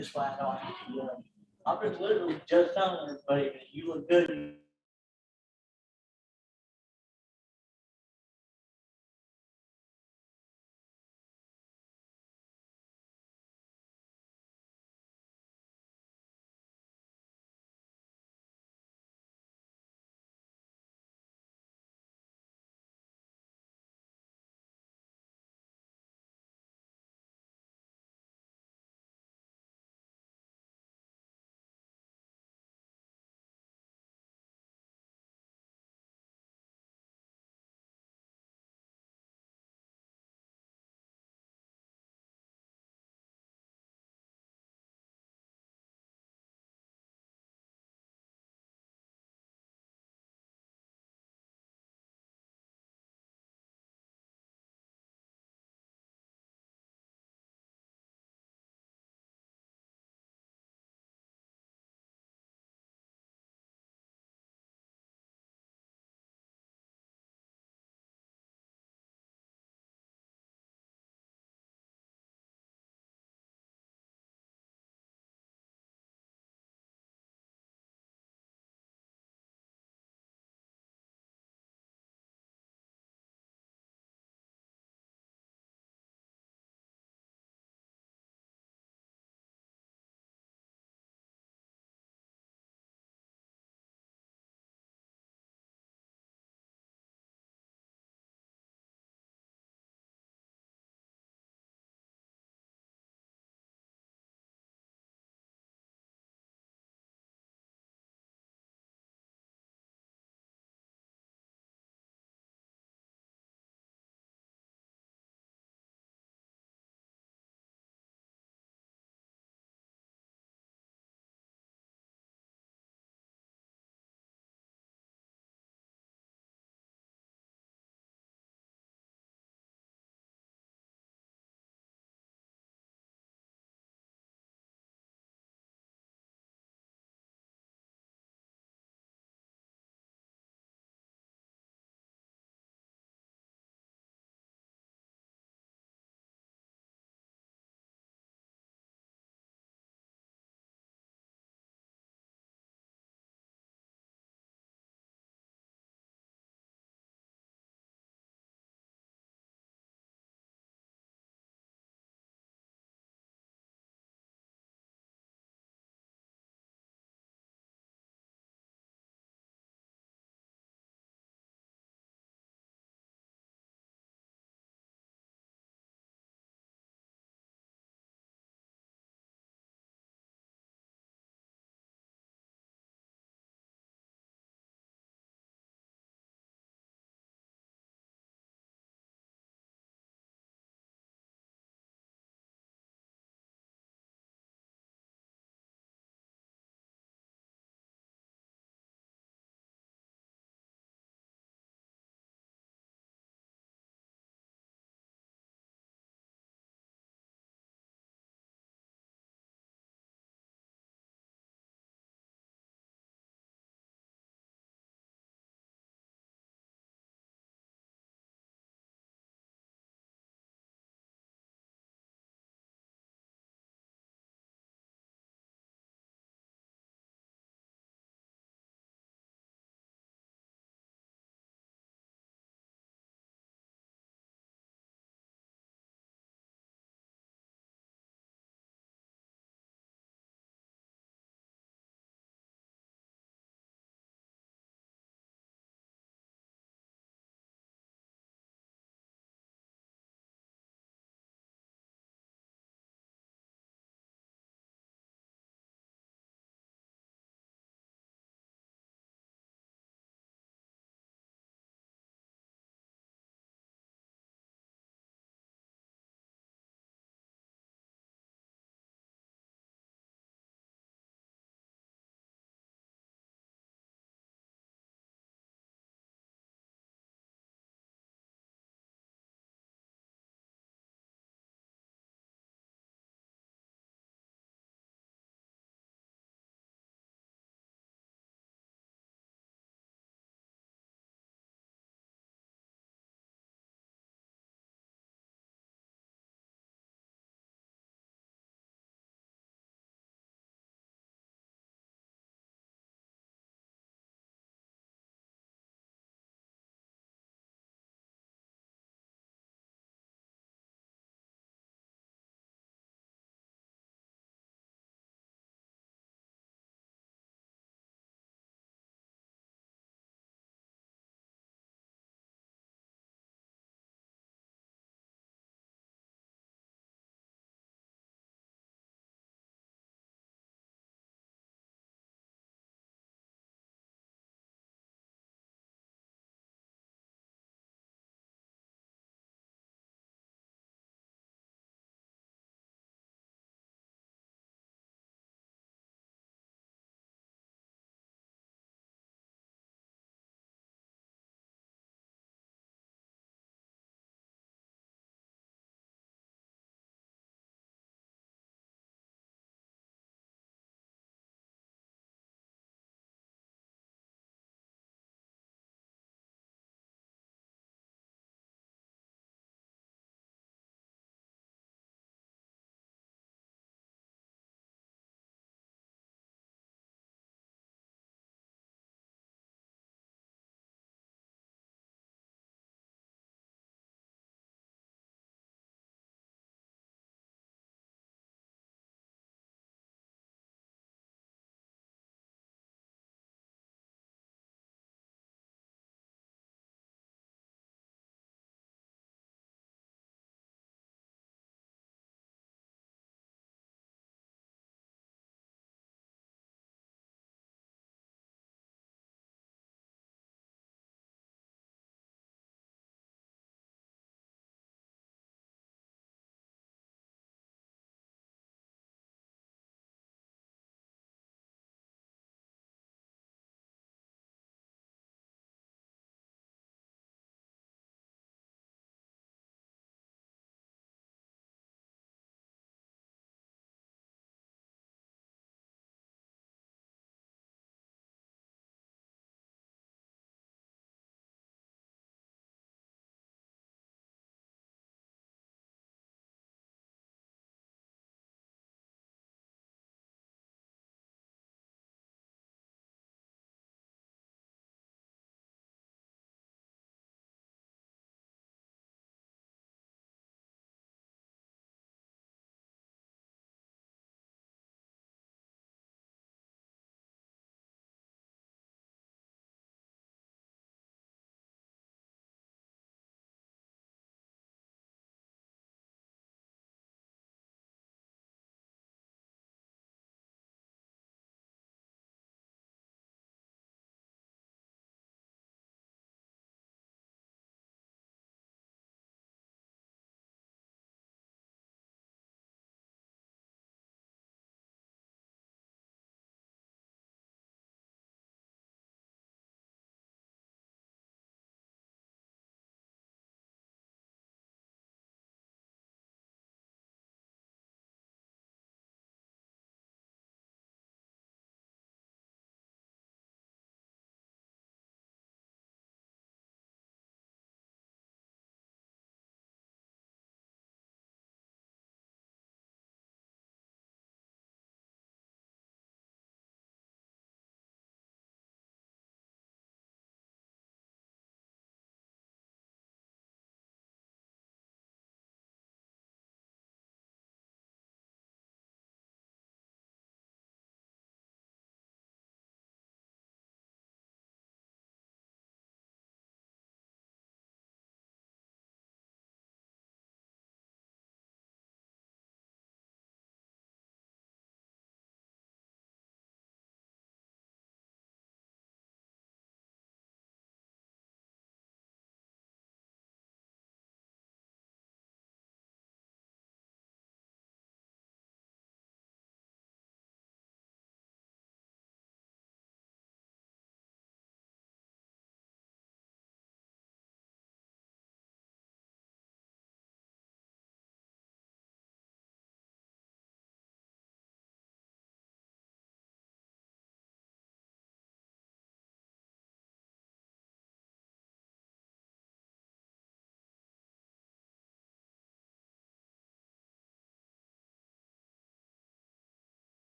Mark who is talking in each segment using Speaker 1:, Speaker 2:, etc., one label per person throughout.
Speaker 1: This way I don't have to do it. I've been literally just telling everybody that you look good.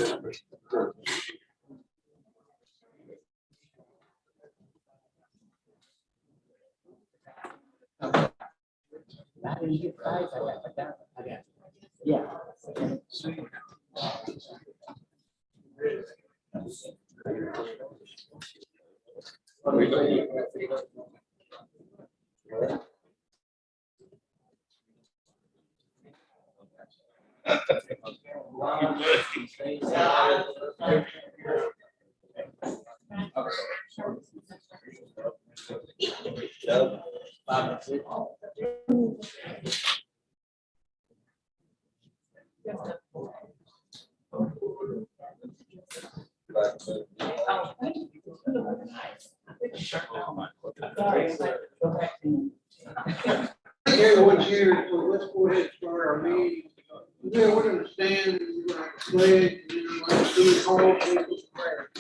Speaker 1: Yeah.
Speaker 2: Okay, what's here, so let's go ahead and start our meeting. Yeah, we're gonna stand, and we're gonna pledge, and then we're gonna do the call, please, prayer.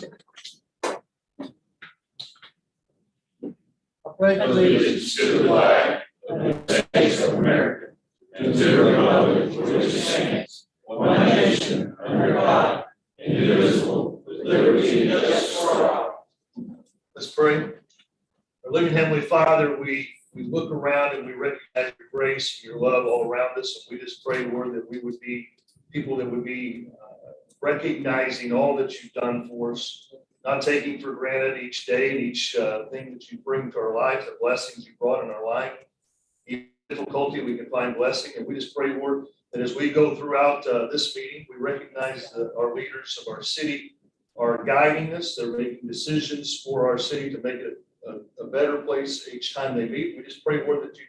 Speaker 2: I pledge
Speaker 3: Allegiance to the flag of the United States of America and to the republic for which it stands, one nation, under God, indivisible, with liberty and justice for all.
Speaker 4: Let's pray. Our living Heavenly Father, we look around and we recognize your grace and your love all around us. And we just pray, Lord, that we would be people that would be recognizing all that you've done for us, not taking for granted each day and each thing that you bring to our life, the blessings you brought in our life. In difficulty, we can find blessing. And we just pray, Lord, that as we go throughout this meeting, we recognize that our leaders of our city are guiding us. They're making decisions for our city to make it a better place each time they meet. We just pray, Lord, that you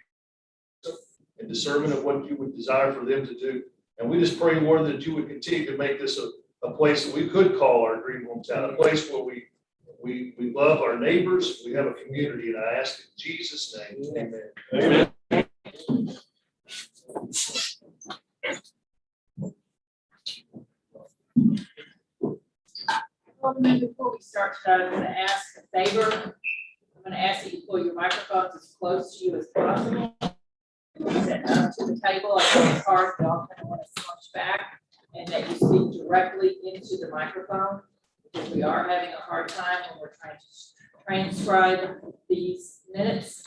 Speaker 4: and discernment of what you would desire for them to do. And we just pray, Lord, that you would continue to make this a place that we could call our dream hometown, a place where we love our neighbors, we have a community, and I ask in Jesus' name, amen. Amen.
Speaker 5: Well, before we start tonight, I'm going to ask a favor. I'm going to ask that you pull your microphones as close to you as possible. Sit up to the table. I know it's hard, but y'all kind of want to slouch back, and that you speak directly into the microphone, because we are having a hard time when we're trying to transcribe these minutes.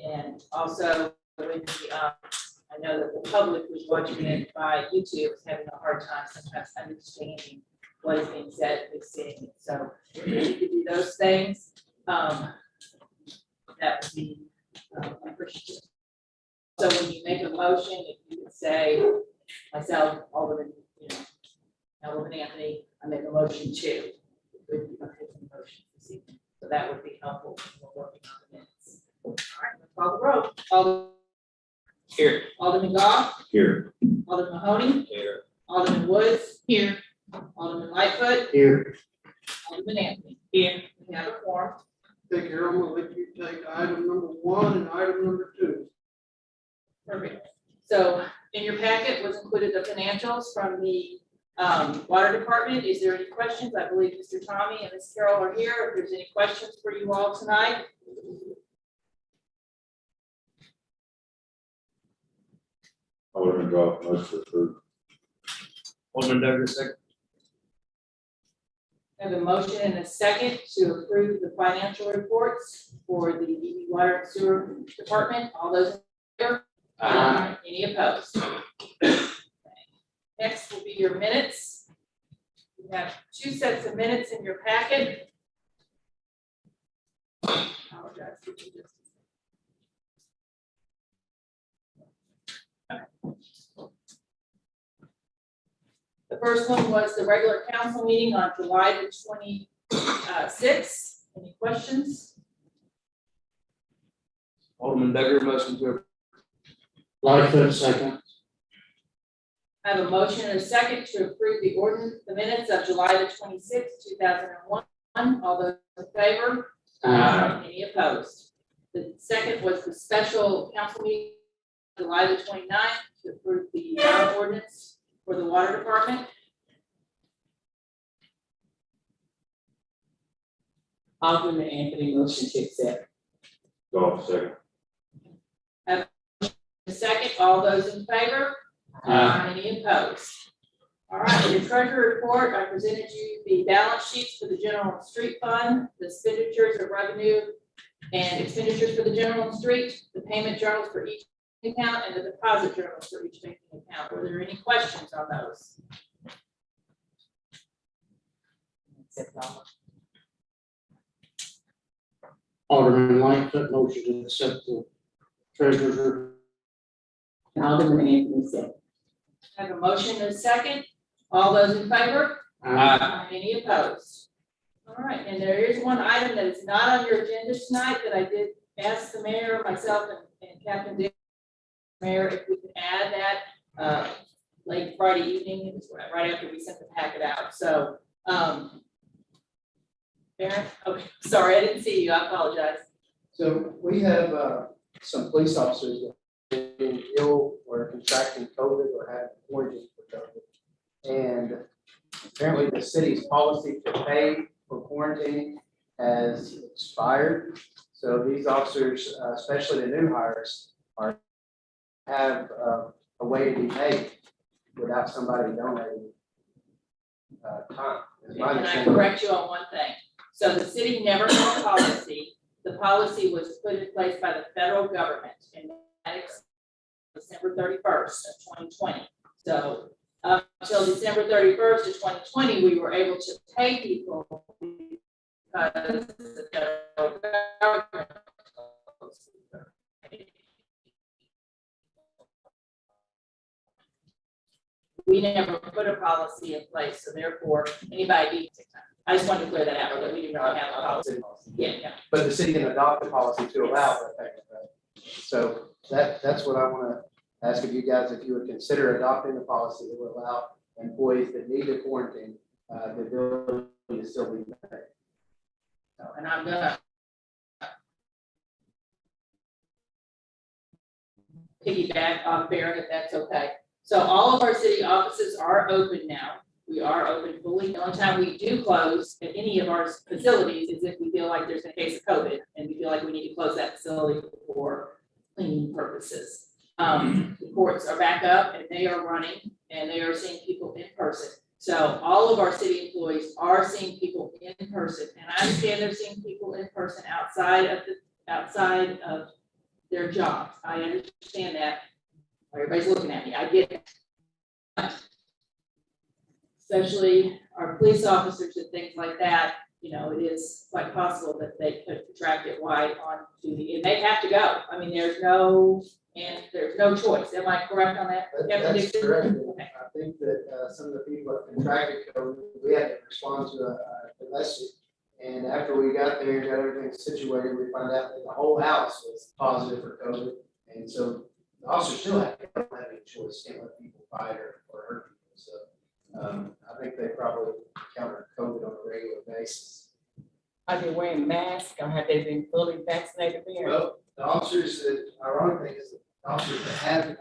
Speaker 5: And also, when I know that the public who's watching it by YouTube is having a hard time sometimes understanding what is being said, is saying it. So if you could do those things, that would be appreciated. So when you make a motion, if you could say, myself, Alderman, Alderman Anthony, I make a motion too. So that would be helpful when we're working on the minutes. All right, let's call the roll. Alderman
Speaker 3: Here.
Speaker 5: Alderman Goff.
Speaker 3: Here.
Speaker 5: Alderman Mahoney.
Speaker 3: Here.
Speaker 5: Alderman Woods. Here. Alderman Lightfoot.
Speaker 4: Here.
Speaker 5: Alderman Anthony. Here. We have a quorum.
Speaker 2: take care, I'm gonna let you take item number 1 and item number 2.
Speaker 5: Perfect. So in your packet was included the financials from the water department. Is there any questions? I believe Mr. Tommy and Ms. Carol are here. If there's any questions for you all tonight.
Speaker 3: Alderman Goff, motion approved.
Speaker 4: Alderman Douglas, second.
Speaker 5: I have a motion and a second to approve the financial reports for the Beebe Water and Sewer Department. All those in favor?
Speaker 3: Aye.
Speaker 5: Any opposed? Next will be your minutes. You have 2 sets of minutes in your packet. Apologize. The first one was the regular council meeting on July the 26th. Any questions?
Speaker 6: Alderman Duggar, motion to approve.
Speaker 2: Lightfoot, second.
Speaker 5: I have a motion and a second to approve the minutes of July the 26th, 2001. All those in favor? Any opposed? The second was the special council meeting, July the 29th, to approve the ordinance for the water department.
Speaker 1: Alderman Anthony, motion to accept.
Speaker 3: Goff, second.
Speaker 5: The second, all those in favor? Any opposed? All right, in the treasury report, I presented you the balance sheets for the general and street fund, the expenditures of revenue and expenditures for the general and street, the payment journals for each account, and the deposit journals for each banking account. Were there any questions on those?
Speaker 2: Alderman Langford, motion to accept the treasurer's.
Speaker 7: Alderman Anthony said.
Speaker 5: I have a motion and a second. All those in favor? Any opposed? All right, and there is one item that is not on your agenda tonight that I did ask the mayor, myself, and Captain Dick, Mayor, if we could add that late Friday evening, it was right after we sent the packet out. So, Baron, okay, sorry, I didn't see you. I apologize.
Speaker 6: So we have some police officers that have been ill or contracting COVID or had quarantine for COVID. And apparently the city's policy to pay for quarantine has expired. So these officers, especially the new hires, have a way to be paid without somebody donating time. Is my
Speaker 5: Can I
Speaker 6: understanding.
Speaker 5: correct you on one thing? So the city never had a policy. The policy was put in place by the federal government and that December 31st of 2020. So until December 31st of 2020, we were able to pay people because the federal government. We never put a policy in place, so therefore, anybody needs it. I just wanted to clear that out, that we do not have a policy. Yeah.
Speaker 6: But the city can adopt the policy to allow that payment, right? So that's what I want to ask of you guys, if you would consider adopting the policy that would allow employees that need to quarantine, the ability to still be paid.
Speaker 5: So, and I'm gonna piggyback on Baron, if that's okay. So all of our city offices are open now. We are open fully. The only time we do close at any of our facilities is if we feel like there's a case of COVID and we feel like we need to close that facility for cleaning purposes. The courts are back up and they are running and they are seeing people in person. So all of our city employees are seeing people in person, and I understand they're seeing people in person outside of their jobs. I understand that. Everybody's looking at me. I get it. Especially our police officers and things like that, you know, it is quite possible that they could contract it while on duty, and they have to go. I mean, there's no choice. Am I correct on that?
Speaker 6: That's correct.
Speaker 5: Okay.
Speaker 6: I think that some of the people that contracted COVID, we had to respond to a domestic. And after we got there and got everything situated, we found out that the whole house was positive for COVID. And so the officers still have to have any choice, can't let people fight or hurt people. So I think they probably counter COVID on a regular basis.
Speaker 7: Are they wearing masks or have they been fully vaccinated there?
Speaker 6: Well, the officers, the ironic thing is the officers that have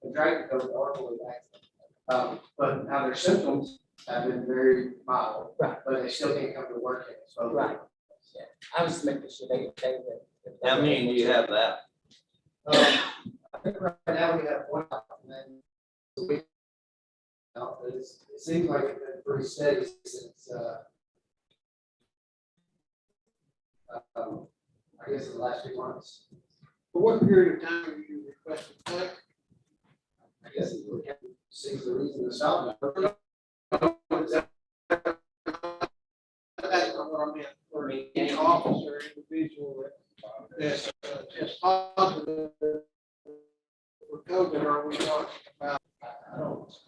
Speaker 6: contracted COVID are fully vaccinated. But now their symptoms have been very mild,
Speaker 7: Right.
Speaker 6: but they still can't come to work yet. So
Speaker 7: Right. Yeah, I was making sure they were.
Speaker 3: How many do you have that?
Speaker 6: I think right now we have one, and then we, it seems like it's been pretty steady since, I guess in the last few months.
Speaker 2: For what period of time are you requesting that?
Speaker 6: I guess it would seems the reason to stop.
Speaker 2: That's not what I meant, for any officer, individual that's just positive for COVID, are we talking about?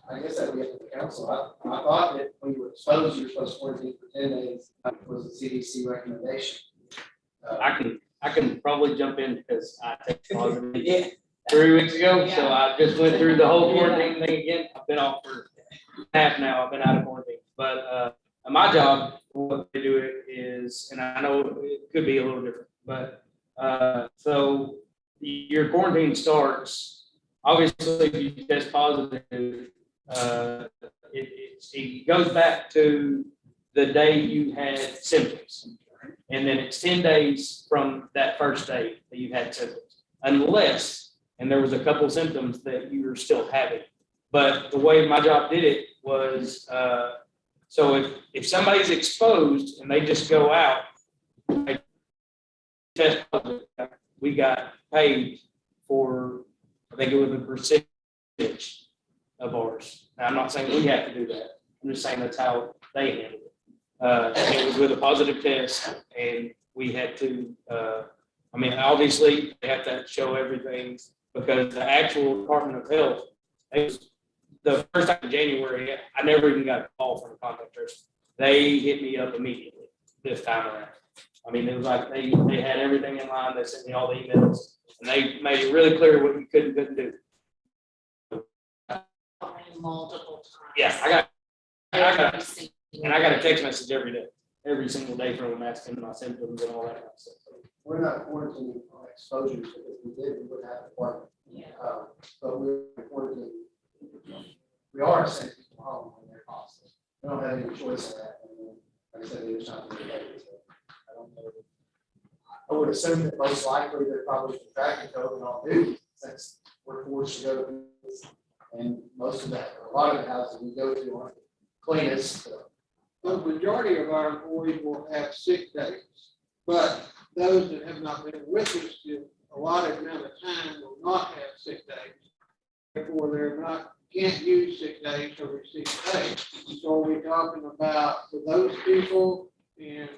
Speaker 6: I guess that would be up to the council. I thought that when you were exposed, you were supposed to quarantine for 10 days, was the CDC recommendation.
Speaker 8: I can probably jump in because I tested positive
Speaker 7: Yeah.
Speaker 8: 3 weeks ago, so
Speaker 7: Yeah.
Speaker 8: I just went through the whole quarantine thing again. I've been off for half now. I've been out of quarantine, but my job, what they do it is, and I know it could be a little different, but so your quarantine starts. Obviously, if you test positive, it goes back to the day you had symptoms. And then it's 10 days from that first day that you had symptoms, unless, and there was a couple symptoms that you're still having, But the way my job did it was, so if somebody's exposed and they just go out, they test positive, we got paid for, I think it was a percentage of ours. Now, I'm not saying we have to do that. I'm just saying that's how they handled it. It was with a positive test, and we had to, I mean, obviously, they have to show everything, because the actual Department of Health, it was the first time in January, I never even got a call from a contact person. They hit me up immediately this time around. I mean, it was like they had everything in line. They sent me all the emails, and they made it really clear what you could and couldn't do.
Speaker 7: Multiple times.
Speaker 8: Yeah, I got and I got a text message every day, every single day from them asking my symptoms and all that kind of stuff.
Speaker 6: We're not quarantining on exposures, because if we did, we wouldn't have a department.
Speaker 7: Yeah.
Speaker 6: But we're quarantining, we are sending people home when they're positive. We don't have any choice in that. And like I said, there's not really related, so I don't know. I would assume that most likely they're probably contracting COVID on duty, since we're forced to go to business. And most of that, a lot of the houses we go to aren't cleanest.
Speaker 2: The majority of our employees will have sick days, but those that have not been with us in a lot of amount of time will not have sick days. Therefore, they're not, can't use sick days or receive days. So are we talking about for those people and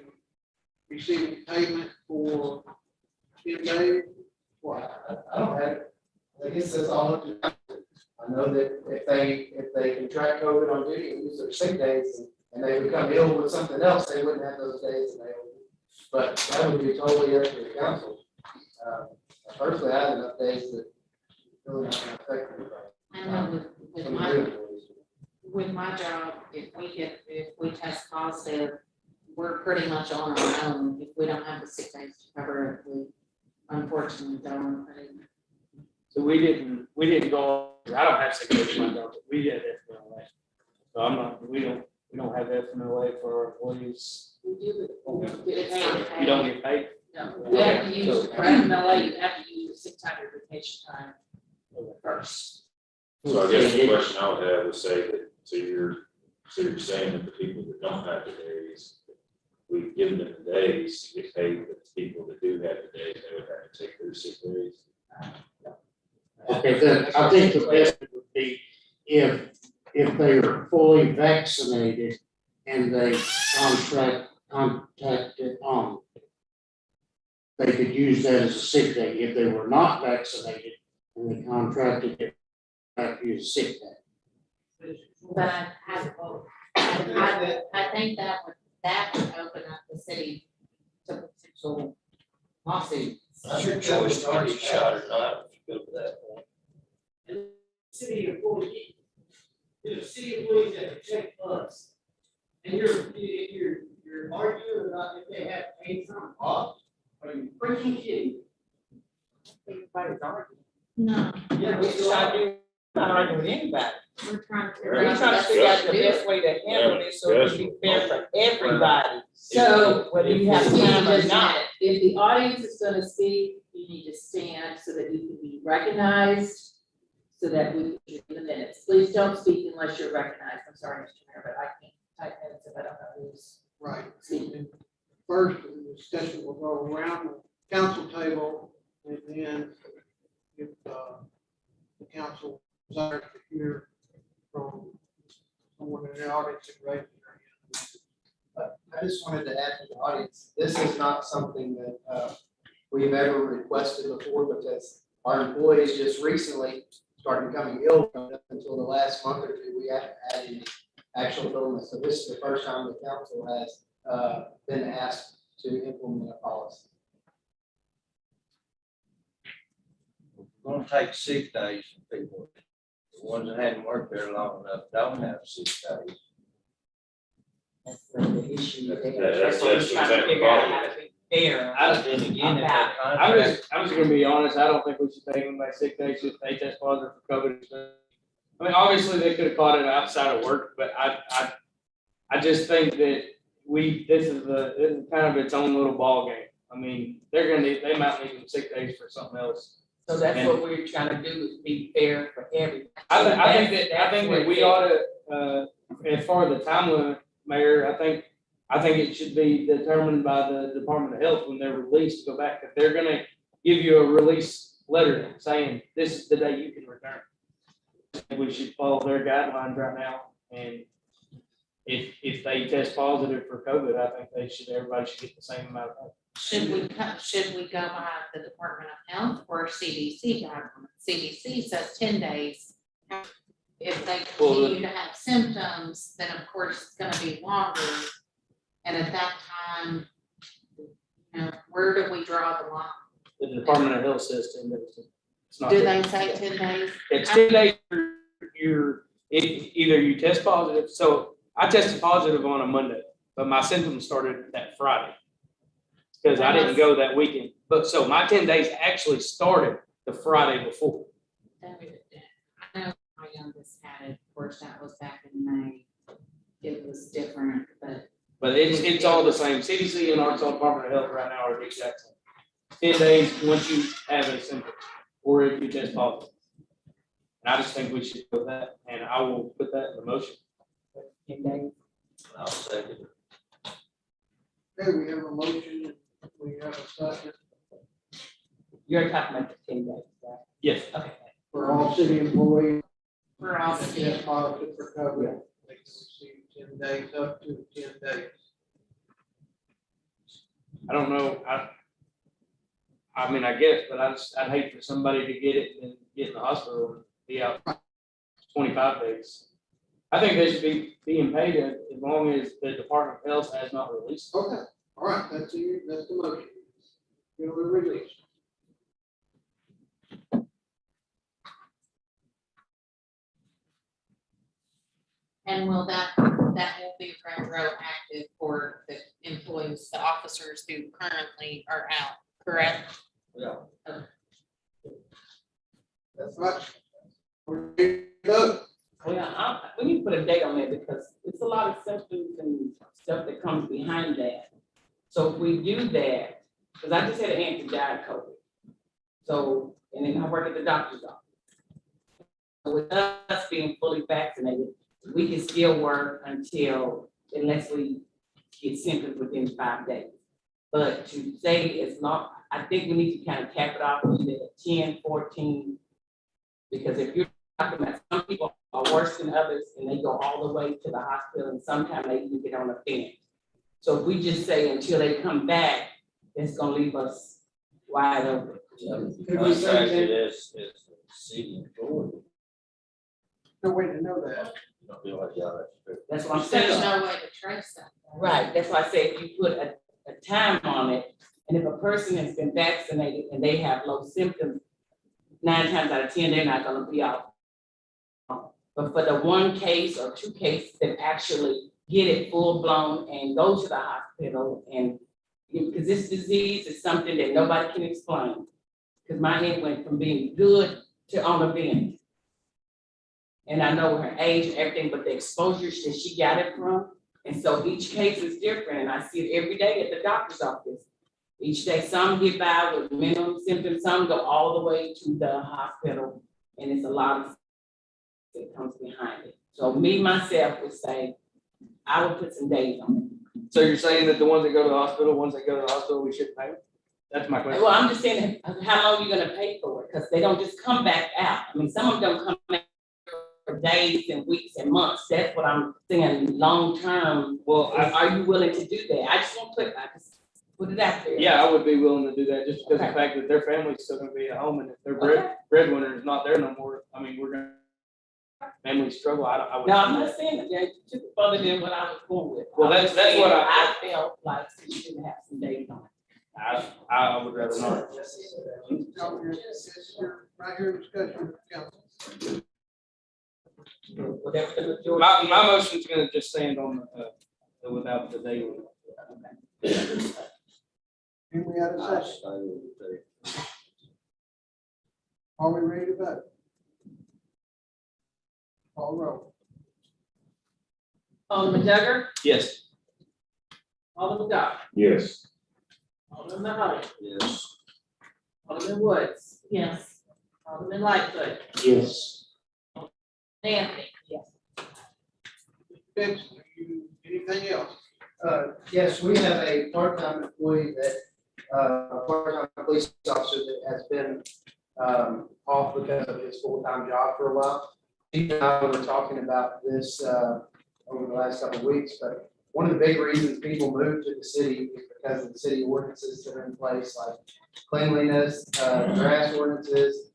Speaker 2: receiving payment for 10 days?
Speaker 6: Well, I don't have it. I guess that's all up to them. I know that if they contract COVID on duty and use their sick days and they become ill with something else, they wouldn't have those days available. But that would be totally up to the council. Personally, I have enough days that really not gonna affect anybody.
Speaker 7: I know with my job, if we test positive, we're pretty much on our own. If we don't have the sick days to cover it, we unfortunately don't.
Speaker 8: So we didn't go, I don't have sick days in my job, but we did FMLA. So I'm not, we don't have FMLA for our employees.
Speaker 7: We do it.
Speaker 8: You don't get paid?
Speaker 5: No, you have to use, for FMLA, you have to use sick time or vacation time first.
Speaker 3: So I guess the question I would have is say that, so you're saying that the people that don't have the days, we've given them the days, to get paid, but the people that do have the days, they would have to take their sick days.
Speaker 9: Okay, then I think the best would be if they are fully vaccinated and they contacted on, they could use that as a sick day. If they were not vaccinated and they contracted it, they have to use a sick day.
Speaker 7: But I think that would open up the city to potential lawsuits.
Speaker 10: That's your choice to get shot or not, if you go to that point.
Speaker 1: City employees, there's city employees that check us. And you're arguing about if they have paid something off, are you freaking kidding?
Speaker 7: Everybody's arguing. No,
Speaker 1: Yeah,
Speaker 7: we
Speaker 1: try to
Speaker 7: not
Speaker 1: arguing with anybody.
Speaker 7: we're trying to.
Speaker 3: We're
Speaker 7: trying to figure out the best
Speaker 10: way to handle this so it can be fair for everybody.
Speaker 5: So,
Speaker 10: Whether you have
Speaker 5: You
Speaker 10: time or
Speaker 5: just
Speaker 10: not.
Speaker 5: need- If the audience is gonna speak, you need to stand so that you can be recognized, so that we can do the minutes. Please don't speak unless you're recognized. I'm sorry, Mr. Mayor, but I can't type minutes if I don't know who's
Speaker 2: Right.
Speaker 5: speaking.
Speaker 2: First, the discussion will go around the council table, and then if the council desires to hear from someone in the audience, and raise their hand.
Speaker 6: But I just wanted to add to the audience, this is not something that we've ever requested before, because our employees just recently started becoming ill. Up until the last month or two, we haven't had any actual illness. So this is the first time the council has been asked to implement a policy.
Speaker 10: We're gonna take sick days from people. The ones that hadn't worked there long enough don't have sick days.
Speaker 7: That's the issue.
Speaker 3: That's exactly right.
Speaker 10: Fair. Then again, if that
Speaker 8: I'm just gonna be honest, I don't think we should take them by sick days if they test positive for COVID. I mean, obviously, they could have caught it outside of work, but I just think that this is kind of its own little ball game. I mean, they might need some sick days for something else.
Speaker 10: So that's what we're trying to do, is be fair for everybody.
Speaker 8: I think that we ought to, as far as the time limit, Mayor, I think it should be determined by the Department of Health when they're released to go back. If they're gonna give you a release letter saying this is the day you can return. We should follow their guidelines right now, and if they test positive for COVID, I think everybody should get the same amount of time.
Speaker 7: Should we go by the Department of Health or CDC guidelines? CDC says 10 days. If they continue to have symptoms, then of course it's gonna be longer. And at that time, you know, where do we draw the line?
Speaker 8: The Department of Health says 10 days. It's not
Speaker 7: Do
Speaker 8: 10
Speaker 7: they say 10 days?
Speaker 8: It's 10 days, either you test positive, so I tested positive on a Monday, but my symptoms started that Friday. Because I didn't go that weekend, but so my 10 days actually started the Friday before.
Speaker 7: I know my youngest had it, of course, that was back in May. It was different, but.
Speaker 8: But it's all the same, CDC and Arkansas Department of Health right now are the exact same. 10 days once you have a symptom, or if you test positive. And I just think we should do that, and I will put that in the motion. 10 days.
Speaker 10: I'll second it.
Speaker 2: Okay, we have a motion, we have a second
Speaker 5: You're talking about the 10 days, right?
Speaker 8: Yes.
Speaker 5: Okay.
Speaker 2: for all city employees.
Speaker 7: We're all
Speaker 2: that
Speaker 7: seeing.
Speaker 2: test positive for COVID. They can receive 10 days, up to 10 days.
Speaker 8: I don't know, I mean, I guess, but I'd hate for somebody to get it and get in the hospital and be out 25 days. I think they should be being paid as long as the Department of Health has not released.
Speaker 2: Okay, all right, that's the motion. You'll be released.
Speaker 7: And will that will be retroactive for the employees, the officers who currently are out, correct?
Speaker 10: Yeah.
Speaker 2: That's right. We're ready to go.
Speaker 5: Well, we need to put a date on that because it's a lot of symptoms and stuff that comes behind that. So if we do that, because I just had an aunt who died of COVID. So, and then I work at the doctor's office. So with us being fully vaccinated, we can still work unless we get symptoms within 5 days. But to say it's not, I think we need to kind of cap it off either at 10, 14, because if you're talking about some people are worse than others and they go all the way to the hospital and sometimes they even get on a vent. So if we just say until they come back, that's gonna leave us wide open.
Speaker 10: Contracted as the city employee.
Speaker 2: No way to know that.
Speaker 10: You don't feel like, yeah, that's.
Speaker 5: That's what I'm
Speaker 7: There's
Speaker 5: saying.
Speaker 7: no way to trace that.
Speaker 5: Right, that's why I say if you put a time on it, and if a person has been vaccinated and they have low symptoms, 9 times out of 10, they're not gonna be out. But for the one case or 2 cases that actually get it full blown and go to the hospital and, because this disease is something that nobody can explain. Because my aunt went from being good to on a vent. And I know her age and everything, but the exposure that she got it from. And so each case is different, and I see it every day at the doctor's office. Each day, some get by with minimum symptoms, some go all the way to the hospital, and it's a lot of that comes behind it. So me, myself would say, I would put some days on it.
Speaker 8: So you're saying that the ones that go to the hospital, we shouldn't pay them? That's my question.
Speaker 5: Well, I'm just saying, how long are you gonna pay for it? Because they don't just come back out. I mean, some of them come back for days and weeks and months. That's what I'm saying, long term.
Speaker 8: Well,
Speaker 5: Are you willing to do that? I just want to put it out there.
Speaker 8: yeah, I would be willing to do that just because of
Speaker 5: Okay.
Speaker 8: the fact that their family's still gonna be at home, and if their
Speaker 5: Okay.
Speaker 8: breadwinner is not there no more, I mean, we're gonna family struggle. I would.
Speaker 5: No, I'm not saying that, they took it further than what I was going with.
Speaker 8: Well,
Speaker 5: I'm
Speaker 8: that's
Speaker 5: just saying
Speaker 8: what
Speaker 5: I felt like we should have some days on it.
Speaker 8: I would rather not.
Speaker 2: Right here, discussion, council.
Speaker 5: Whatever the majority.
Speaker 8: My motion's gonna just stand on the without the day limit.
Speaker 2: And we had a
Speaker 10: I
Speaker 2: second.
Speaker 10: stay with it.
Speaker 2: Are we ready to vote? Call roll.
Speaker 5: Alderman Duggar,
Speaker 8: Yes.
Speaker 5: Alderman Dodd,
Speaker 3: Yes.
Speaker 5: Alderman Mahoney,
Speaker 10: Yes.
Speaker 5: Alderman Woods,
Speaker 7: Yes.
Speaker 5: Alderman Lightfoot,
Speaker 9: Yes.
Speaker 5: Anthony, yes.
Speaker 2: Benson, anything else?
Speaker 6: Yes, we have a part-time employee that, a part-time police officer that has been, off because of his full-time job for a while. He and I were talking about this, over the last couple of weeks, but one of the big reasons people move to the city is because of the city ordinances that are in place, like cleanliness, grass ordinances,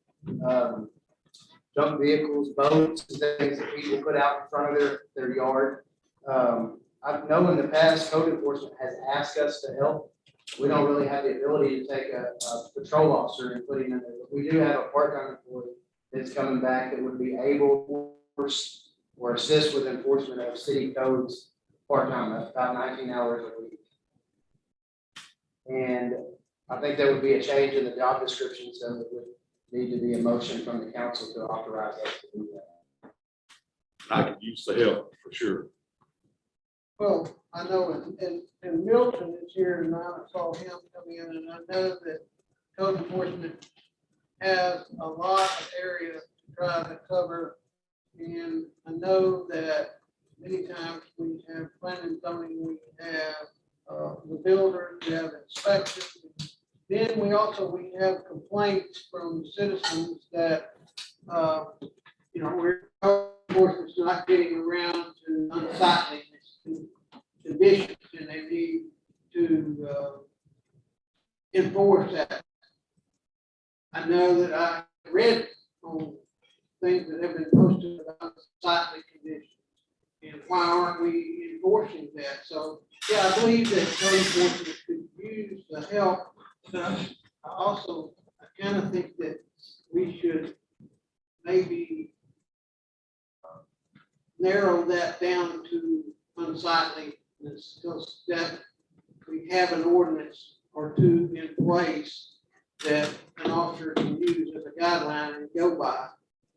Speaker 6: junk vehicles, boats, and things that people put out in front of their yard. I know in the past, code enforcement has asked us to help. We don't really have the ability to take a patrol officer and put him in there. But we do have a part-time employee that's coming back that would be able to force or assist with enforcement of city codes part-time, about 19 hours a week. And I think there would be a change in the job description, so it would need to be a motion from the council to authorize us to do that.
Speaker 3: I could use the help for sure.
Speaker 2: Well, I know, and Milton is here tonight, I saw him come in, and I know that code enforcement has a lot of area to try to cover. And I know that many times we have planning and zoning, we have the builders, we have inspections. Then we have complaints from citizens that, we're, code enforcement's not getting around to unsightly conditions, and they need to enforce that. I know that I read on things that have been posted about unsightly conditions, and why aren't we enforcing that? So, yeah, I believe that code enforcement could use the help, but I kind of think that we should maybe narrow that down to unsightliness, because that we have an ordinance or two in place that an officer can use as a guideline and go by.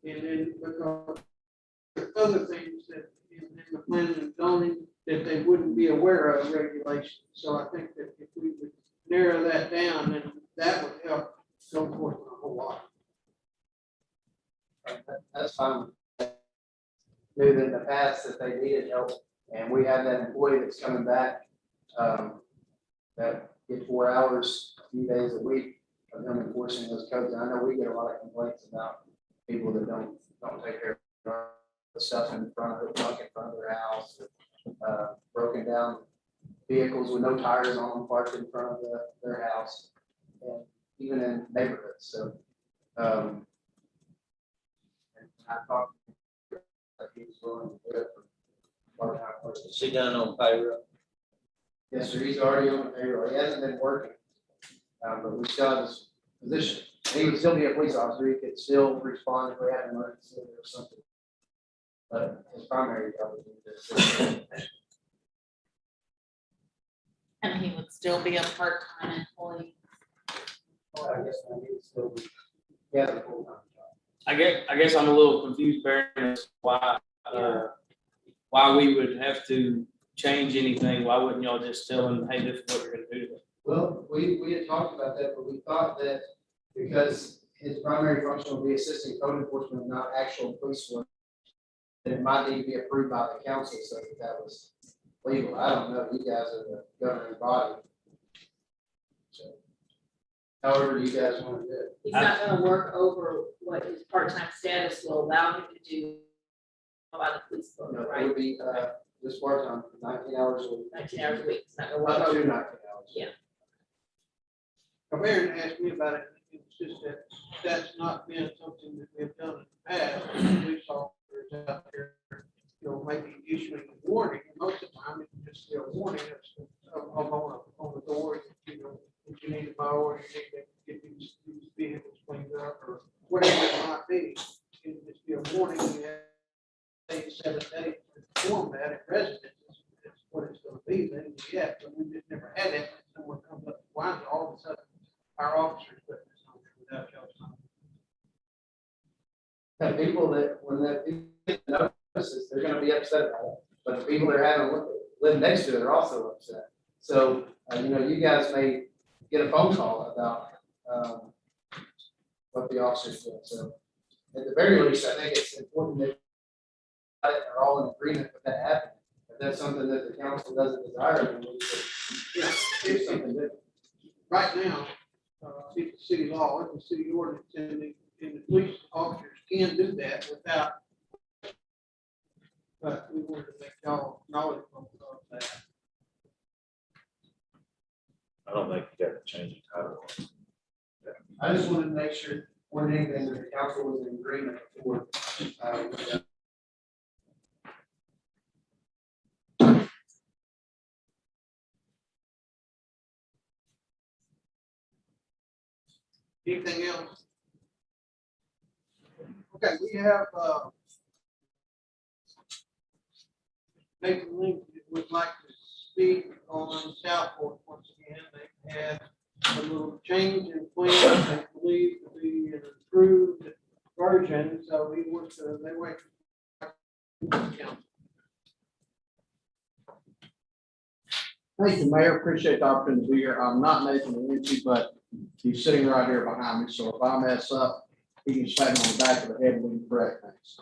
Speaker 2: And then because there are other things that in the planning and zoning that they wouldn't be aware of regulations. So I think that if we would narrow that down, then that would help code enforcement a whole lot.
Speaker 6: That's fine. Knew that in the past that they needed help, and we have that employee that's coming back, that get 4 hours, a few days a week of them enforcing those codes. And I know we get a lot of complaints about people that don't take care of the stuff in front of the truck, in front of their house, broken down vehicles with no tires on them parked in front of their house, and even in neighborhoods. So, and I talked that he was willing to do it for part-time work.
Speaker 10: Sit down on payroll.
Speaker 6: Yes, sir, he's already on the payroll. He hasn't been working, but we still have his position. And he would still be a police officer. He could still respond if we had an emergency or something. But his primary job would be this.
Speaker 7: And he would still be a part-time employee.
Speaker 6: I guess I need to still be, he has a full-time job.
Speaker 8: I guess I'm a little confused, Barry, as why we would have to change anything. Why wouldn't y'all just tell him, hey, this is what you're gonna do?
Speaker 6: Well, we had talked about that, but we thought that because his primary function would be assisting code enforcement, not actual police work, that it might need to be approved by the council, so that was legal. I don't know, you guys are the governing body. So, however you guys want to do it.
Speaker 5: He's not gonna work over what his part-time status will allow him to do by the police book,
Speaker 6: You know, it
Speaker 5: right?
Speaker 6: would be, this part-time, 19 hours a week.
Speaker 5: 19 hours a week, it's not gonna work
Speaker 6: Up to
Speaker 5: over.
Speaker 6: 19 hours.
Speaker 5: Yeah.
Speaker 2: Aaron asked me about it, it's just that that's not been something that we've done in the past. Police officers out there, maybe issuing a warning, and most of the time it can just be a warning on the door, if you need to mow, or you need to get these vehicles cleaned up, or whatever it might be. It can just be a warning, you have 7 days to form that at residences, that's what it's gonna be, then, yeah, but we just never had that. Someone comes up, why all of a sudden our officers put this on there without y'all's knowledge?
Speaker 6: And people that, when that notices, they're gonna be upset about it, but the people that are having, live next to it are also upset. So, you guys may get a phone call about, what the officers did. So at the very least, I think it's important that are all in agreement with that happening. If that's something that the council doesn't desire, then we should do something different.
Speaker 2: Right now, it's the city law, it's the city ordinance, and the police officers can do that without. But we wanted to make y'all knowledgeable of that.
Speaker 3: I don't think you got to change the title.
Speaker 6: I just wanted to make sure, more than anything, that the council was in agreement before.
Speaker 2: Anything else? Okay, we have, Nathan Lincoln would like to speak on Southport once again. They had a little change in plan, they believe to be an improved version, so he wants to, they wait.
Speaker 6: Thank you, Mayor. Appreciate the opportunity to be here. I'm not Nathan Lindsay, but he's sitting right here behind me. So if I mess up, he can smack me on the back of the head when he correct things.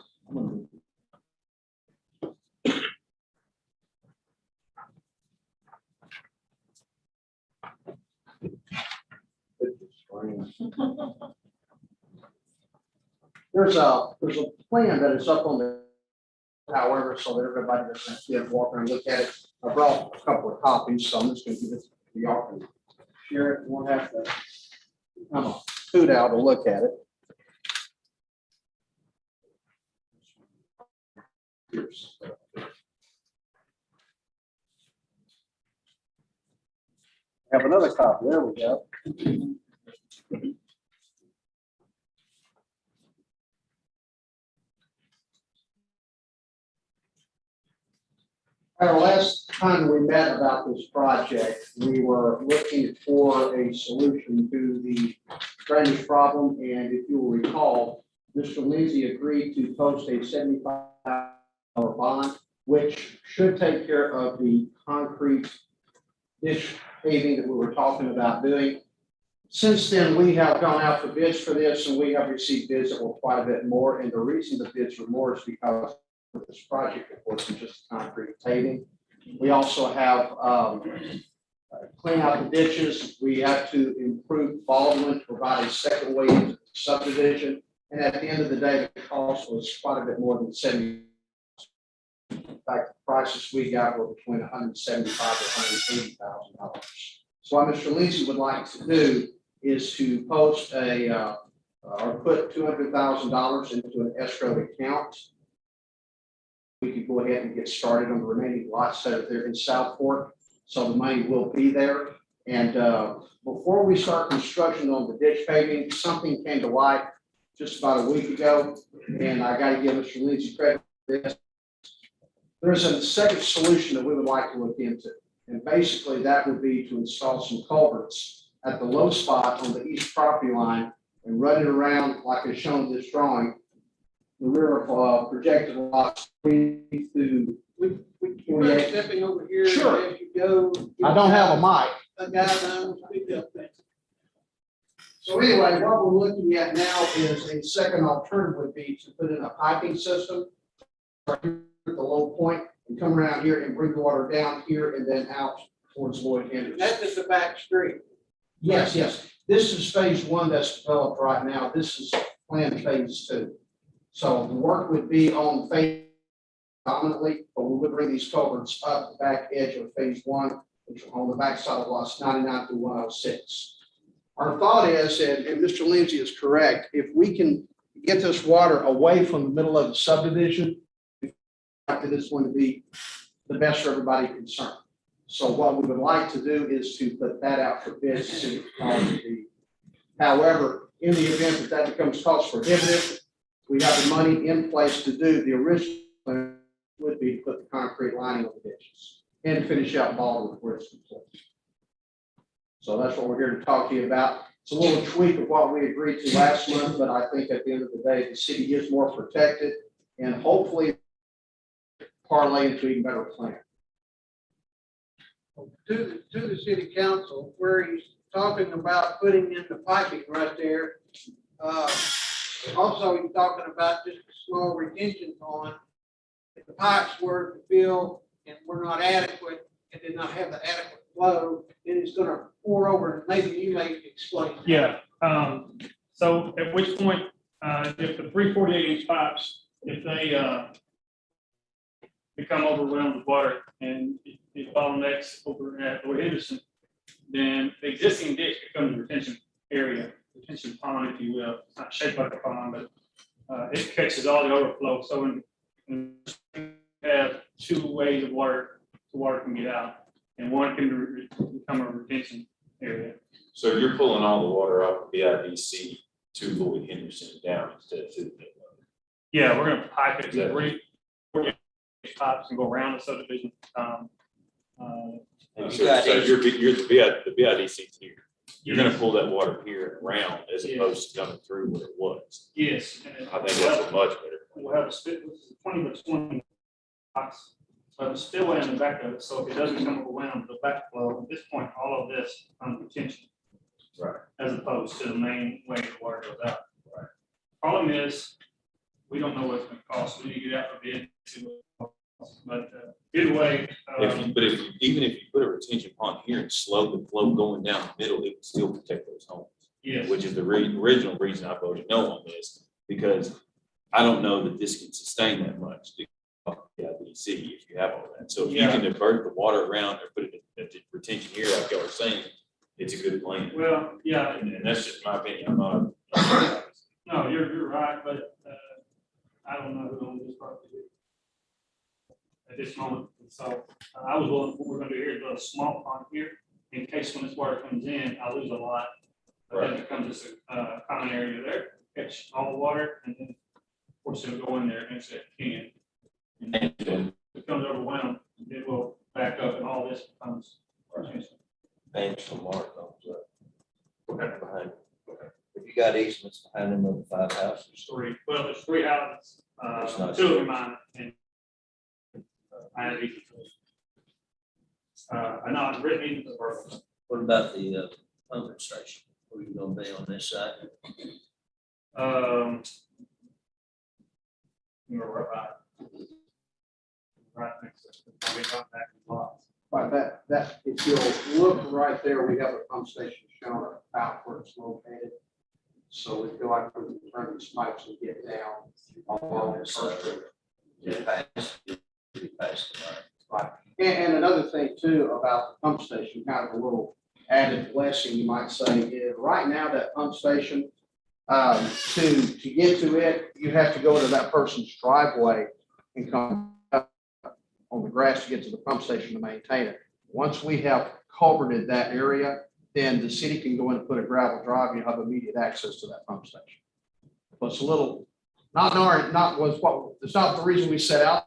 Speaker 6: There's a plan that is up on the, however, so that everybody doesn't have to walk around and look at it. I brought a couple of copies, so I'm just gonna give it to y'all. Can share it, won't have to come on, scoot out to look at it. Here's. Have another copy, there we go. Our last time we met about this project, we were looking for a solution to the drainage problem, and if you will recall, Mr. Lindsay agreed to post a $75 bond, which should take care of the concrete ditch paving that we were talking about doing. Since then, we have gone out for bids for this, and we have received bids that were quite a bit more, and the reason the bids were more is because of this project, it wasn't just concrete paving. We also have clean out the ditches. We have to improve Baldwin to provide a second way into the subdivision. And at the end of the day, the cost was quite a bit more than $70. In fact, the prices we got were between $175,000 to $180,000. So what Mr. Lindsay would like to do is to post or put $200,000 into an escrow account. We could go ahead and get started on the remaining lots that are there in Southport. So the money will be there. And before we start construction on the ditch paving, something came to light just about a week ago. And I got to give Mr. Lindsay credit for this. There's a second solution that we would like to look into. And basically that would be to install some culverts at the low spot on the east property line and run it around like it's shown in this drawing. The rear of projected lots through.
Speaker 2: We keep stepping over here.
Speaker 6: Sure.
Speaker 2: As you go.
Speaker 6: I don't have a mic.
Speaker 2: A guy down, speak up there.
Speaker 6: So anyway, what we're looking at now is a second alternative would be to put in a piping system right here at the low point and come around here and bring the water down here and then out towards Lloyd Henderson.
Speaker 2: That's just the back street.
Speaker 6: Yes, yes. This is phase one that's developed right now. This is planned phase two. So the work would be on phase dominantly, but we would bring these culverts up the back edge of phase one, which are on the back side of lots 99 through 106. Our thought is, and Mr. Lindsay is correct, if we can get this water away from the middle of the subdivision, it is going to be the best for everybody concerned. So what we would like to do is to put that out for bids to see what the cost would be. However, in the event that that becomes cost prohibitive, we have the money in place to do the original plan would be to put the concrete lining on the ditches and finish out Baldwin where it's complete. So that's what we're here to talk to you about. It's a little tweak of what we agreed to last month, but I think at the end of the day, the city is more protected and hopefully parlay into even better plan.
Speaker 2: To the city council, where he's talking about putting in the piping right there. Also, he's talking about just a small retention pond if the pipes were to fill and were not adequate and did not have the adequate flow, then it's gonna pour over, and maybe you may explain. that.
Speaker 11: Yeah, so at which point, if the 348-inch pipes, if they, become overwhelmed with water and it bottlenecks over at Lord Henderson, then the existing ditch becomes a retention area, retention pond, if you will. It's not shaped like a pond, but, it catches all the overflow. So when you have two ways of water can get out, and one can become a retention area.
Speaker 3: So you're pulling all the water off of BIDC to Lloyd Henderson down instead of to the pit level.
Speaker 11: Yeah, we're gonna pipe it to 348 pipes and go around the subdivision.
Speaker 3: So you're the BIDC here. You're gonna pull that water here and around as opposed to coming through where it was.
Speaker 11: Yes. And
Speaker 3: I think that's a much better.
Speaker 11: we'll have a spit, 20 by 20 box, but it's still in the back of it, so if it doesn't come overwhelmed, the backflow, at this point, all of this on retention.
Speaker 3: Right.
Speaker 11: As opposed to the main way the water goes out. Right. Problem is, we don't know what it's gonna cost, we need to get out for bid, see what it costs. But either way.
Speaker 3: Even if you put a retention pond here and slow the flow going down the middle, it would still protect those homes.
Speaker 11: Yes.
Speaker 3: Which is the original reason I voted no on this, because I don't know that this can sustain that much. BIDC, if you have all that. So if you can divert the water around or put it at the retention here, like y'all were saying, it's a good plan.
Speaker 11: Well, yeah.
Speaker 3: And that's just my opinion. I'm not.
Speaker 11: No, you're right, but I don't know who owns this property at this moment. So I was willing, what we're gonna do here is build a small pond here in case when this water comes in, I lose a lot. But then it becomes a common area there, catch all the water, and then of course it'll go in there and it can. And then if it becomes overwhelmed, it will back up and all this becomes.
Speaker 10: Banks from Mark comes up.
Speaker 11: Okay.
Speaker 10: Behind. If you got easements behind them of the 5 houses.
Speaker 11: There's 3 houses,
Speaker 10: It's not
Speaker 11: 2 of them mine, and I have each. I know I've written into the purpose.
Speaker 10: What about the pumping station? Where you gonna be on this side?
Speaker 11: You're right. Right next to it. I'll be right back in the lots.
Speaker 2: Right, that, if you'll look right there, we have a pump station shown about where it's located. So we feel like we can turn these pipes and get down along this side. Right, and another thing too about the pump station, kind of a little added blessing, you might say, is right now that pump station, to get to it, you have to go to that person's driveway and come up on the grass to get to the pump station to maintain it. Once we have culverted that area, then the city can go in and put a gravel drive, and you have immediate access to that pump station. But it's a little, it's not the reason we set out.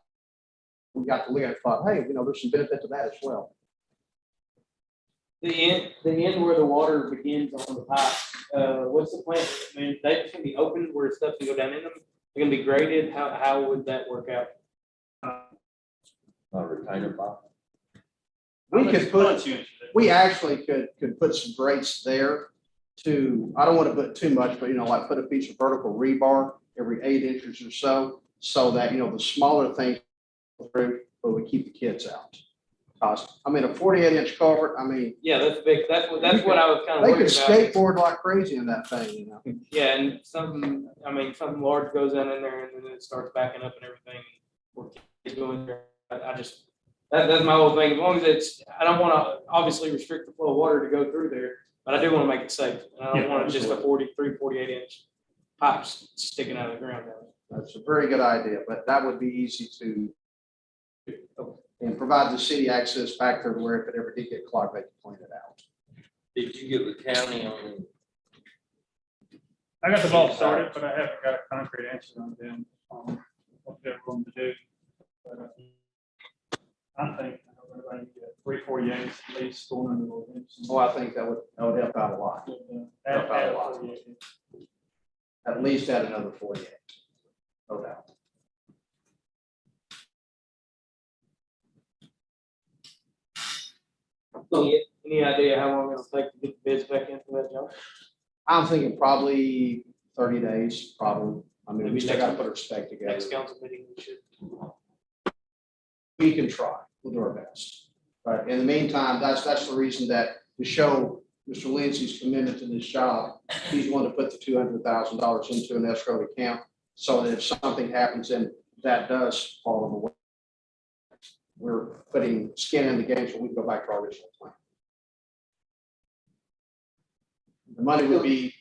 Speaker 2: We got to look at it, thought, hey, there's some benefit to that as well.
Speaker 8: The end where the water begins on the pipe, what's the plan? I mean, they just gonna be open where stuff can go down in them? They're gonna be graded? How would that work out?
Speaker 10: A retainer pipe.
Speaker 2: We actually could put some grates there to, I don't want to put too much, but like put a piece of vertical rebar every 8 inches or so that, the smaller things through, but we keep the kids out. A 48-inch culvert,
Speaker 8: Yeah, that's big. That's what I was kind of
Speaker 2: they
Speaker 8: worried
Speaker 2: could
Speaker 8: about.
Speaker 2: skateboard like crazy in that thing,
Speaker 8: Yeah, and something large goes down in there and then it starts backing up and everything. We're going there. That's my whole thing. As long as I don't want to obviously restrict the flow of water to go through there, but I do want to make it safe. And I don't want just a 48-inch pipes sticking out of the ground.
Speaker 2: That's a very good idea, but that would be easy to and provide the city access back there to where if it ever did get clogged, they could clean it out.
Speaker 10: Did you get the county on?
Speaker 11: I got the ball started, but I haven't got a concrete answer on them, what they're going to do. But I think everybody get 348 at least going under the.
Speaker 2: I think that would help out a lot.
Speaker 11: Help out a lot.
Speaker 2: At least add another 48. No doubt.
Speaker 8: Any idea how long it'll take to get the bids back into that job?
Speaker 2: I'm thinking probably 30 days, probably. We
Speaker 8: Maybe
Speaker 2: still got to put our spec together.
Speaker 8: Next council meeting, we should.
Speaker 6: we can try, we'll do our best. But in the meantime, that's the reason that to show Mr. Lindsay's commitment to this job, he's willing to put the $200,000 into an escrow account so that if something happens and that does fall on the way, we're putting skin in the game so we can go back to our original plan. The money would be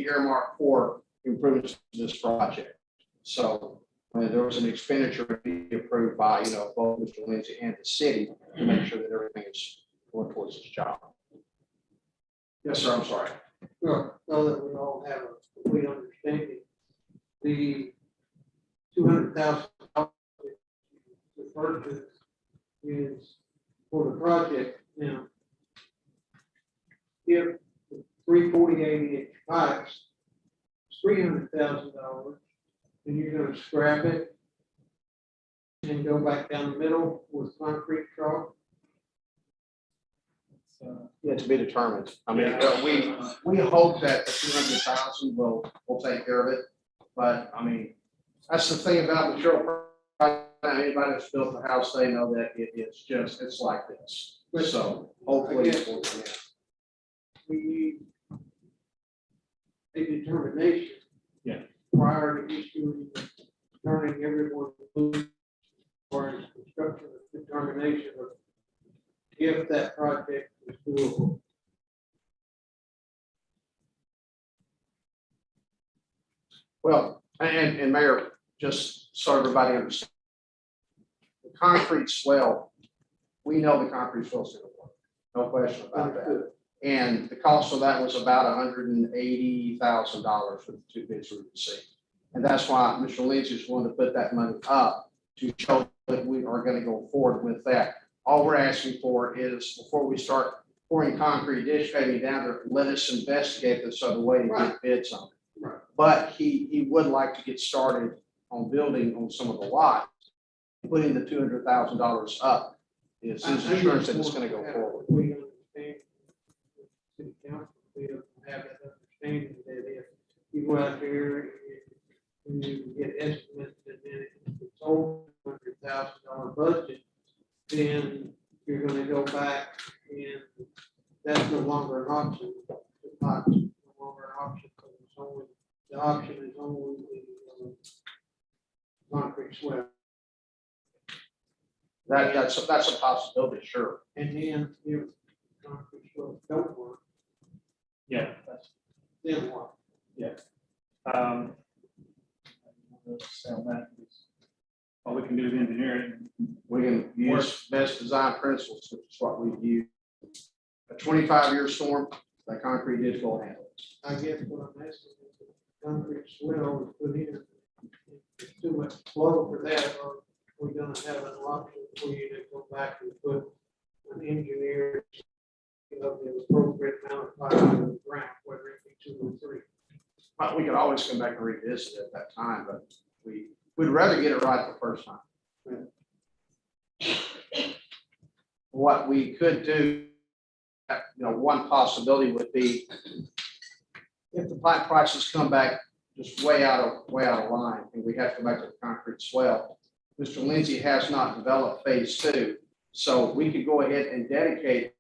Speaker 6: earmarked for improvements to this project. So when there was an expenditure to be approved by, both Mr. Lindsay and the city to make sure that everything is going towards this job. Yes, sir, I'm sorry.
Speaker 2: Well, so that we all have a complete understanding, the $200,000 referred to is for the project now. If the 348-inch pipes, $300,000, then you're gonna scrap it and go back down the middle with concrete chalk.
Speaker 6: Yeah, to be determined. I mean, we hope that the 200,000 will take care of it. But I mean, that's the thing about material. Anybody that's built a house, they know that it's like this. So hopefully it will, yeah.
Speaker 2: We need a determination.
Speaker 11: Yeah.
Speaker 2: Prior to issuing, turning everyone loose for construction determination of if that project is doable.
Speaker 6: Well, and Mayor, just so everybody understands, the concrete swell, we know the concrete swell is going to work. No question about that. And the cost of that was about $180,000 for the two bids we received. And that's why Mr. Lindsay is willing to put that money up to show that we are going to go forward with that. All we're asking for is before we start pouring concrete ditch paving down there, let us investigate this other way and get bids on it.
Speaker 2: Right.
Speaker 6: But he would like to get started on building on some of the lots, putting the $200,000 up is his assurance that it's going to go forward.
Speaker 2: We understand, city council, we have that understanding that if you go out there and you get estimates and then it's over $100,000 budget, then you're gonna go back and that's no longer an option. The pot's no longer an option, because it's only, the option is only the concrete swell.
Speaker 6: That's a possibility, sure.
Speaker 2: And then if concrete swells don't work,
Speaker 11: Yeah, that's,
Speaker 2: then what?
Speaker 11: sell that. All we can do is engineer it.
Speaker 6: We can use best design principles, which is what we've used. A 25-year storm, that concrete ditch will handle it.
Speaker 2: I guess what I'm asking is the concrete swell is put in, it's too much flow for that, or we're gonna have an option for you to go back and put an engineer of the appropriate amount of pipe in the ground, whether it be 2 or 3.
Speaker 6: But we could always come back and revisit it at that time, but we'd rather get it right the first time. What we could do, one possibility would be if the pipe prices come back just way out of line and we have to go back to the concrete swell. Mr. Lindsay has not developed phase 2, so we could go ahead and dedicate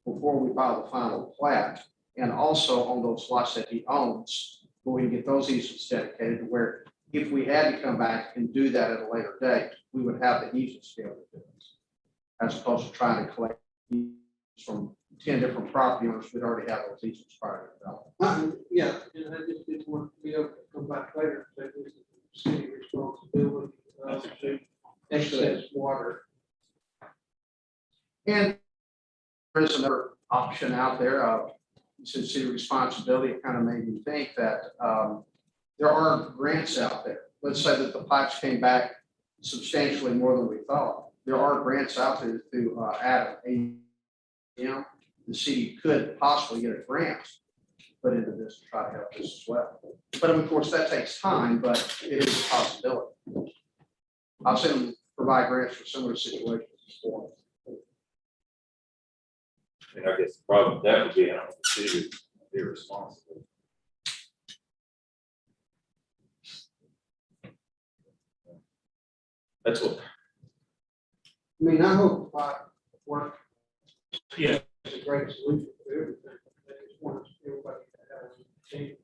Speaker 6: before we file the final plat, and also on those lots that he owns, we can get those easements dedicated to where if we had to come back and do that at a later date, we would have the easements to be able to do it. As opposed to trying to collect from 10 different property owners, we'd already have those easements prior to development.
Speaker 2: Yeah, and I just didn't want to be able to come back later and say this is the city responsibility to excess water.
Speaker 6: And there's another option out there, since city responsibility, it kind of made me think that there are grants out there. Let's say that the pipes came back substantially more than we thought. There are grants out there to add the city could possibly get a grant put into this to try to help this as well. But of course, that takes time, but it is a possibility. I've seen them provide grants for similar situations before.
Speaker 3: I mean, I guess the problem with that would be, I don't know, the city would be responsible. That's what,
Speaker 2: I mean, I hope work
Speaker 11: Yeah.
Speaker 2: is a great solution to everything. I just want everybody to have a team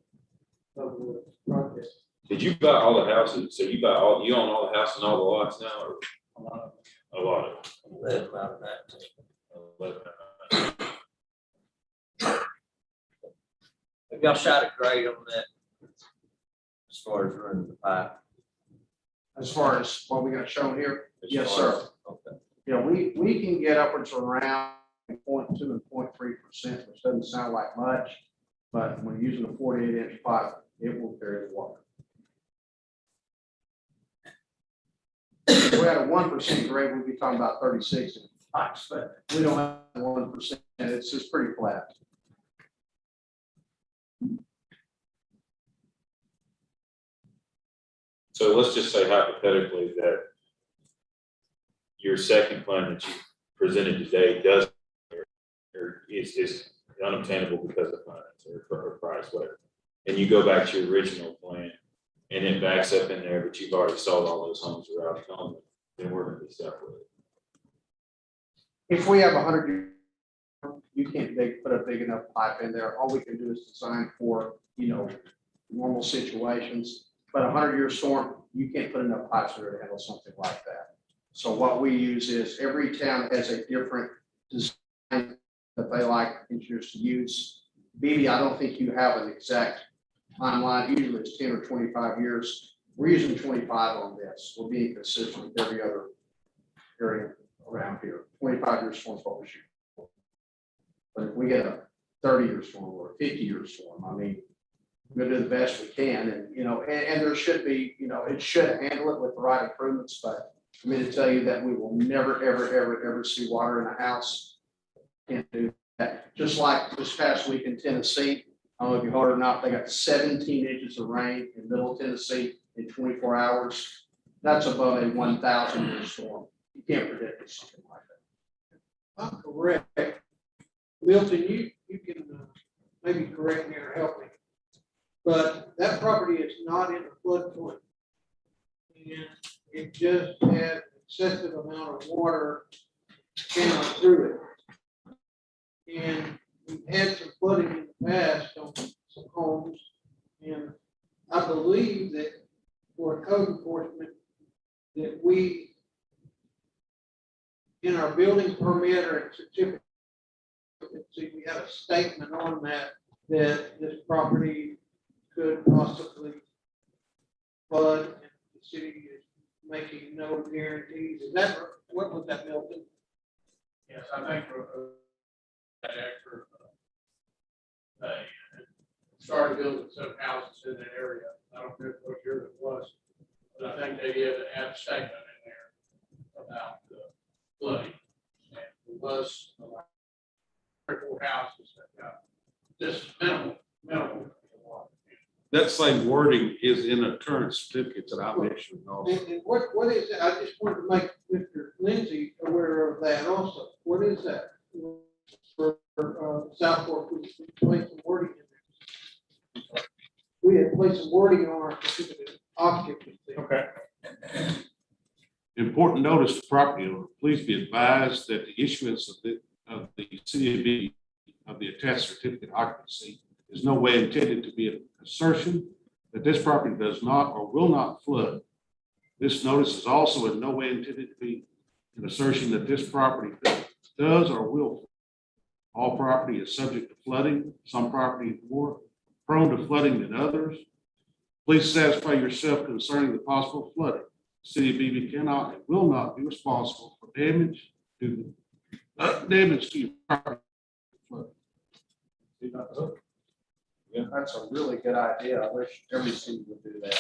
Speaker 2: of the project.
Speaker 3: did you buy all the houses? So you own all the houses and all the lots now, or
Speaker 11: A lot of
Speaker 3: a lot of
Speaker 10: Live out of that.
Speaker 3: them?
Speaker 10: Have y'all shot a grade on that? As far as running the pipe?
Speaker 6: As far as what we got shown here,
Speaker 10: As
Speaker 6: yes,
Speaker 10: far
Speaker 6: sir.
Speaker 10: as- Okay.
Speaker 6: Yeah, we can get upwards around 0.2 and 0.3%, which doesn't sound like much, but when using a 48-inch pipe, it will carry the water. If we had a 1% grade, we'd be talking about 36 inch pipes, but we don't have 1%, it's just pretty flat.
Speaker 3: So let's just say hypothetically that your second plan that you presented today does, or is unobtainable because of finance or price, whatever. And you go back to your original plan and it backs up in there, but you've already sold all those homes around the home, then we're gonna be stuck with it.
Speaker 6: If we have 100, you can't put a big enough pipe in there. All we can do is design for, normal situations. But a 100-year storm, you can't put enough pipes in there to handle something like that. So what we use is every town has a different design that they like engineers to use. Beebe, I don't think you have an exact timeline. Usually it's 10 or 25 years. We're using 25 on this. We're being consistent with every other area around here. 25-year storm is what we shoot for. But if we get a 30-year storm or a 50-year storm, I mean, we're gonna do the best we can, and and there should be, it should handle it with the right improvements, but for me to tell you that we will never, ever, ever, ever see water in a house, can't do that. Just like this past week in Tennessee, I don't know if you heard or not, they got 17 inches of rain in middle Tennessee in 24 hours. That's above a 1,000-year storm. You can't predict something like that.
Speaker 2: I'm correct. Milton, you can maybe correct me or help me. But that property is not in a floodplain. And it just had excessive amount of water came through it. And we've had some flooding in the past on some homes. And I believe that for code enforcement, that we, in our building permit or certificate, we have a statement on that this property could possibly flood, and the city is making no guarantees. Is that, what was that, Milton?
Speaker 11: Yes, I think for that extra, they started building some houses in that area. I don't know what year it was, but I think they did add a statement in there about the flooding. And it was about 3 or 4 houses that got just minimal water.
Speaker 12: That same wording is in the current certificates that I've issued also.
Speaker 2: And what is it? I just wanted to make Mr. Lindsay aware of that also. What is that? For Southport, we placed some wording in there. We had placed some wording on our certificate of occupancy.
Speaker 11: Okay.
Speaker 12: Important notice to property owner, please be advised that the issuance of the CAB of the attached certificate of occupancy is no way intended to be an assertion that this property does not or will not flood. This notice is also in no way intended to be an assertion that this property does or will flood. All property is subject to flooding. Some property is more prone to flooding than others. Please satisfy yourself concerning the possible flooding. The city of Beebe cannot and will not be responsible for damage to your property.
Speaker 6: Yeah, that's a really good idea. I wish every city would do that.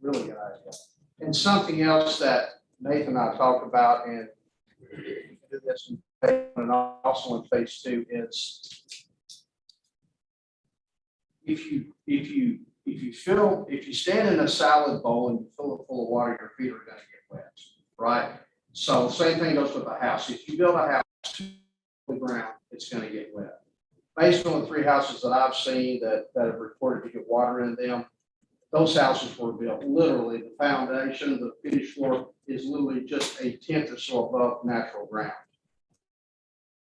Speaker 6: Really good idea. And something else that Nathan and I talked about, and we can do this in phase 1 and also in phase 2, is if you stand in a salad bowl and you fill it full of water, your feet are going to get wet, right? So same thing goes with a house. If you build a house to the ground, it's going to get wet. Based on the 3 houses that I've seen that have reported to get water in them, those houses were built, literally, the foundation, the finished floor is literally just a tenth or so above natural ground.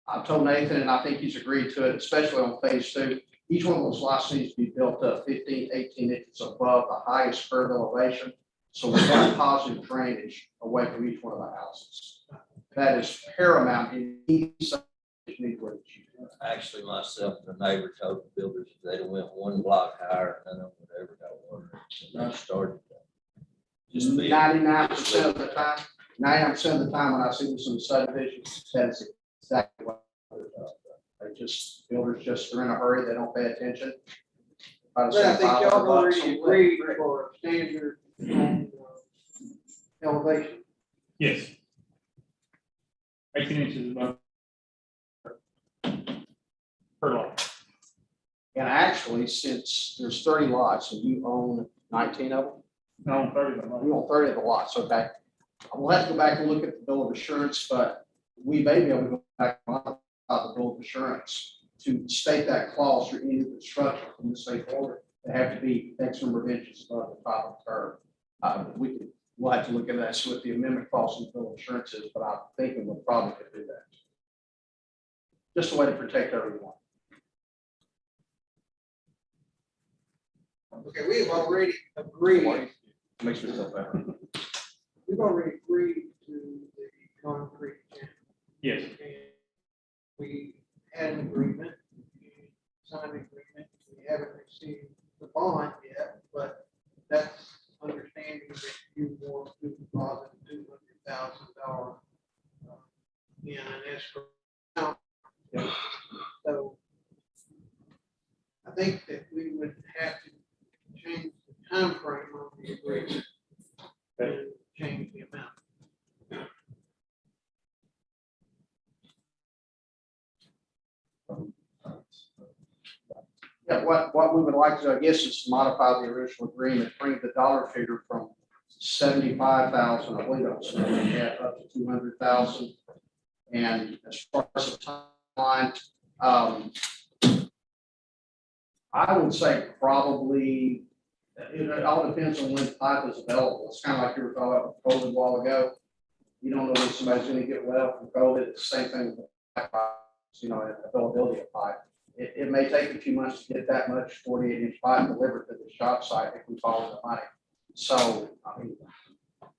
Speaker 6: I've told Nathan, and I think he's agreed to it, especially on phase two, each one of those lots needs to be built up 15, 18 inches above the highest curb elevation. So we have positive drainage away from each one of the houses. That is paramount in each subdivision.
Speaker 10: Actually, myself and the neighbor told the builders if they'd have went one block higher, none of them would ever got water. And they started that. Just be.
Speaker 6: 99% of the time, 99% of the time when I see this in the subdivision, that's exactly what they're doing. Builders just are in a hurry, they don't pay attention.
Speaker 2: But I think y'all already agreed for a standard elevation.
Speaker 11: Yes. 18 inches above per lot.
Speaker 6: And actually, since there's 30 lots and you own 19 of them,
Speaker 11: No, 30 of them.
Speaker 6: you own 30 of the lots, so back, we'll have to go back and look at the bill of assurance, but we may be able to go back and modify the bill of assurance to state that clause for any construction from the state order. They have to be X number of inches above the top of the curve. We'll have to look at that, see what the amendment clause in the bill of assurance is, but I'm thinking we'll probably could do that. Just a way to protect everyone.
Speaker 2: Okay, we have already agreed,
Speaker 6: Makes me feel better.
Speaker 2: we've already agreed to the concrete channel.
Speaker 11: Yes.
Speaker 2: And we had an agreement, we signed an agreement, we haven't received the bond yet, but that's understanding that you want to deposit $200,000 in an escrow account. So I think that we would have to change the time frame on the agreement and change the amount.
Speaker 6: Yeah, what we would like to, I guess, is modify the original agreement, bring the dollar figure from 75,000, I believe it was, up to 200,000. And as far as the timeline, I would say probably, it all depends on when pipe is available. It's kind of like you were talking about with COVID a while ago. You don't know when somebody's going to get well from COVID. It's the same thing with pipe, availability of pipe. It may take a few months to get that much 48-inch pipe delivered to the shop site if we follow the money. So, I mean,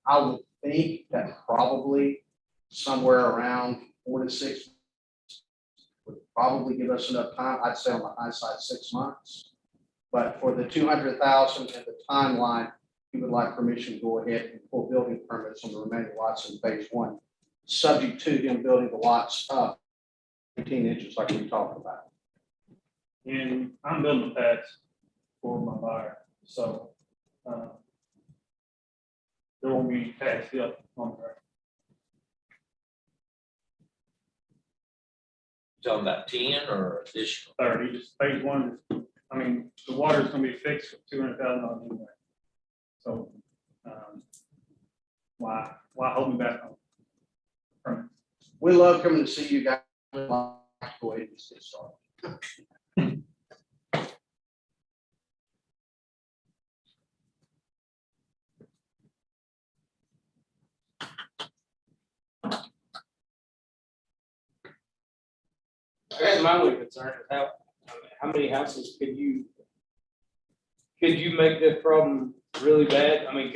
Speaker 6: I would think that probably somewhere around 4 to 6 would probably give us enough time. I'd say on the high side, 6 months. But for the 200,000 and the timeline, we would like permission to go ahead and pull building permits on the remaining lots in phase one, subject to him building the lots up 18 inches like we talked about.
Speaker 11: And I'm building the pads for my buyer, so there won't be any pads built on there.
Speaker 10: Talking about 10 or additional?
Speaker 11: 30, just phase one. I mean, the water's gonna be fixed for $200,000 anyway. So why hold me back on?
Speaker 6: We love coming to see you guys. Go ahead and get started.
Speaker 8: I guess my only concern is how many houses could you make this problem really bad? I mean,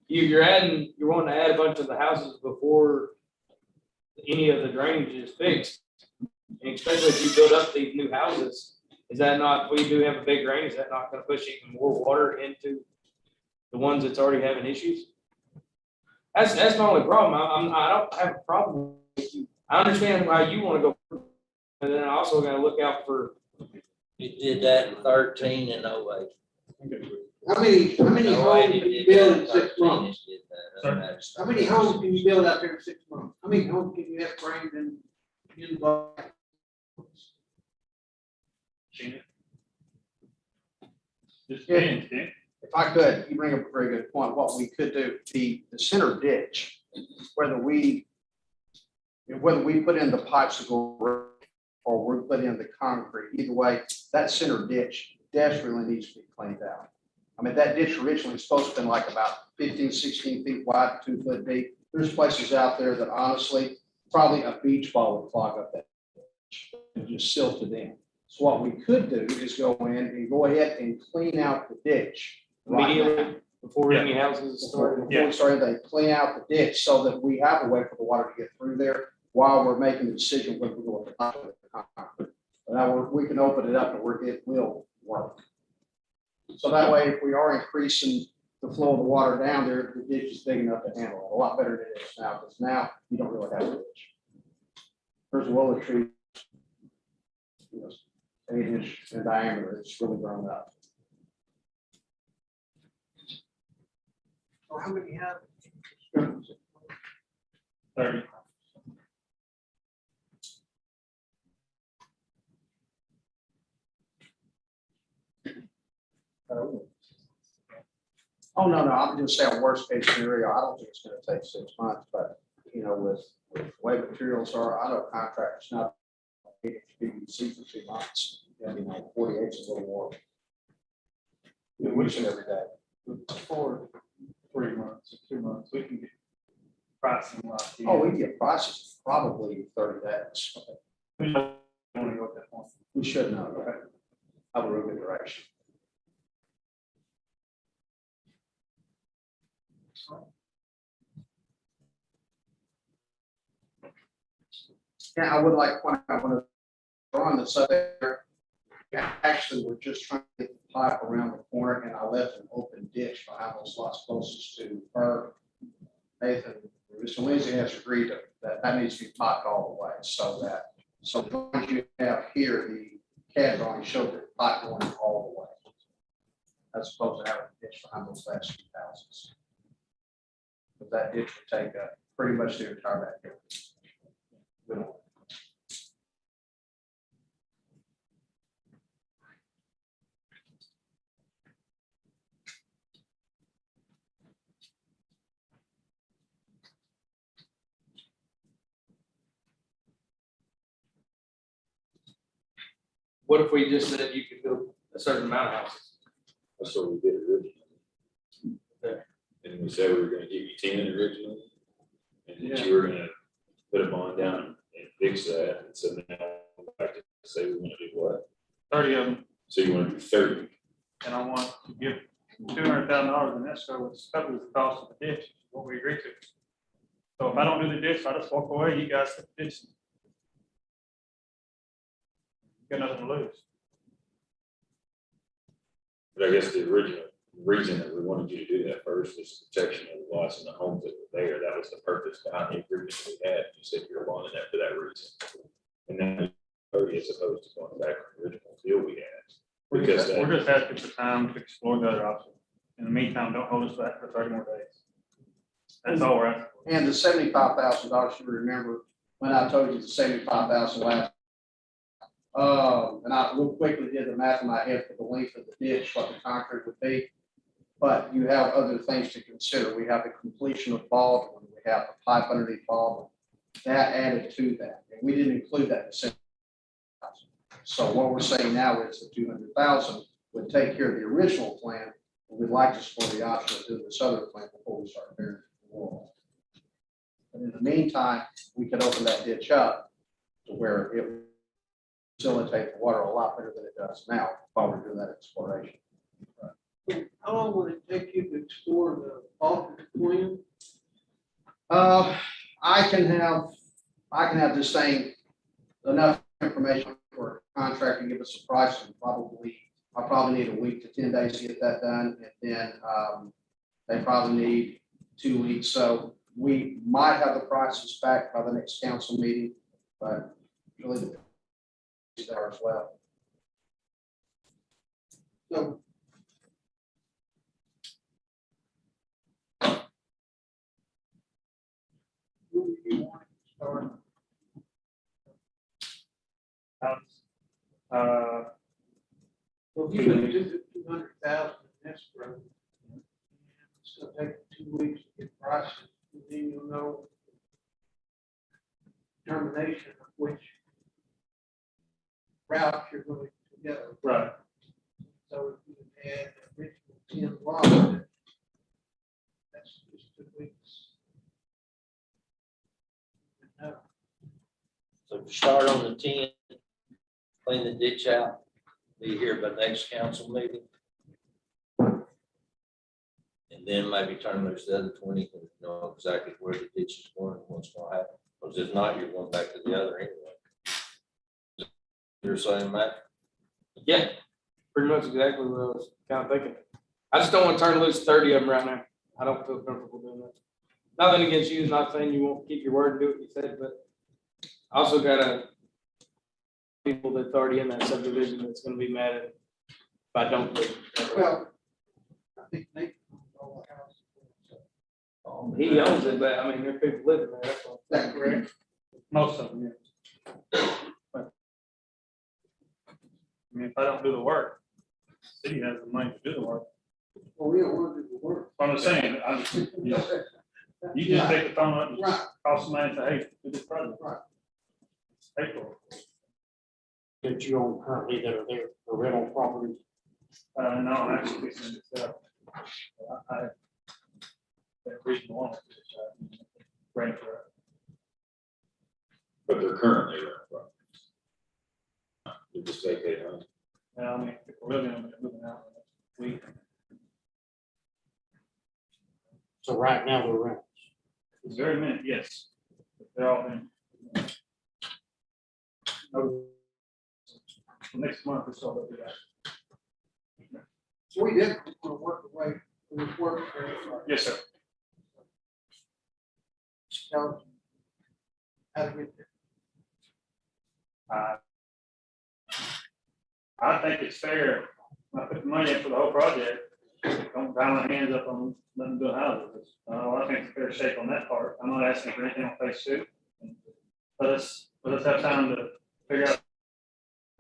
Speaker 8: you're wanting to add a bunch of the houses before any of the drainage is fixed. And especially if you build up these new houses, is that not, we do have a big drain, is that not gonna push even more water into the ones that's already having issues? That's my only problem. I don't have a problem with you. I understand why you wanna go, and then I also gotta look out for.
Speaker 10: You did that in 13 and 08.
Speaker 2: How many homes can you build in 6 months? How many homes can you build out there in 6 months? How many homes can you have framed in?
Speaker 11: Just depends, yeah.
Speaker 6: If I could, you bring up a very good point. What we could do, the center ditch, whether we put in the pipes to go or we put in the concrete, either way, that center ditch desperately needs to be cleaned out. I mean, that ditch originally was supposed to have been like about 15, 16 feet wide, 2 foot deep. There's places out there that honestly, probably a beach ball would clog up that ditch and just silt it in. So what we could do is go in and go ahead and clean out the ditch right now.
Speaker 8: Immediately before any houses start.
Speaker 6: Before we start, they clean out the ditch so that we have a way for the water to get through there while we're making the decision whether we go with the concrete. Now we can open it up and it will work. So that way, if we are increasing the flow of the water down there, the ditch is big enough to handle it a lot better than it is now, because now you don't really have a ditch. There's a willow tree, 8-inch in diameter, it's really grown up.
Speaker 2: So how many have?
Speaker 11: 30.
Speaker 6: Oh, no, I'm just saying worst case scenario, I don't think it's gonna take 6 months, but, with the way materials are, I know contractors now. PVC for 2 months, 48 is a little more. Each and every day.
Speaker 11: For 3 months, 2 months, we can get pricing like.
Speaker 6: Oh, we get prices probably 30 days.
Speaker 11: We don't want to go at that point.
Speaker 6: We should know, right? Have a real good direction. Yeah, I would like to point out one of on the side there. Actually, we're just trying to get the pipe around the corner, and I left an open ditch behind those lots closest to her. Nathan, Mr. Lindsay has agreed that needs to be piped all the way, so the ones you have here, the CAD drawing showed the pipe going all the way. As opposed to having a ditch behind those last few houses. But that ditch would take pretty much the entire backyard. We don't-
Speaker 8: What if we just said you could build a certain amount of houses?
Speaker 3: That's what we did originally.
Speaker 8: Okay.
Speaker 3: And we said we were gonna give you 10 originally. And that you were gonna put a bond down and fix that. And so now we're back to say we wanna do what?
Speaker 11: 30 of them,
Speaker 3: So you wanna do 30.
Speaker 11: and I want to give $200,000 in escrow, which covers the cost of the ditch, what we agreed to. So if I don't do the ditch, I just walk away, you guys have the ditch. Got nothing to lose.
Speaker 3: But I guess the original reason that we wanted you to do that first was protection of the lots and the homes that were there. That was the purpose behind the agreement we had. You said you were wanting that for that reason. And then 30 as opposed to going back to the original deal we had. Because
Speaker 11: We're just asking for time to explore the other option. In the meantime, don't hold us back for 30 more days. That's all we're asking for.
Speaker 6: And the $75,000, you remember when I told you the 75,000 last. And I real quickly did the math in my head for the length of the ditch, what the concrete would be. But you have other things to consider. We have the completion of Baldwin, we have the pipe underneath Baldwin. That added to that, and we didn't include that in the 70,000. So what we're saying now is the 200,000 would take care of the original plan. And we'd like to explore the option of doing this other plan before we start burying the wall. And in the meantime, we could open that ditch up to where it would facilitate the water a lot better than it does now while we're doing that exploration.
Speaker 2: How long will it take you to explore the alternate plan?
Speaker 6: I can have this thing, enough information for a contractor to give us a price, and I'll probably need a week to 10 days to get that done, and then they probably need 2 weeks, so we might have the prices back by the next council meeting, but really depends there as well.
Speaker 2: So. Who do you want to start? So if you could do the 200,000 in escrow, it's gonna take 2 weeks to get prices, and then you'll know determination of which route you're going to go.
Speaker 11: Right.
Speaker 2: So if you had the original That's just 2 weeks.
Speaker 10: So if you start on the 10th, clean the ditch out, be here by next council meeting. And then maybe turn loose the other 20, and know exactly where the ditch is going and what's gonna happen. Because if not, you're going back to the other anyway. You're saying, Matt?
Speaker 8: Yeah, pretty much exactly what I was kind of thinking. I just don't want to turn loose 30 of them right now. I don't feel comfortable doing that. Nothing against you, not saying you won't keep your word and do what you said, but I also got people that's already in that subdivision that's gonna be mad at if I don't do it.
Speaker 2: Well, I think Nate owns all the houses.
Speaker 8: He owns it, but I mean, there are people living there, that's all.
Speaker 2: Is that correct?
Speaker 11: Most of them, yeah. But, I mean, if I don't do the work, the city has the money to do the work.
Speaker 2: Well, we don't want to do the work.
Speaker 11: I'm just saying, you just take the phone up and
Speaker 2: Right,
Speaker 11: call somebody and say, hey, do this project.
Speaker 2: right.
Speaker 11: Pay for it.
Speaker 9: That you own currently that are there, the rental property.
Speaker 11: No, actually, it's that reason why. Right for it.
Speaker 3: But they're currently you just vacate them.
Speaker 11: And I mean, if we're living on it, moving out, we,
Speaker 9: So right now they're rentals.
Speaker 11: it's very minute, yes. They're all in. No, next month or so, they'll be out.
Speaker 2: So we definitely want to work the way we work.
Speaker 11: Yes, sir.
Speaker 2: How to get there.
Speaker 11: I think it's fair. I put the money in for the whole project. Don't tie my hands up on letting them build houses. I think it's a fair shake on that part. I'm not asking for anything on phase 2. Let us have time to figure out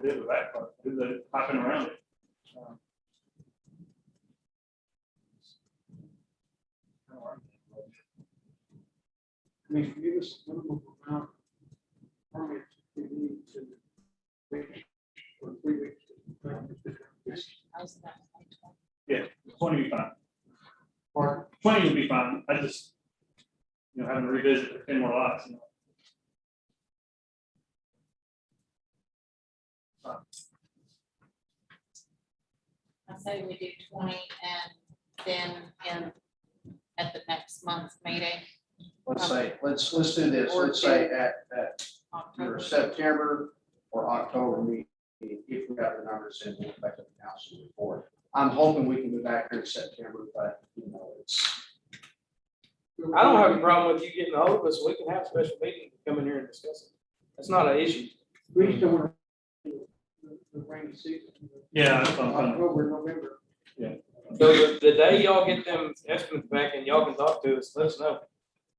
Speaker 11: do the back part, do the hopping around it.
Speaker 2: I mean, give us a minimum amount of permits we need to wait for 3 weeks.
Speaker 11: Yeah, 20 will be fine.
Speaker 2: Pardon?
Speaker 11: 20 will be fine. I just, having to revisit 10 more lots.
Speaker 7: I say we do 20 and then at the next month's meeting,
Speaker 6: Let's do this, let's say at
Speaker 7: October.
Speaker 6: your September or October meeting, if we have the numbers in, we'll back to the council report. I'm hoping we can go back here in September, but it's.
Speaker 8: I don't have a problem with you getting a hold of us. We can have a special meeting to come in here and discuss it. That's not an issue.
Speaker 2: We just don't want to the rainy season.
Speaker 11: Yeah, that's what I'm saying.
Speaker 2: October, November.
Speaker 8: So the day y'all get them estimates back and y'all can talk to us, let us know.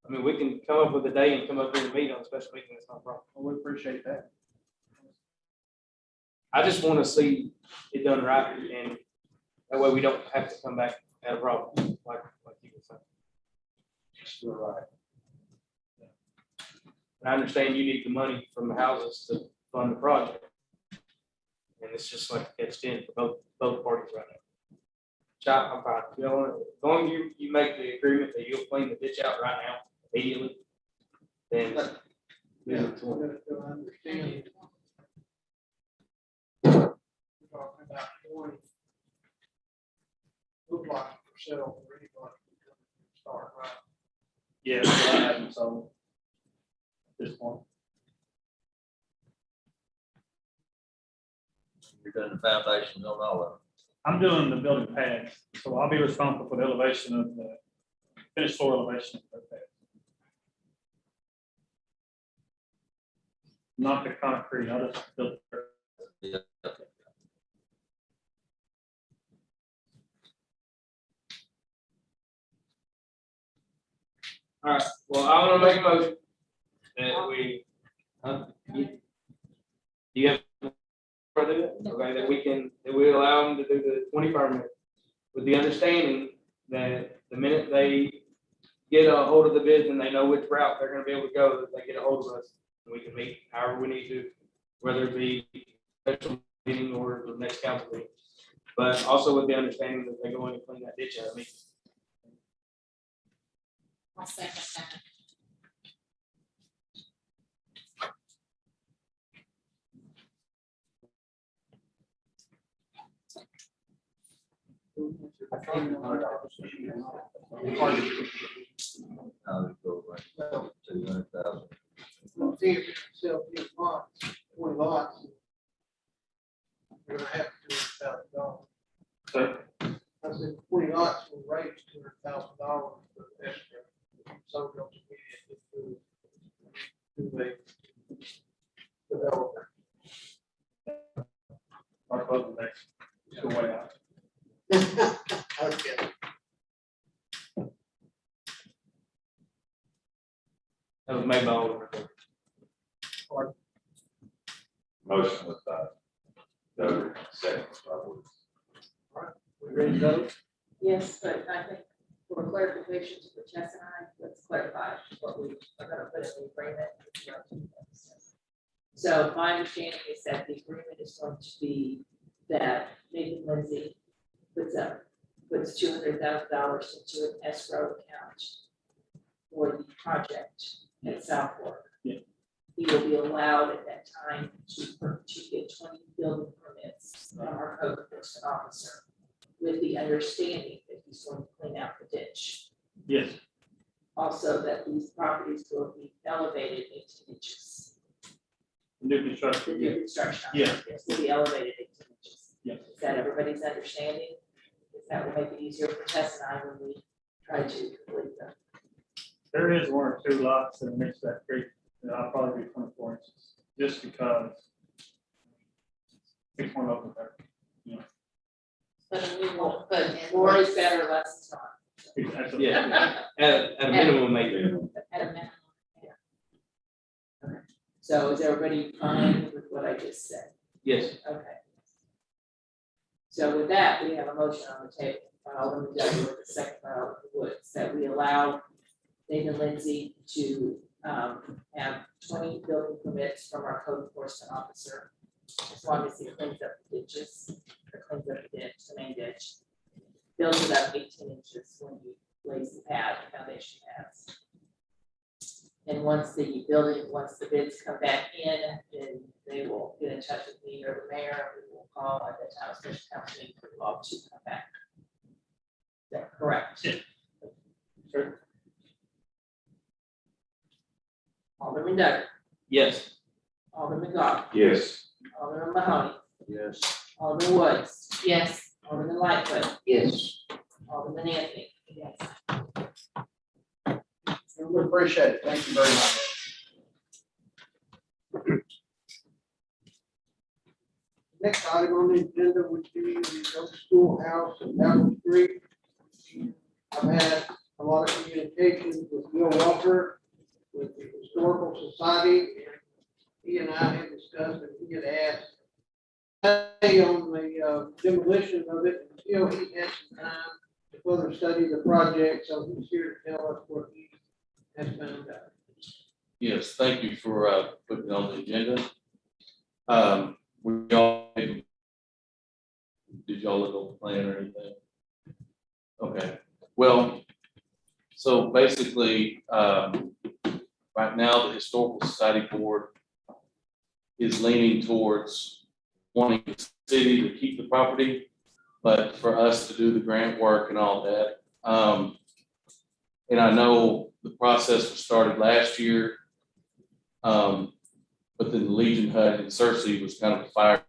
Speaker 8: I mean, we can come up with a day and come up here and meet on a special meeting. That's not a problem.
Speaker 6: We appreciate that.
Speaker 8: I just want to see it done right, and that way we don't have to come back at a problem like you were saying.
Speaker 6: You're right.
Speaker 8: And I understand you need the money from the houses to fund the project. And it's just like it's 10 for both parties right now. Chop, I'm fine. You know, as long as you make the agreement that you'll clean the ditch out right now immediately, then.
Speaker 2: Yeah, so they'll understand. We're talking about 20. Look like for sale for anybody to start, right?
Speaker 11: Yeah, that's what I haven't sold at this point.
Speaker 10: You're doing the foundation on all of them.
Speaker 11: I'm doing the building pads, so I'll be responsible for the elevation of the finished floor elevation of the pad. Not the concrete, I just built.
Speaker 10: Yeah.
Speaker 8: All right, well, I want to make a motion that we, you have, okay, that we allow them to do the 20 permit with the understanding that the minute they get a hold of the bids and they know which route they're gonna be able to go, that they get a hold of us, and we can meet however we need to, whether it be special meeting or the next council meeting. But also with the understanding that they go in and clean that ditch out. I mean,
Speaker 7: I'll second that.
Speaker 10: Now they go right to 200,000.
Speaker 2: See if you sell 10 lots, 20 lots. You're gonna have $200,000. I said 20 lots will raise $200,000 for the extra. Some of those immediately to a developer.
Speaker 11: Our vote next, go way out.
Speaker 2: Okay.
Speaker 8: That was made by Alderman.
Speaker 3: Motion with Dover, second by Woods.
Speaker 2: We ready to go?
Speaker 5: Yes, but I think for clarification for Chess and I, let's clarify what we are gonna put in the agreement. So my understanding is that the agreement is going to be that Nathan Lindsay puts $200,000 into an escrow account for the project at South Fork.
Speaker 11: Yeah.
Speaker 5: He will be allowed at that time to get 20 building permits from our code enforcement officer, with the understanding that he's going to clean out the ditch.
Speaker 11: Yes,
Speaker 5: Also, that these properties will be elevated 18 inches.
Speaker 11: new
Speaker 5: The
Speaker 11: construction,
Speaker 5: new construction.
Speaker 11: Yeah.
Speaker 5: Yes, will be elevated 18 inches.
Speaker 11: Yeah.
Speaker 5: Is that everybody's understanding? Is that will make it easier for Tess and I when we try to complete them?
Speaker 11: there is one or two lots that mix that creek, and I'll probably be 24 inches, just because. Pick one up there.
Speaker 7: But we won't put in.
Speaker 5: More is better, less is not.
Speaker 11: Exactly.
Speaker 8: Yeah, at a minimum, maybe.
Speaker 7: At a minimum.
Speaker 5: So is everybody fine with what I just said?
Speaker 8: Yes.
Speaker 5: Okay. So with that, we have a motion on the table, by Alderman Doug, with the second by Alderman Woods, that we allow David Lindsay to have 20 building permits from our code enforcement officer, as long as he cleans up the ditches, or cleans up the ditch, the main ditch. Builds it up 18 inches when he lays the pad, the foundation pads. And once the bids come back in, then they will get in touch with me or the mayor, we will call at the town special council meeting for the law to come back. Is that correct?
Speaker 11: Yeah. Sure.
Speaker 5: Alderman Doug,
Speaker 8: Yes.
Speaker 5: Alderman Goff,
Speaker 3: Yes.
Speaker 5: Alderman Mahoney,
Speaker 10: Yes.
Speaker 5: Alderman Woods,
Speaker 7: Yes.
Speaker 5: Alderman Lightfoot,
Speaker 9: Yes.
Speaker 5: Alderman Anthony. Yes.
Speaker 6: We appreciate it. Thank you very much.
Speaker 2: Next item on the agenda would be the old schoolhouse in Apple Street. I've had a lot of communications with Will Walker, with the Historical Society, and he and I had discussed that he had asked on the demolition of it until he had some time to further study the project, so he's here to tell us what he has found out.
Speaker 13: Yes, thank you for putting it on the agenda. Did y'all look at the plan or anything? Okay, well, so basically, right now, the Historical Society Board is leaning towards wanting the city to keep the property, but for us to do the grant work and all that. And I know the process was started last year. But then the Legion Hut and Cersei was kind of a fire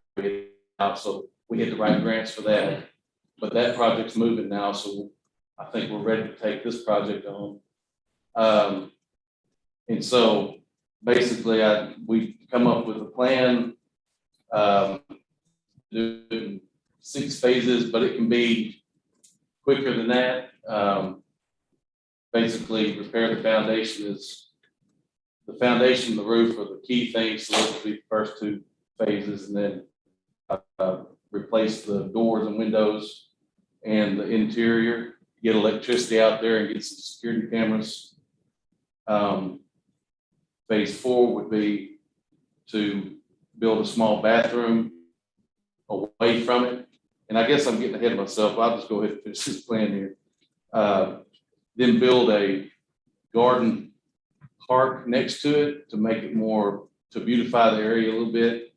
Speaker 13: out, so we had to write grants for that. But that project's moving now, so I think we're ready to take this project on. And so basically we come up with a plan, doing 6 phases, but it can be quicker than that. Basically repair the foundation the foundation, the roof are the key things, so those will be the first 2 phases, and then replace the doors and windows and the interior, get electricity out there and get some security cameras. Phase 4 would be to build a small bathroom away from it, and I guess I'm getting ahead of myself, I'll just go ahead and finish this plan here. Then build a garden park next to it to make it more, to beautify the area a little bit.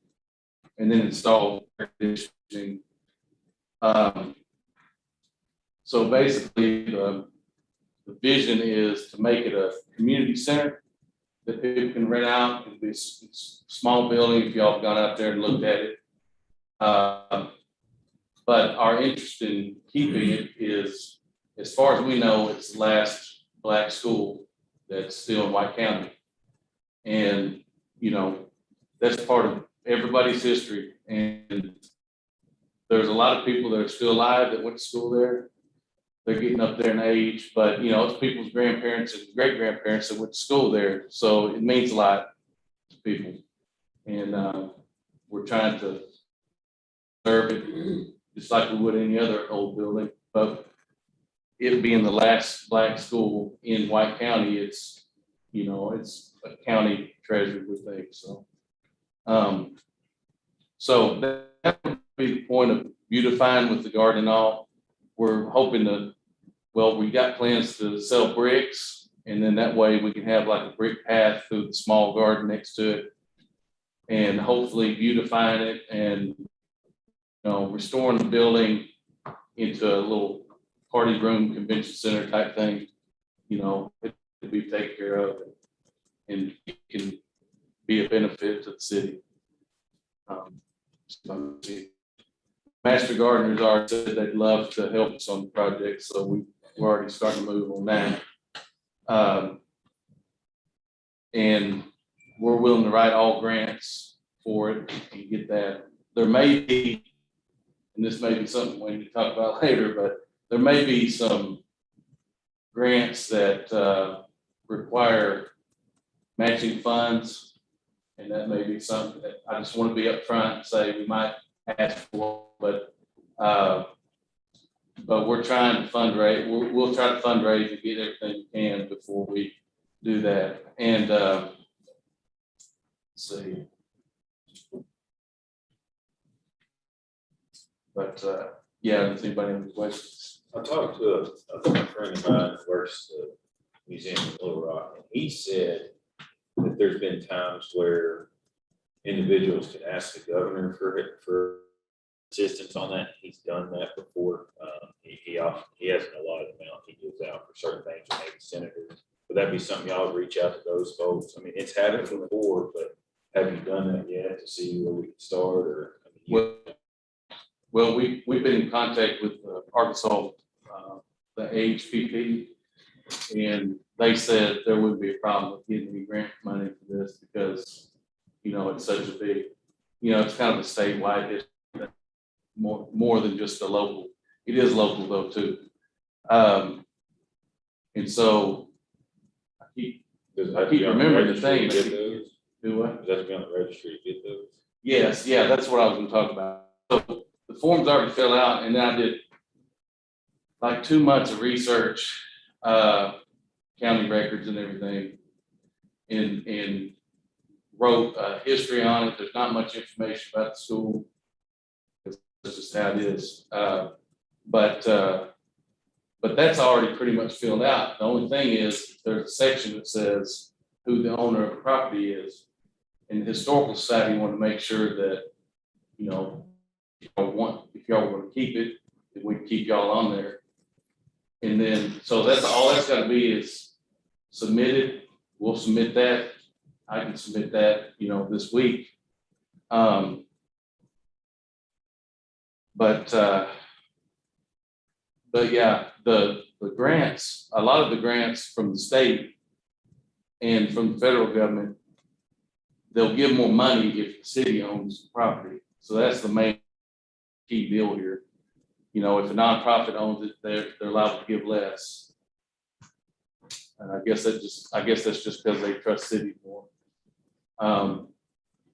Speaker 13: And then install air conditioning. So basically, the vision is to make it a community center that people can rent out. It'll be a small building, if y'all have gone out there and looked at it. But our interest in keeping it is, as far as we know, it's the last black school that's still in White County. And, you know, that's part of everybody's history. And there's a lot of people that are still alive that went to school there. They're getting up there in age, but you know, it's people's grandparents and great grandparents that went to school there. So it means a lot to people. And we're trying to serve it just like we would any other old building. But it being the last black school in White County, it's, you know, it's a county treasure, we think. So, so that would be the point of beautifying with the garden and all. We're hoping to, well, we got plans to sell bricks, and then that way we can have like a brick path through the small garden next to it, and hopefully beautifying it and, you know, restoring the building into a little party room, convention center type thing. You know, it can be taken care of, and it can be a benefit to the city. Master gardeners already said they'd love to help us on the project, so we're already starting to move on that. And we're willing to write all grants for it and get that. There may be, and this may be something we need to talk about later, but there may be some grants that require matching funds. And that may be something that I just want to be upfront and say we might ask for, but we're trying to fundraise. We'll try to fundraise and get everything we can before we do that. And let's see. But yeah, does anybody have any questions?
Speaker 3: I talked to a friend of mine who works at the museum in Little Rock, and he said that there's been times where individuals can ask the governor for assistance on that. He's done that before. He hasn't a lot of amount he gives out for certain things, or maybe senators. Would that be something y'all would reach out to those folks? I mean, it's happened before, but have you done that yet to see where we can start? Or I mean,
Speaker 13: Well, we've been in contact with Arkansas, the HPP, and they said there wouldn't be a problem with getting any grant money for this because, you know, it's such a big, you know, it's kind of a statewide issue, more than just a local. It is local though too. And so I keep remembering the thing. Do what?
Speaker 3: Does that have to be on the registry to get those?
Speaker 13: Yes, yeah, that's what I was gonna talk about. So the form's already filled out, and then I did like 2 months of research, county records and everything, and wrote a history on it. There's not much information about the school. That's just how it is. But that's already pretty much filled out. The only thing is there's a section that says who the owner of the property is. And the Historical Society wanted to make sure that, you know, if y'all were going to keep it, that we can keep y'all on there. And then, so that's all that's got to be is submitted. We'll submit that. I can submit that, you know, this week. But yeah, the grants, a lot of the grants from the state and from the federal government, they'll give more money if the city owns the property. So that's the main key deal here. You know, if a nonprofit owns it, they're allowed to give less. And I guess that's just because they trust cities more.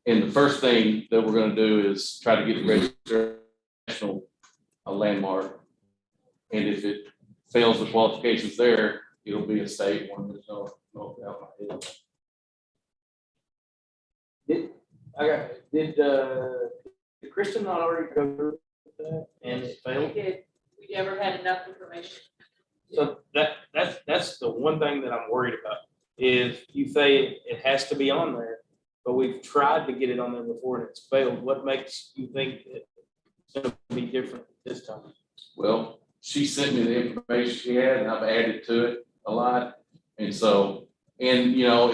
Speaker 13: And the first thing that we're going to do is try to get the registered national landmark. And if it fails the qualifications there, it'll be a state one. There's no doubt in my head.
Speaker 8: Did Kristen not already go through that and it failed?
Speaker 5: We never had enough information.
Speaker 8: So that's the one thing that I'm worried about is you say it has to be on there, but we've tried to get it on there before and it's failed. What makes you think it's gonna be different this time?
Speaker 13: Well, she sent me the information she had and I've added to it a lot. And so, and you know,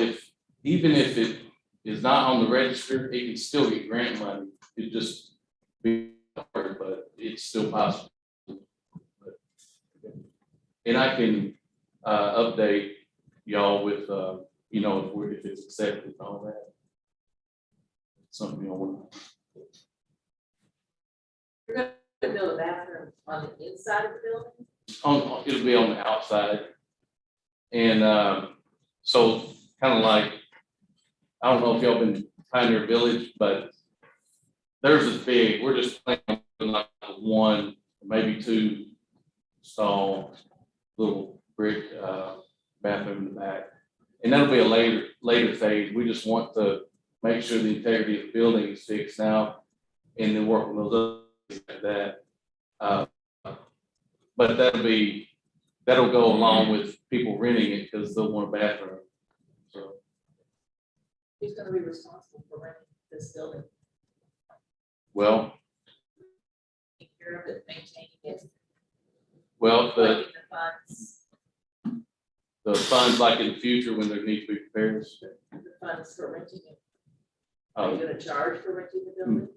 Speaker 13: even if it is not on the register, it can still get grant money. It just be hard, but it's still possible. And I can update y'all with, you know, if it's accepted and all that. Something you want.
Speaker 5: You're gonna build a bathroom on the inside of the building?
Speaker 13: It'll be on the outside. And so kind of like, I don't know if y'all been Pioneer Village, but theirs is big. We're just planning on like one, maybe two stall, little brick bathroom in the back. And that'll be a later phase. We just want to make sure the integrity of the building is fixed now and then work on those other things like that. But that'll go along with people renting it because they'll want a bathroom. So,
Speaker 5: Who's gonna be responsible for renting this building?
Speaker 13: well,
Speaker 5: Take care of it, maintaining it,
Speaker 13: well,
Speaker 5: collecting the
Speaker 13: the funds like in the future when there needs to be repairs.
Speaker 5: funds for renting it. Are you gonna charge for renting the building?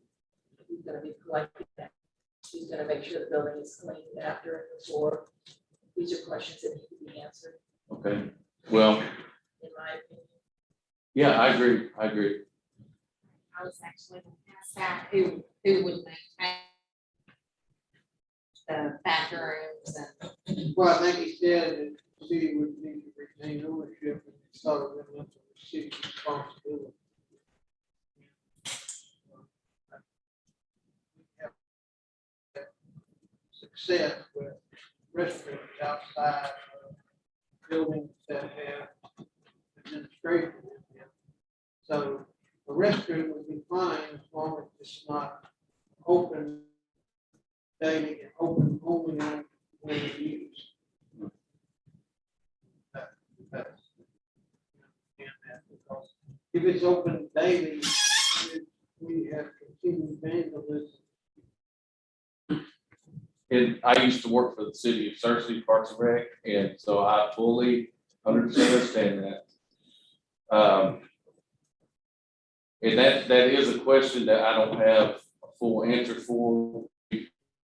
Speaker 5: Who's gonna be collecting that? Who's gonna make sure the building is cleaned after and before? These are questions that need to be answered,
Speaker 13: Okay, well,
Speaker 5: in my opinion.
Speaker 13: yeah, I agree.
Speaker 7: I was actually gonna ask that, who would maintain the bathrooms and
Speaker 2: Well, I think he said that the city would need to retain ownership and it's sort of been up to the city's responsibility. Success with restrooms outside of buildings that have administration in them. So the restroom would be fine as long as it's not open daily and open only when it's used. That's- because if it's open daily, we have continued vandalism.
Speaker 13: And I used to work for the city of Searcy Parks and Rec, and so I fully 100% understand that. And that is a question that I don't have a full answer for. We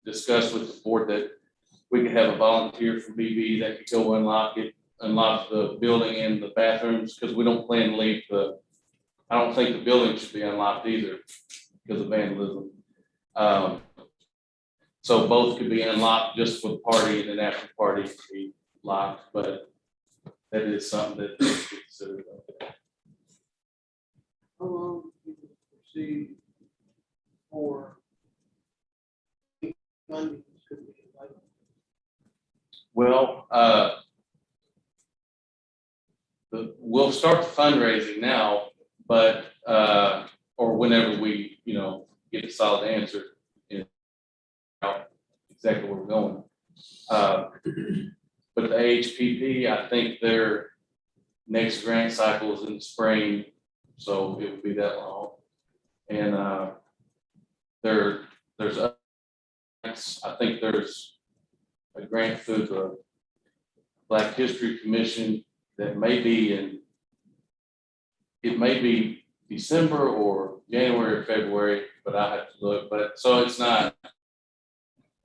Speaker 13: discussed with the board that we could have a volunteer from Beebe that could go unlock the building and the bathrooms, because we don't plan to leave I don't think the building should be unlocked either because of vandalism. So both could be unlocked just for the party and then after the party could be locked, but that is something that they should consider.
Speaker 2: How long do you proceed for funding could be available?
Speaker 13: Well, we'll start the fundraising now, but, or whenever we, get a solid answer in exactly where we're going. But the HPP, I think their next grant cycle is in the spring, so it would be that long. And, there's, I think there's a grant through the Black History Commission that may be it may be December or January or February, but I have to look, but so it's not,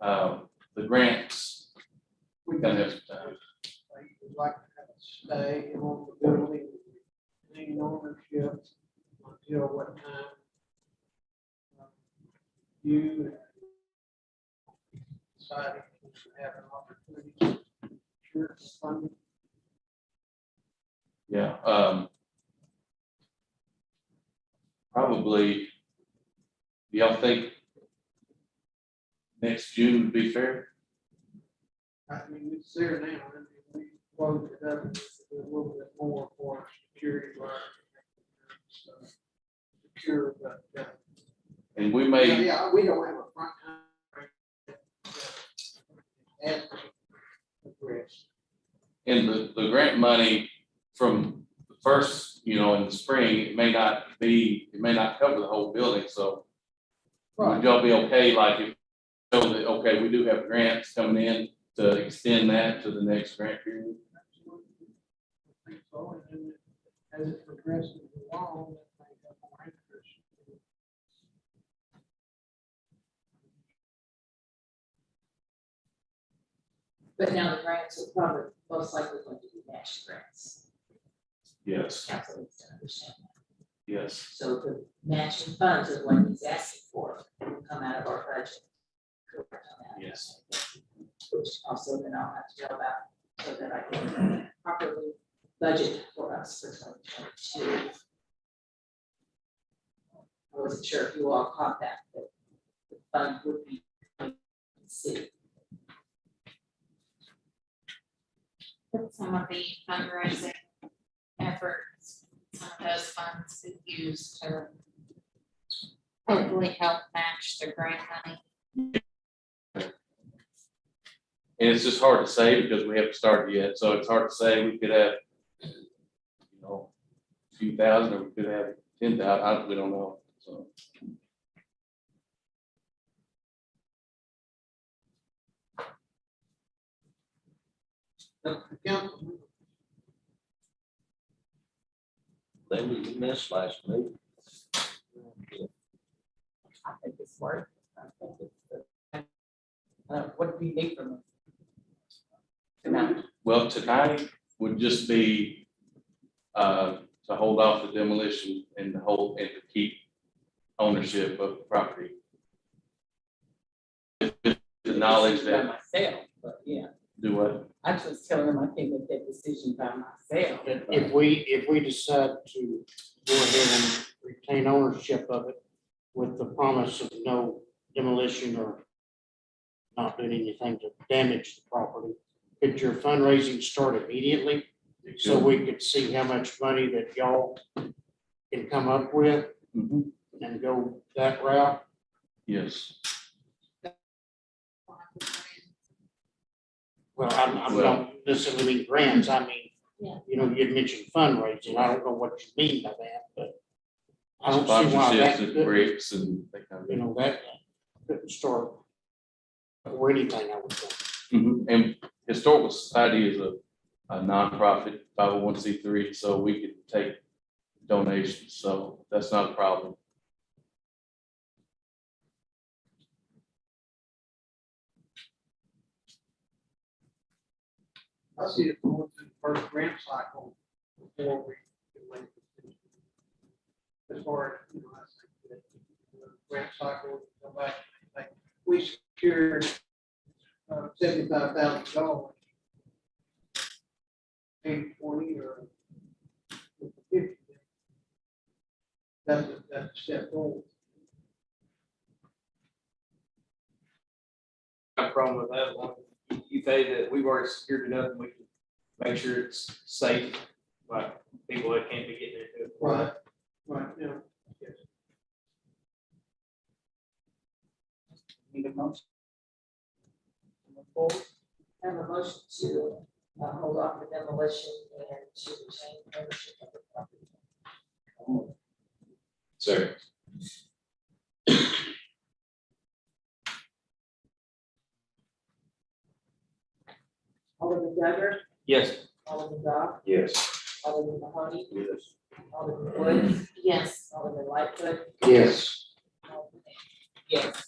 Speaker 13: the grants, we gotta have some time.
Speaker 2: I would like to have a stay on the building, main ownership until what time you decided to have an opportunity to secure funding.
Speaker 13: Yeah, probably, do y'all think next June would be fair?
Speaker 2: I mean, it's there now, and we closed it up a little bit more for security. Secure, but.
Speaker 13: And we may,
Speaker 2: Yeah, we don't have a front time. And
Speaker 13: again, the grant money from the first, in the spring, it may not cover the whole building, so. Would y'all be okay, like, if, so that, okay, we do have grants coming in to extend that to the next grant period?
Speaker 2: I think so, and then as it progresses along, I think have more interest.
Speaker 5: But now the grants are probably most likely going to be matched grants.
Speaker 13: Yes,
Speaker 5: Council needs to understand that.
Speaker 13: yes,
Speaker 5: So the matching funds are what he's asking for, will come out of our budget. Correct on that.
Speaker 13: yes.
Speaker 5: Which also then I'll have to know about, so that I can properly budget for us for 2022. I wasn't sure if you all caught that, but the fund would be coming from the city.
Speaker 7: Put some of the fundraising efforts, some of those funds we use to hopefully help match the grant money.
Speaker 13: And it's just hard to say because we haven't started yet, so it's hard to say, we could have, a few thousand, or we could have 10,000, we don't know, so.
Speaker 2: Council,
Speaker 10: Maybe you missed last meeting.
Speaker 5: I think it's worth. I think it's what do you need from us? Tonight?
Speaker 13: Well, tonight would just be to hold off the demolition and to keep ownership of the property. The knowledge
Speaker 14: By
Speaker 13: that,
Speaker 14: myself, but yeah,
Speaker 13: do what?
Speaker 14: I was telling them I can't make that decision by myself.
Speaker 9: If we decide to go ahead and retain ownership of it with the promise of no demolition or not doing anything to damage the property, could your fundraising start immediately? So we could see how much money that y'all can come up with
Speaker 13: Mhm.
Speaker 9: and go that route?
Speaker 13: Yes.
Speaker 9: Well, I don't necessarily mean grants, I mean,
Speaker 7: Yeah.
Speaker 9: you'd mentioned fundraising, I don't know what you mean by that, but I don't see why that
Speaker 13: Sponsorships and
Speaker 9: couldn't,
Speaker 13: bricks and that kind of thing.
Speaker 9: that couldn't start or anything, I would think.
Speaker 13: Mhm. And Historical Society is a nonprofit 501c3, so we could take donations, so that's not a problem.
Speaker 2: I see it going through the first grant cycle before we can make a decision. As far as, I think that the grant cycle, go back, like, we secured $75,000. 80-20 or 50. That's a step forward.
Speaker 8: No problem with that one. You say that we've already secured enough and we can make sure it's safe, like people that can't be getting into it.
Speaker 2: Right, yeah. Yes.
Speaker 14: Need a motion?
Speaker 5: Have a motion to hold off the demolition and to retain ownership of the property.
Speaker 3: Second.
Speaker 5: Alderman Duggar,
Speaker 8: Yes.
Speaker 5: Alderman Dodd,
Speaker 3: Yes.
Speaker 5: Alderman Mahoney,
Speaker 3: Yes.
Speaker 5: Alderman Woods,
Speaker 7: Yes.
Speaker 5: Alderman Lightfoot.
Speaker 9: Yes.
Speaker 5: Yes.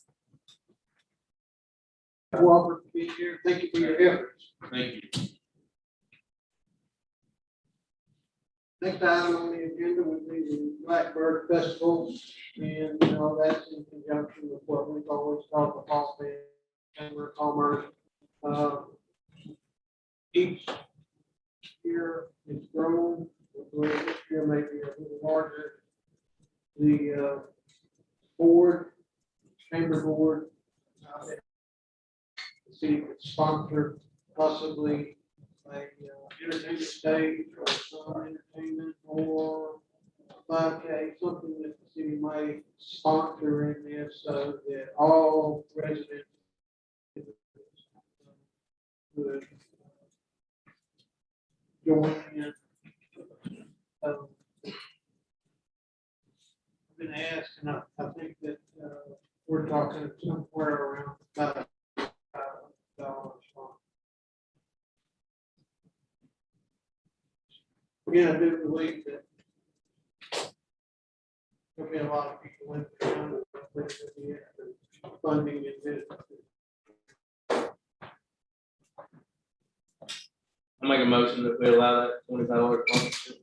Speaker 2: Walker, for being here. Thank you for your efforts.
Speaker 13: Thank you.
Speaker 2: Next item on the agenda would be the Blackbird Festival, and that's in conjunction with what we've always called the Fall Fair, Chamber of Commerce. Each year it's grown, this year may be a little larger. The board, chamber board, the city could sponsor possibly a entertainment stage or some entertainment or 5K, something that the city may sponsor in this so that all residents could join in. I've been asked, and I think that, we're talking somewhere around $5,000. Again, I do believe that there'll be a lot of people in town with the funding and this.
Speaker 8: I make a motion that we allow that $25 sponsorship,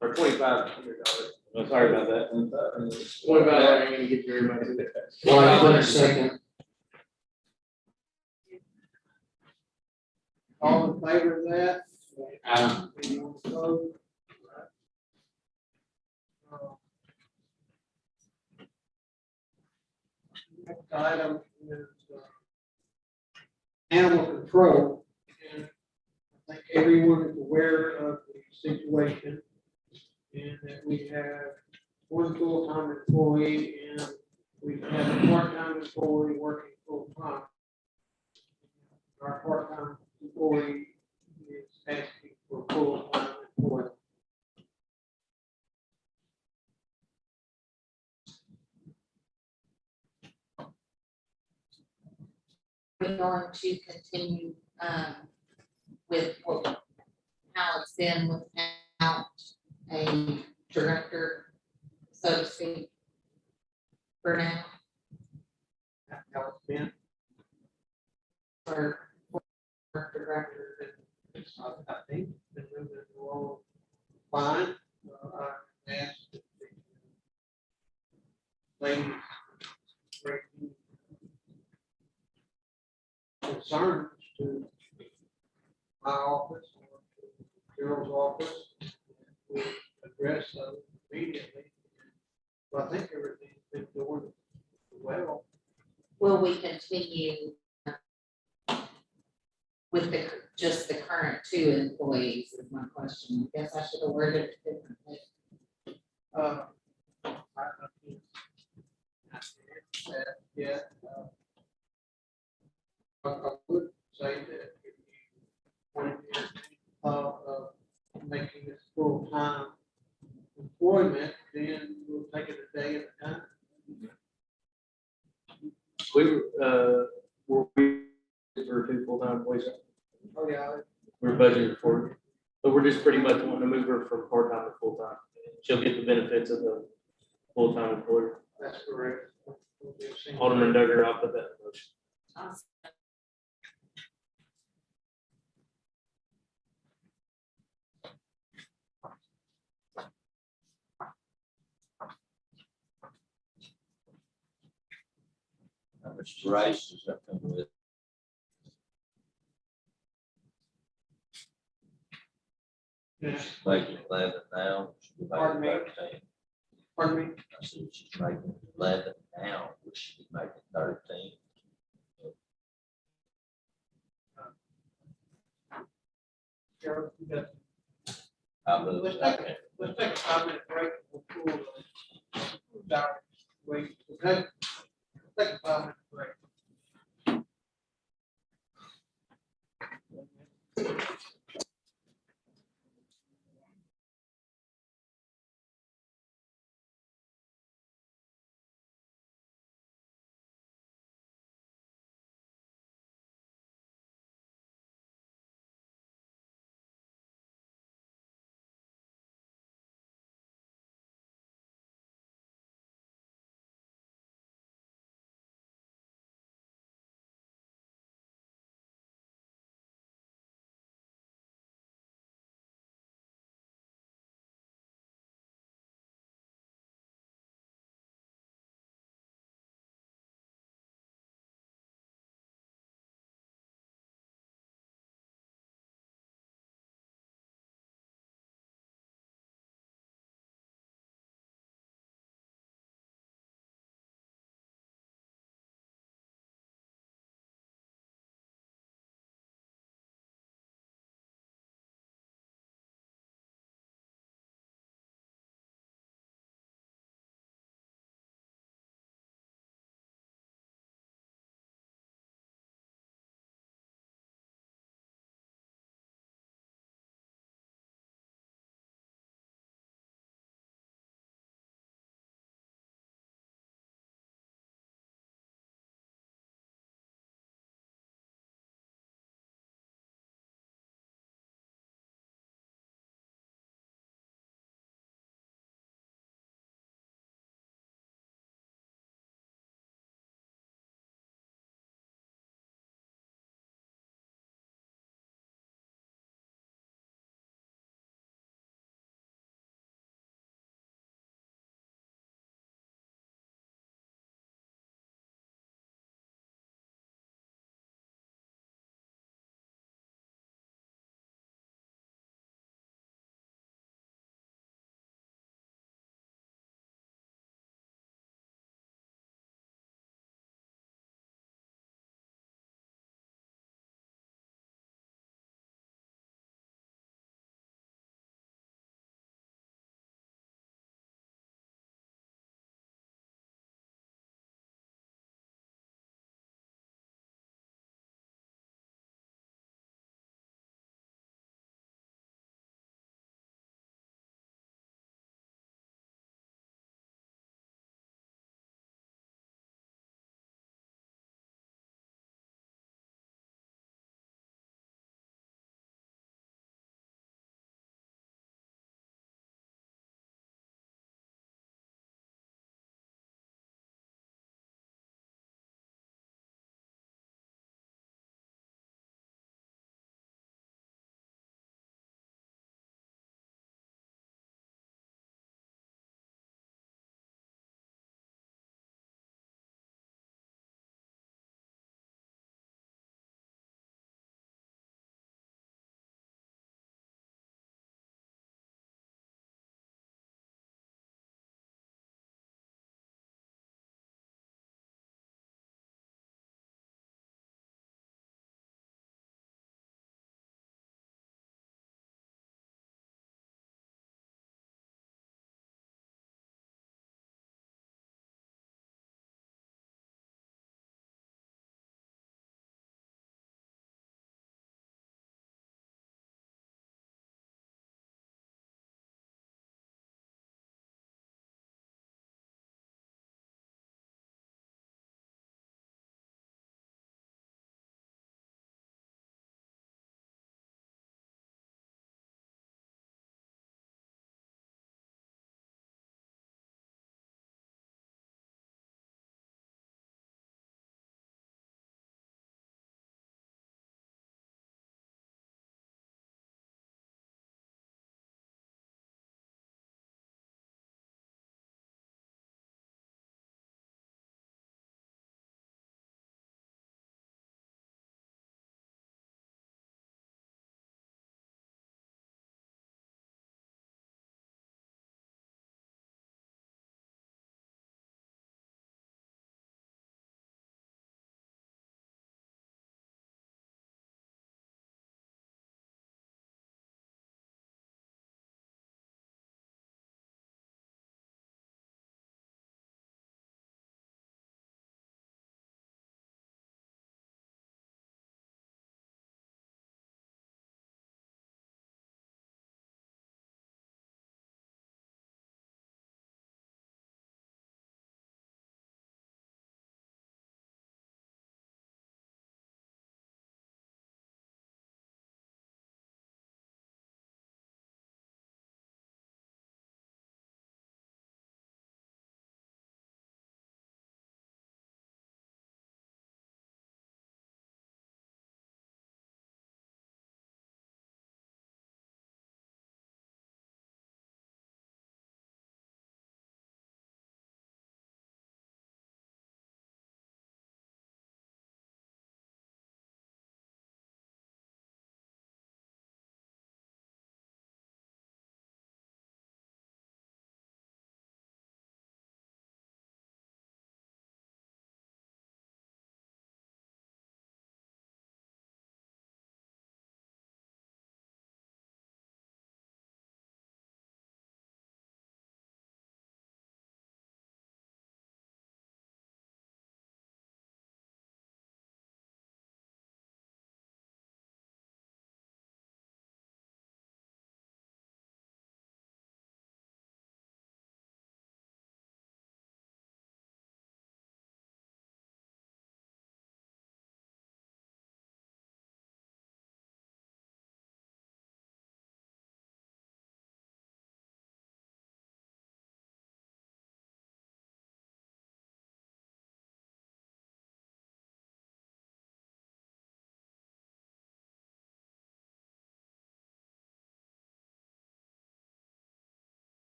Speaker 8: or $2,500. I'm sorry about that. $25 ain't gonna get you very much.
Speaker 9: Well, I put a second.
Speaker 2: All in favor of that? Anyone opposed? Next item is animal control. And I think everyone is aware of the situation. And that we have one full-time employee and we have a part-time employee working full-time. Our part-time employee is asking for full-time employee.
Speaker 7: We're going to continue, with how it's been without a director, so to speak, for now.
Speaker 2: That's how it's been.
Speaker 7: For director.
Speaker 2: I think been moving along fine. I asked if the ladies bring concerns to my office or to Gerald's office. We address those immediately. But I think everything's been doing well.
Speaker 7: Will we continue with just the current 2 employees is my question. I guess I should have worded it differently.
Speaker 2: I can't answer that yet. I would say that if you want to of making this full-time employment, then we'll take it a day at a time.
Speaker 8: We were for 2 full-time employees.
Speaker 2: Oh, yeah.
Speaker 8: We're budgeted for it. But we're just pretty much wanting to move her from part-time to full-time. She'll get the benefits of the full-time employer.
Speaker 2: That's correct.
Speaker 8: Alderman Duggar, I'll put that in motion.
Speaker 10: How much rice does that come with?
Speaker 2: Yeah.
Speaker 10: She's making 11 now. She'll be
Speaker 2: Pardon me?
Speaker 10: making 13.
Speaker 2: Pardon me?
Speaker 10: I said she's making 11 now, which should be making 13.
Speaker 2: Gerald, you got-
Speaker 10: I move
Speaker 2: Let's
Speaker 10: that.
Speaker 2: take a 5-minute break before wait, okay? Take a 5-minute break.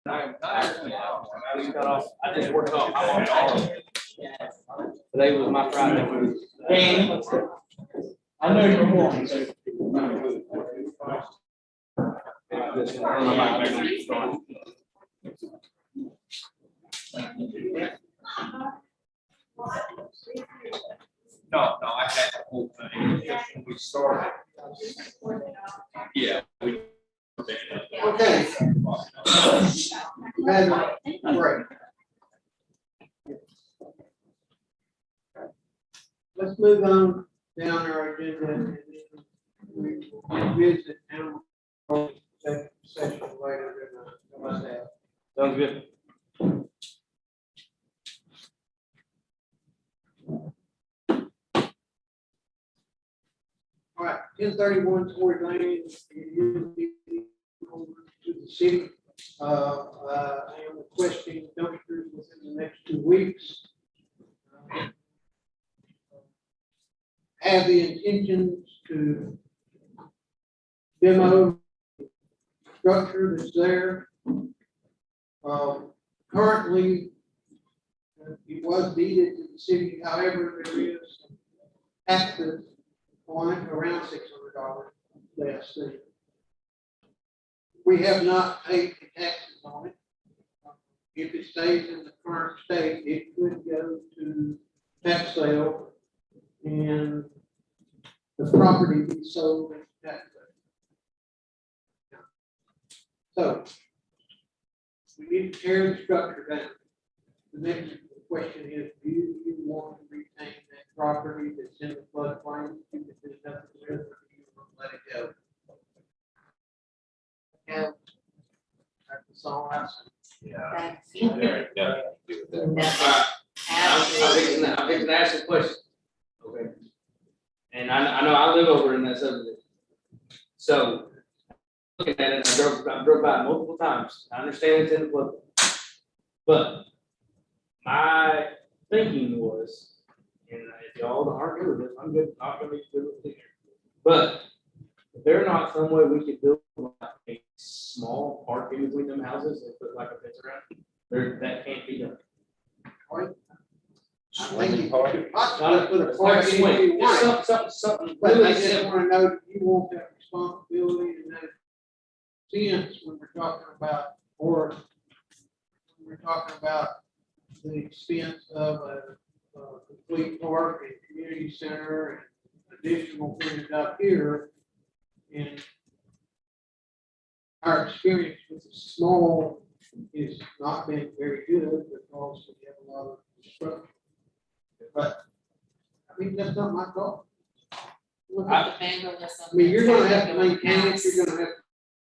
Speaker 8: I just got off, I just worked off, I'm on all. Today was my Friday.
Speaker 14: Dan, I know you're warm.
Speaker 3: No, I had the whole thing, when we started. Yeah.
Speaker 2: Okay. Great. Let's move on down our agenda and then we visit animal session later in the.
Speaker 8: Sounds good.
Speaker 2: All right, 1031 Tory Lane, to the city. I am requesting dumpsters within the next 2 weeks. Have the intentions to demo the structure that's there. Currently, it was deeded to the city, however, there is taxes on it around $600 less than. We have not paid the taxes on it. If it stays in the current state, it could go to tax sale and the property be sold as tax sale. So we need to tear the structure down. The next question is, do you want to retain that property that's in the floodplain? If there's nothing with it, or do you want to let it go? Yeah. That's all I say.
Speaker 8: I'm fixing to ask a question. Okay. And I know I live over in that subdivision. So, looking at it, I drove by it multiple times. I understand it's in the flood. But my thinking was, and if y'all aren't good with this, I'm good, not gonna be good with it. But if there's not some way we could build like a small park in between them houses and put like a fence around, there, that can't be done.
Speaker 2: I think you could possibly
Speaker 8: Not
Speaker 2: put a
Speaker 8: Like
Speaker 2: park
Speaker 8: a
Speaker 2: in
Speaker 8: swing,
Speaker 2: if you
Speaker 8: just
Speaker 2: want.
Speaker 8: something
Speaker 2: But I
Speaker 8: really
Speaker 2: just
Speaker 8: simple.
Speaker 2: want to know, you want that responsibility and that sense when we're talking about, or when we're talking about the expense of a complete park and community center and additional things up here. And our experience with the small has not been very good because we have a lot of construction. But I mean, that's not my fault. Look at
Speaker 7: Vandalism.
Speaker 2: I mean, you're gonna have to
Speaker 7: Doing
Speaker 2: maintain it,
Speaker 7: house.
Speaker 2: you're gonna have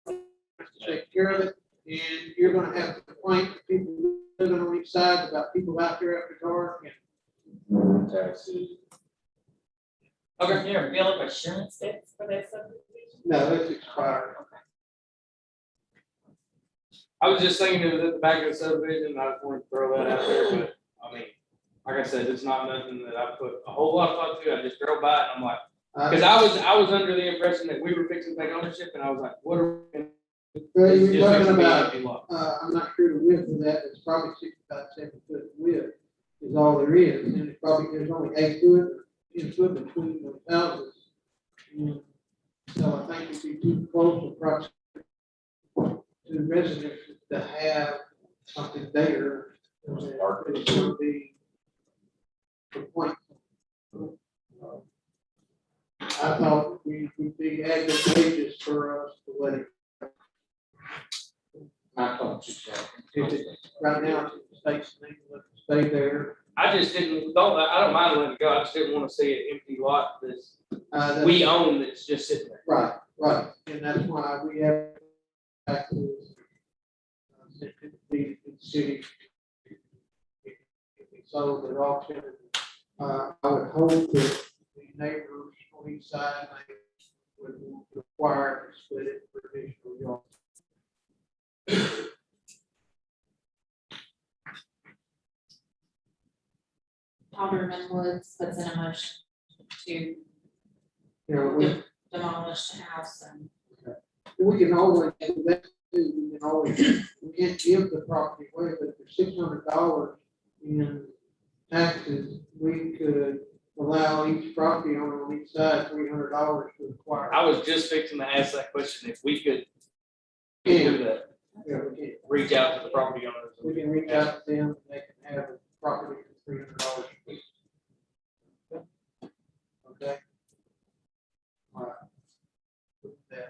Speaker 2: to take care of it, and you're gonna have to complain to people living on each side about people out there after dark and.
Speaker 10: Taxes.
Speaker 14: Okay, is there a bill of assurance that's for that subdivision?
Speaker 2: No, it's expired.
Speaker 8: I was just thinking it was at the back of the subdivision. I just wanted to throw that out there, but I mean, like I said, it's not nothing that I put a whole lot of thought to. I just drove by it and I'm like, because I was under the impression that we were fixing to take ownership and I was like, what are we gonna do?
Speaker 2: Well,
Speaker 8: It's
Speaker 2: you're
Speaker 8: just
Speaker 2: talking
Speaker 8: gonna be
Speaker 2: about,
Speaker 8: empty lot.
Speaker 2: I'm not sure the width of that, it's probably 65, 7 foot width is all there is, and it's probably, there's only 8 foot, 10 foot between those houses. And so I think it'd be too close to proximity to residents to have something there. It's gonna be the point. I thought we would be advantageous for us to let it.
Speaker 9: I thought you said.
Speaker 2: If it, right now, if the state's legal, let it stay there.
Speaker 8: I just I don't mind letting it go. I just didn't want to see an empty lot
Speaker 2: That's-
Speaker 8: we own that's just sitting there.
Speaker 2: Right, and that's why we have taxes. Sent to the city. If it's sold at auction, I would hope that the neighbors on each side would require to split it for additional yards.
Speaker 7: Alderman Woods puts in a motion to
Speaker 2: You know, we
Speaker 7: demolish the house and
Speaker 2: can always do that too, we can always, we can't give the property away, but for $600 in taxes, we could allow each property owner on each side $300 to acquire.
Speaker 8: I was just fixing to ask that question, if we could do that,
Speaker 2: Yeah, we can.
Speaker 8: reach out to the property owners.
Speaker 2: We can reach out to them, they can have a property for $300 each. Okay? All right. Put that.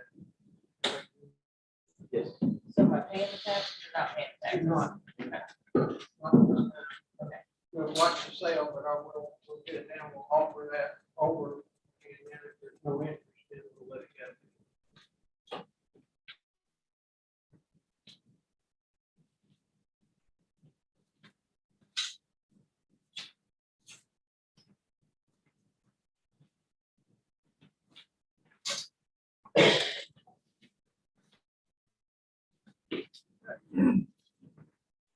Speaker 8: Yes.
Speaker 5: So am I paying the tax or not paying the tax?
Speaker 2: We'll watch the sale, but we'll get it down, we'll offer that over, and then if there's no interest, then we'll let it go.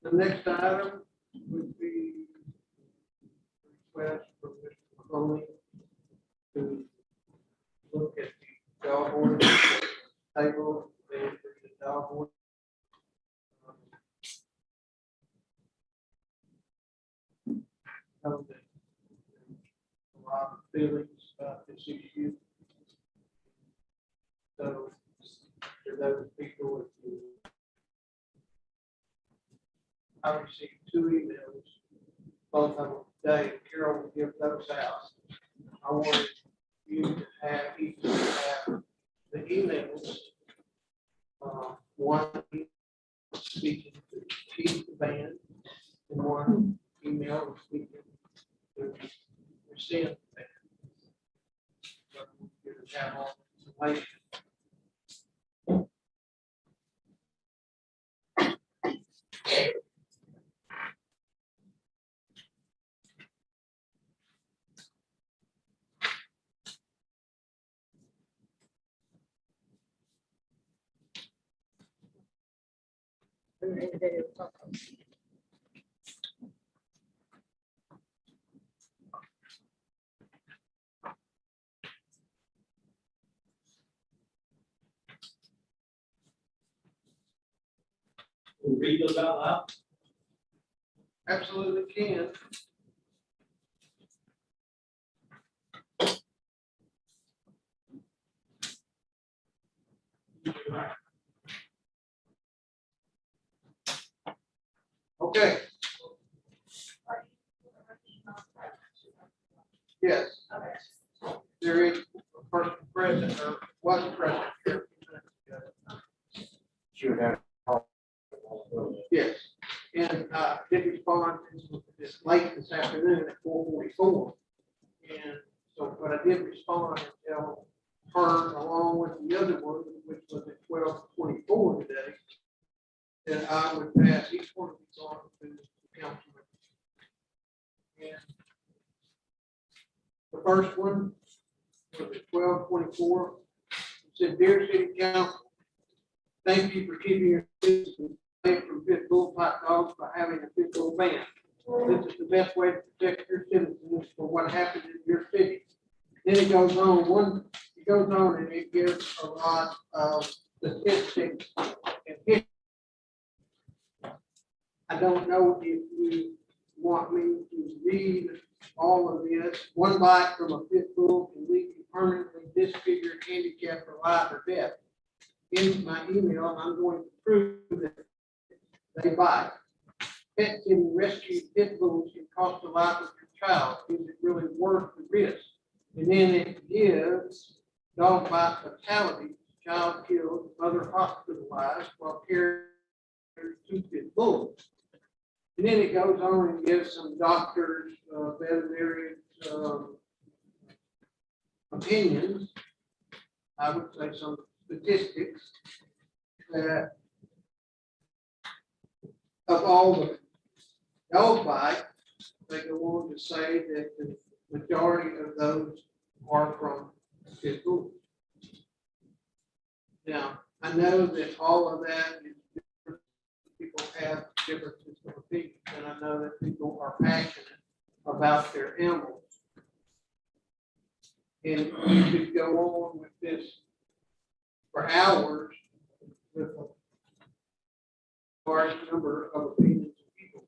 Speaker 2: The next item would be request from Mr. Mahoney to look at the dog ordinance table, the dog ordinance. Know that there's a lot of feelings about this issue. So, for those people, if you I received 2 emails, both of them today. Carol will give those out. I wanted you to have, each have the emails. One speaking to Keith the band, and one email speaking to Rescind the band. But you can have all the information.
Speaker 1: We'll read those out loud.
Speaker 2: Absolutely can. Okay. Yes. There is a person present or was present here.
Speaker 9: Should have.
Speaker 2: Yes, and did respond this late this afternoon at 4:44. And so, but I did respond and tell her along with the other one, which was at 12:24 today, that I would pass each one of these on to the council. And the first one was at 12:24. It said, "Dear City Council, thank you for keeping your citizens safe from pit bull type dogs by having a pit bull ban. This is the best way to protect your citizens for what happened in your city." Then it goes on, and it gives a lot of statistics and history. I don't know if you want me to read all of this. One bite from a pit bull can leave you permanently disfigured, handicapped, or life or death. In my email, I'm going to prove that they bite. Pet sitting rescued pit bulls can cost the life of your child. Is it really worth the risk? And then it gives dog bite fatalities, child killed, mother hospitalized while caring for 2 pit bulls. And then it goes on and gives some doctors, veterinarians, opinions. I would say some statistics that of all the dog bites, they go on to say that the majority of those are from pit bulls. Now, I know that all of that is different. People have differences of opinion, and I know that people are passionate about their animals. And you could go on with this for hours with large number of opinions of people.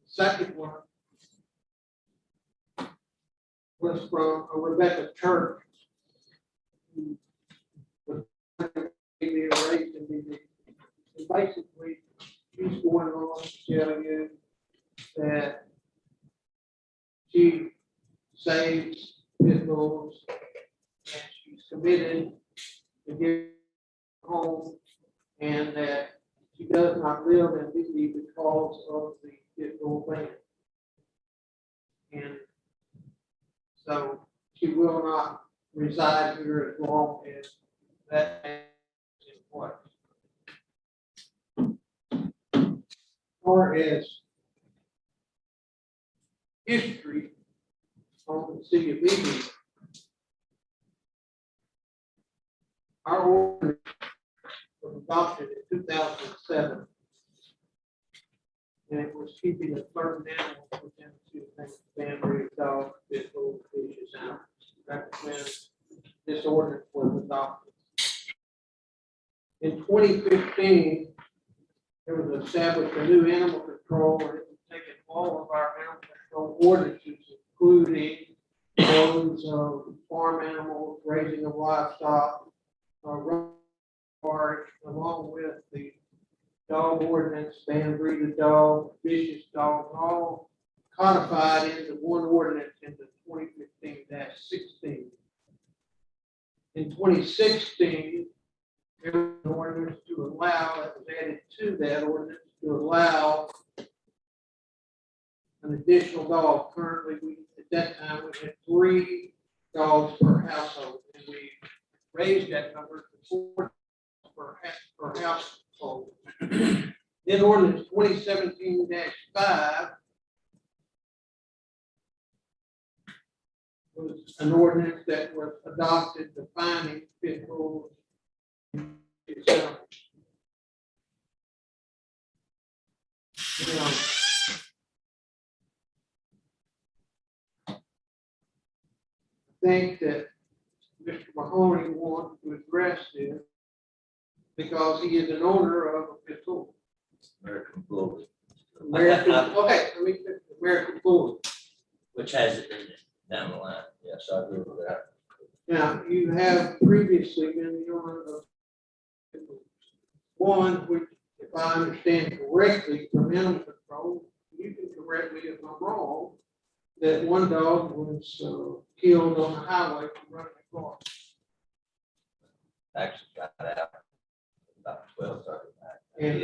Speaker 2: Second one was from a Rebecca Church, who was raised in Beebe. And basically, she's going on to tell you that she saves pit bulls and she's committed to get home, and that she does not live in Beebe because of the pit bull ban. And so she will not reside here as long as that is in place. Or as history on the city of Beebe, our ordinance was adopted in 2007. And it was keeping a certain animal within the family of dogs, pit bulls, fishes, and that's when this ordinance was adopted. In 2015, there was established a new animal control, and it was taking all of our animal control ordinances, including those of farm animals, raising of livestock, along with the dog ordinance, ban breeded dog, vicious dog, all codified into one ordinance into 2015-16. In 2016, there was an ordinance to allow, that was added to that ordinance to allow an additional dog. Currently, at that time, we had 3 dogs per household, and we raised that number to 4 per household. Then ordinance 2017-5 was an ordinance that was adopted defining pit bulls. I think that Mr. Mahoney wants to address this because he is an owner of a pit bull.
Speaker 10: American Bully.
Speaker 2: American, okay, let me finish. American Bull.
Speaker 10: Which has it in it down the line. Yes, I agree with that.
Speaker 2: Now, you have previously been the owner of one, which, if I understand correctly from animal control, you can correct me if I'm wrong, that one dog was killed on the highway for running a car.
Speaker 10: Actually got out about 12:30.
Speaker 2: And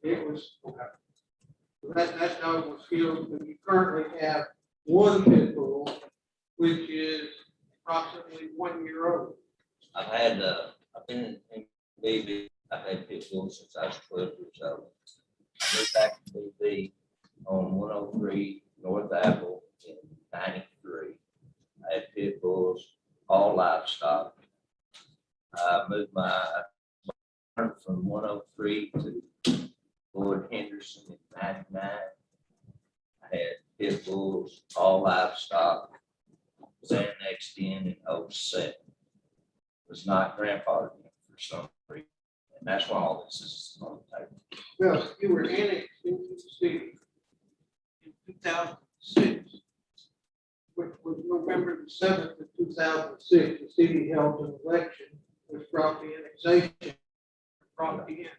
Speaker 2: it was, that dog was killed, and you currently have one pit bull, which is approximately 1 year old.
Speaker 10: I've been in Beebe, I've had pit bulls since I was 12 years old. I moved back to Beebe on 103 North Apple in 93. I had pit bulls, all livestock. I moved my from 103 to Lord Henderson in 99. I had pit bulls, all livestock. Was annexed in 07. Was not grandfathered in for some reason. And that's why all this is on the table.
Speaker 2: Well, you were annexed into the city in 2006, which was November the 7th of 2006. The city held an election, which brought the annexation, brought the in.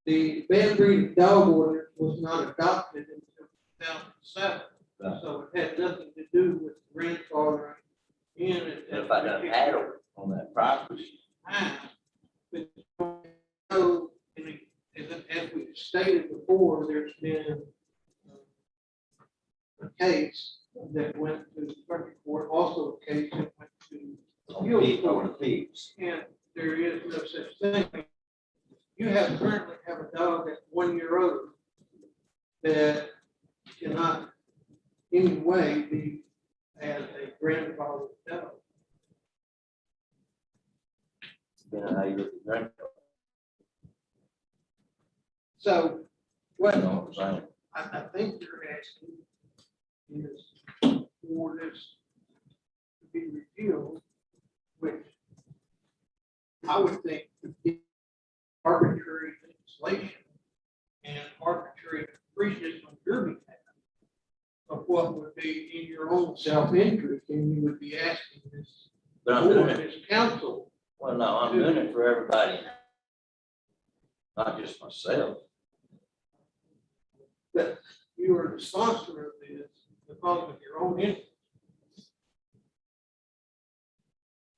Speaker 2: The ban breed dog ordinance was not adopted until 2007, so it had nothing to do with grandfathering in it.
Speaker 10: And if I done had them on that property,
Speaker 2: But so, as we stated before, there's been a case that went to the circuit court, also a case that went to appeals
Speaker 10: over the
Speaker 2: court,
Speaker 10: pigs.
Speaker 2: and there is no such thing. You currently have a dog that's 1 year old that cannot in any way be as a grandfather dog.
Speaker 10: Depending on how you look at grandfather.
Speaker 2: So,
Speaker 10: You
Speaker 2: what
Speaker 10: know what I'm saying?
Speaker 2: I think you're asking is for this to be repealed, which I would think would be arbitrary legislation and arbitrary capricious on your behalf of what would be in your own self-interest, and you would be asking this
Speaker 10: But I'm doing
Speaker 2: board,
Speaker 10: it,
Speaker 2: this council.
Speaker 10: well, no, I'm doing it for everybody, not just myself.
Speaker 2: That you are the sponsor of this because of your own interest.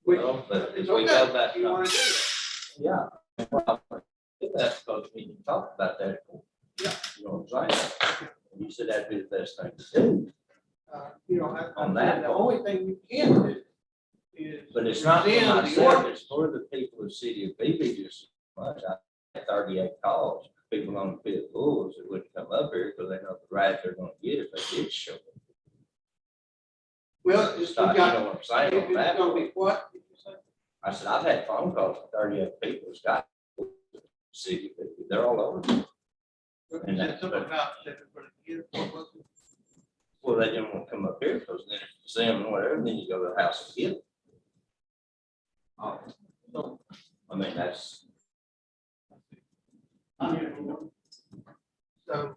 Speaker 2: Which,
Speaker 10: Well, but if
Speaker 2: it's
Speaker 10: we
Speaker 2: okay,
Speaker 10: go back,
Speaker 2: you want to do that.
Speaker 10: yeah. Well, that's because we can talk about that.
Speaker 2: Yeah.
Speaker 10: You know what I'm saying? You said that'd be the best thing to do,
Speaker 2: You know,
Speaker 10: On that
Speaker 2: the
Speaker 10: part.
Speaker 2: only thing you can do is.
Speaker 10: but it's not for
Speaker 2: rescind the
Speaker 10: myself,
Speaker 2: ordinance.
Speaker 10: it's for the people of the city of Beebe just as much. I had 38 calls, people on the pit bulls that wouldn't come up here because they know the right they're gonna get if they did show up.
Speaker 2: Well,
Speaker 10: It's
Speaker 2: it's
Speaker 10: not,
Speaker 2: got,
Speaker 10: you know what I'm saying on
Speaker 2: it's
Speaker 10: that.
Speaker 2: gonna be what? Did you say?
Speaker 10: I said, I've had phone calls from 38 people, it's got city, of Beebe. They're all over. And
Speaker 2: Said
Speaker 10: that's-
Speaker 2: something about that they're gonna get, what was it?
Speaker 10: Well, they didn't want to come up here because then if it's them and whatever, then you go to the house and get them. So, I mean, that's,
Speaker 2: So,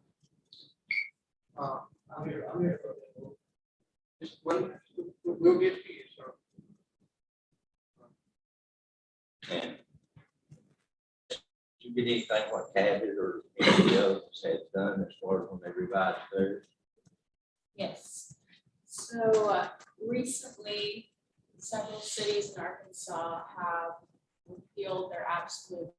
Speaker 2: I'm here for that. Just wait, we'll get to you, sir.
Speaker 10: and you get anything what Cabot or anybody else has done as far as when they revised theirs?
Speaker 5: Yes. So recently, several cities in Arkansas have repealed their absolute,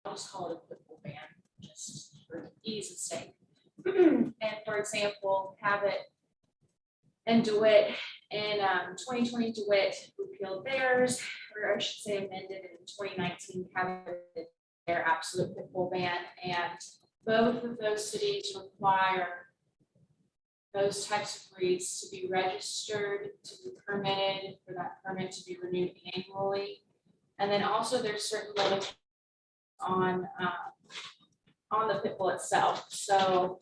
Speaker 5: I'll just call it a pit bull ban, just for ease of sake. And for example, Cabot and DeWitt, in 2020, DeWitt repealed theirs, or I should say amended it in 2019, Cabot did their absolute pit bull ban, and both of those cities require those types of breeds to be registered, to be permitted, for that permit to be renewed annually. And then also there's certain limitations on the pit bull itself. So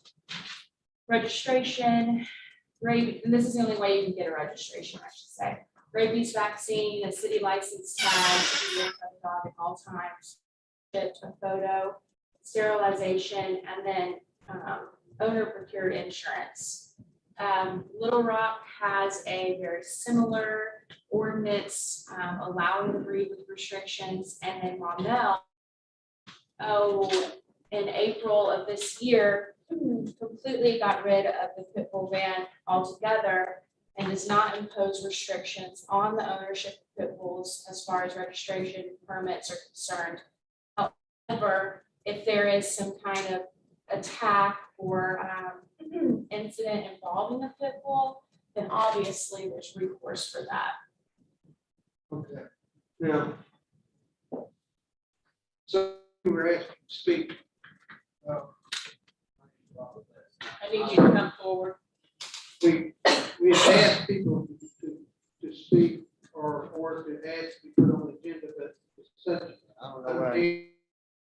Speaker 5: registration, rabies, and this is the only way you can get a registration, I should say. Rabies vaccine, a city license tag, to be with the dog at all times, a photo, sterilization, and then owner procured insurance. Little Rock has a very similar ordinance allowing the breed with restrictions, and then Maumelle, in April of this year, completely got rid of the pit bull ban altogether and does not impose restrictions on the ownership of pit bulls as far as registration permits are concerned. However, if there is some kind of attack or incident involving a pit bull, then obviously there's recourse for that.
Speaker 2: Okay. Now, so we were asked to speak.
Speaker 5: I need you to come forward.
Speaker 2: We had asked people to speak or to ask to put on the agenda, but it's such a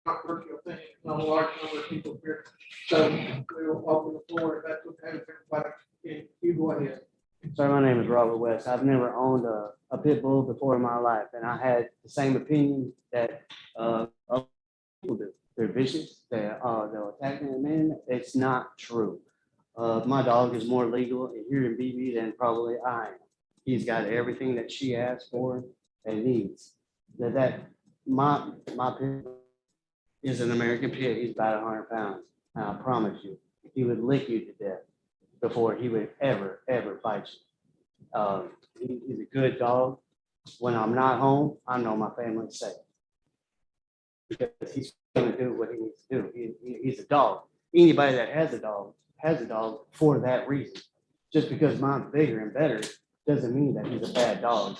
Speaker 2: controversial thing, not a large number of people here. So we'll open the floor if that's okay with everybody. And you go ahead.
Speaker 15: Sir, my name is Robert West. I've never owned a pit bull before in my life, and I had the same opinion that other people do. They're vicious. They'll attack me, man. It's not true. My dog is more legal here in Beebe than probably I am. He's got everything that she asks for and needs. My pit is an American pit. He's about 100 pounds. And I promise you, he would lick you to death before he would ever bite you. He's a good dog. When I'm not home, I know my family's safe because he's going to do what he needs to do. He's a dog. Anybody that has a dog for that reason. Just because mine's bigger and better doesn't mean that he's a bad dog.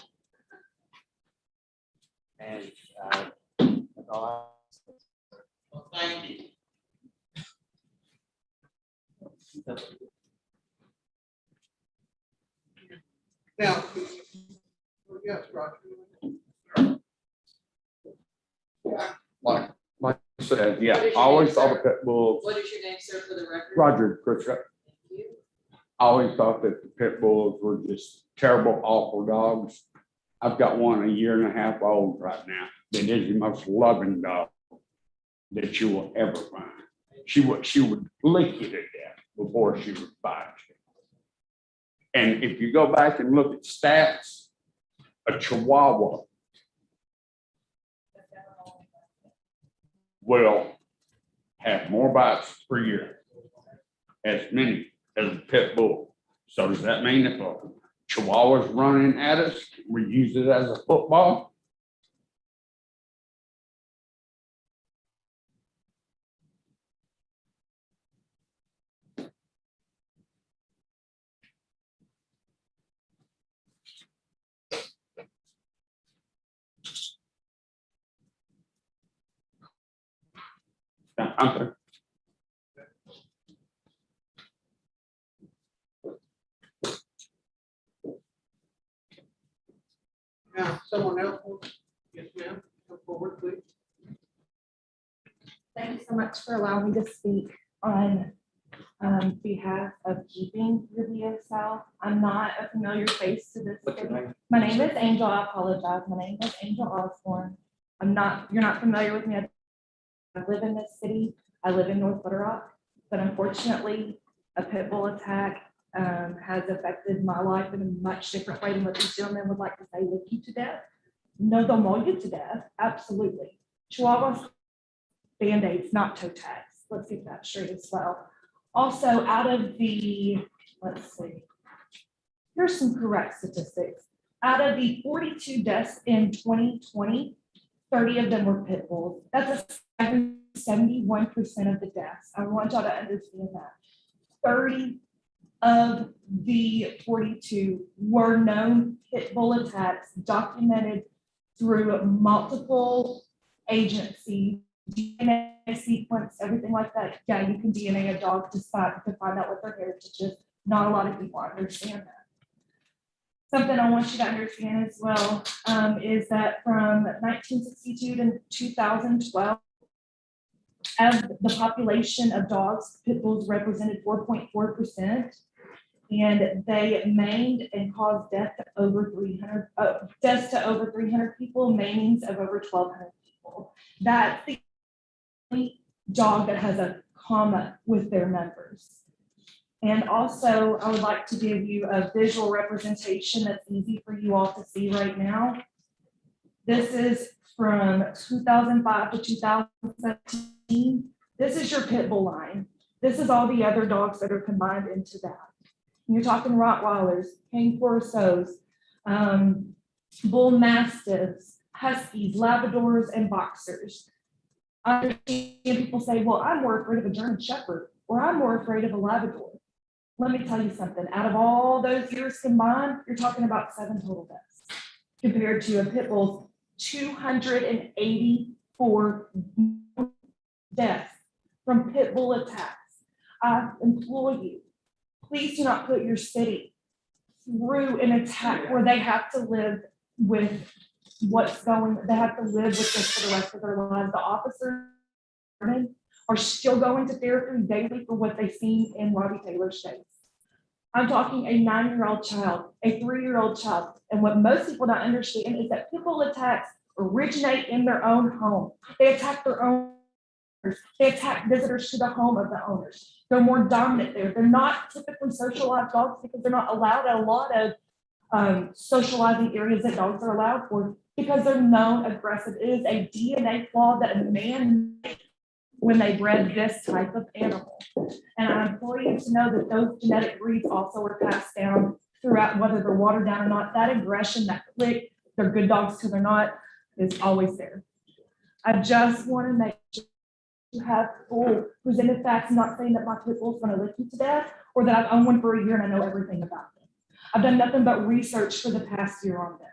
Speaker 15: And that's all
Speaker 2: Well, thank you. Now, yes, Roger.
Speaker 16: Like I said, yeah, I always thought the pit bulls,
Speaker 5: What is your name, sir, for the record?
Speaker 16: Roger Critchup,
Speaker 5: Thank you.
Speaker 16: I always thought that the pit bulls were just terrible, awful dogs. I've got one 1.5 years old right now. That is the most loving dog. that you will ever find. She would lick you to death before she would bite you. And if you go back and look at stats, a Chihuahua will have more bites per year, as many as a pit bull. So does that mean if a Chihuahua's running at us, we use it as a football? I'm sorry.
Speaker 2: Now, someone else wants, yes, ma'am, come forward, please.
Speaker 17: Thank you so much for allowing me to speak on behalf of Keeping Revere South. I'm not a familiar face to this city. My name is Angel. I apologize. My name is Angel Osborne. You're not familiar with me. I live in this city. I live in North Little Rock, but unfortunately, a pit bull attack has affected my life in a much different way than what these gentlemen would like to say, lick you to death. No, they'll maul you to death. Absolutely. Chihuahuas, Band-Aids, not toe tags. Let's get that straight as well. Also, out of the, let's see, here's some correct statistics. Out of the 42 deaths in 2020, 30 of them were pit bulls. That's a 71% of the deaths. I want y'all to understand that. 30 of the 42 were known pit bull attacks documented through multiple agencies, DNA sequence, everything like that. Yeah, you can DNA a dog to find out what their heritage is. Not a lot of people understand that. Something I want you to understand as well is that from 1962 to 2012, of the population of dogs, pit bulls represented 4.4%, and they maimed and caused death to over 300 deaths to over 300 people, maimings of over 1,200 people. That's the only dog that has a comma with their numbers. And also, I would like to give you a visual representation that's easy for you all to see right now. This is from 2005 to 2017. This is your pit bull line. This is all the other dogs that are combined into that. And you're talking Rottweilers, Cane Corsos, Bull Mastiffs, Huskies, Labradors, and Boxers. I understand people say, well, I'm more afraid of a German Shepherd, or I'm more afraid of a Labrador. Let me tell you something. Out of all those years combined, you're talking about 7 total deaths compared to a pit bull's 284 deaths from pit bull attacks. I implore you, please do not put your city through an attack where they have to live with they have to live with this for the rest of their lives. The officers are still going to therapy daily for what they've seen in Robbie Taylor's case. I'm talking a 9-year-old child, a 3-year-old child. And what most people don't understand is that pit bull attacks originate in their own home. They attack their own owners. They attack visitors to the home of the owners. They're more dominant there. They're not typically socialized dogs because they're not allowed at a lot of socializing areas that dogs are allowed for because they're known aggressive. It is a DNA flaw that a man made when they bred this type of animal. And I implore you to know that those genetic breeds also are passed down throughout, whether they're watered down or not. That aggression, that click, they're good dogs till they're not, is always there. I just want to make sure you have full presented facts, not saying that my pit bull is going to lick you to death or that I've owned one for a year and I know everything about them. I've done nothing but research for the past year on this.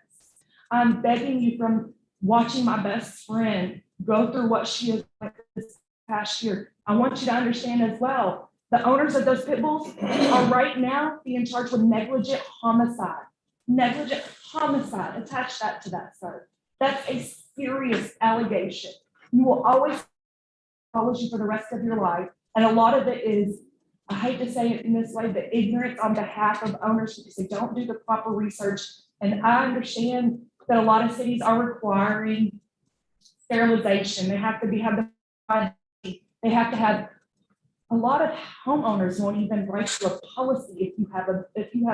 Speaker 17: I'm begging you from watching my best friend go through what she has like this past year. I want you to understand as well, the owners of those pit bulls are right now being charged with negligent homicide. Negligent homicide, attach that to that, sir. That's a serious allegation. You will always follow you for the rest of your life. And a lot of it is, I hate to say it in this way, but ignorance on behalf of owners because they don't do the proper research. And I understand that a lot of cities are requiring sterilization. They have to have the They have to have, a lot of homeowners won't even write you a policy if you have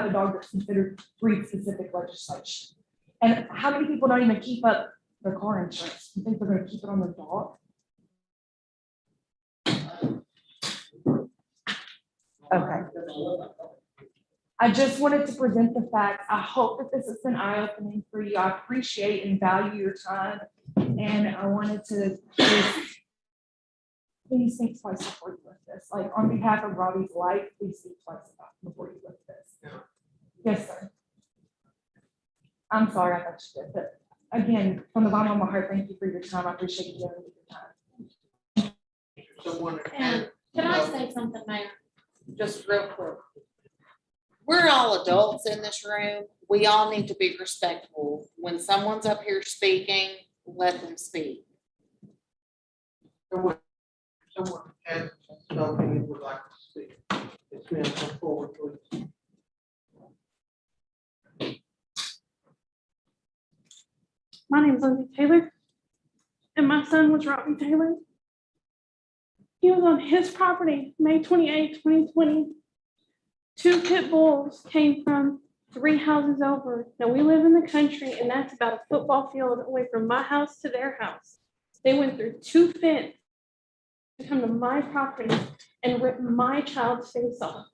Speaker 17: a dog that's considered breed specific legislation. And how many people don't even keep up their car insurance? You think they're gonna keep it on their dog? Okay. I just wanted to present the facts. I hope that this has been eye-opening for you. I appreciate and value your time. And I wanted to just please think twice before you lift this. Like on behalf of Robbie's life, please think twice about before you lift this. Yes, sir. I'm sorry I got you, but again, from the bottom of my heart, thank you for your time. I appreciate you giving me your time.
Speaker 2: Someone.
Speaker 7: And can I say something, Mayor? Just real quick. We're all adults in this room. We all need to be respectful. When someone's up here speaking, let them speak.
Speaker 2: Someone has something they would like to speak. It's been come forward, please.
Speaker 18: My name is Lindsay Taylor, and my son was Robbie Taylor. He was on his property, May 28, 2020. 2 pit bulls came from 3 houses over. Now, we live in the country, and that's about a football field away from my house to their house. They went through 2 fences to come to my property and rip my child's face off.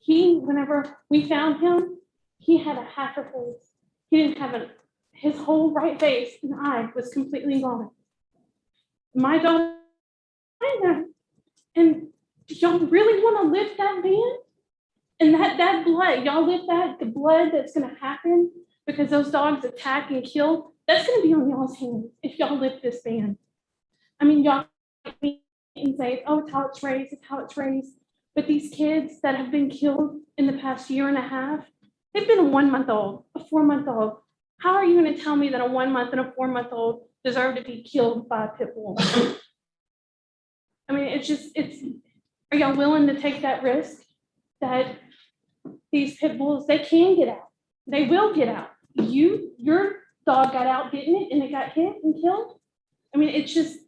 Speaker 18: Whenever we found him, he had a half a face. He didn't have his whole right face and eye was completely gone. My daughter, and y'all really want to lift that van? And that blood, y'all lift that, the blood that's going to happen because those dogs attack and kill, that's going to be on y'all's hands if y'all lift this ban. I mean, y'all and say, oh, it's how it's raised, it's how it's raised. But these kids that have been killed in the past year and a half, they've been a 1-month-old, a 4-month-old. How are you going to tell me that a 1-month and a 4-month-old deserve to be killed by a pit bull? I mean, are y'all willing to take that risk that these pit bulls, they can get out. They will get out. Your dog got out, didn't it? And it got hit and killed? I mean, it's just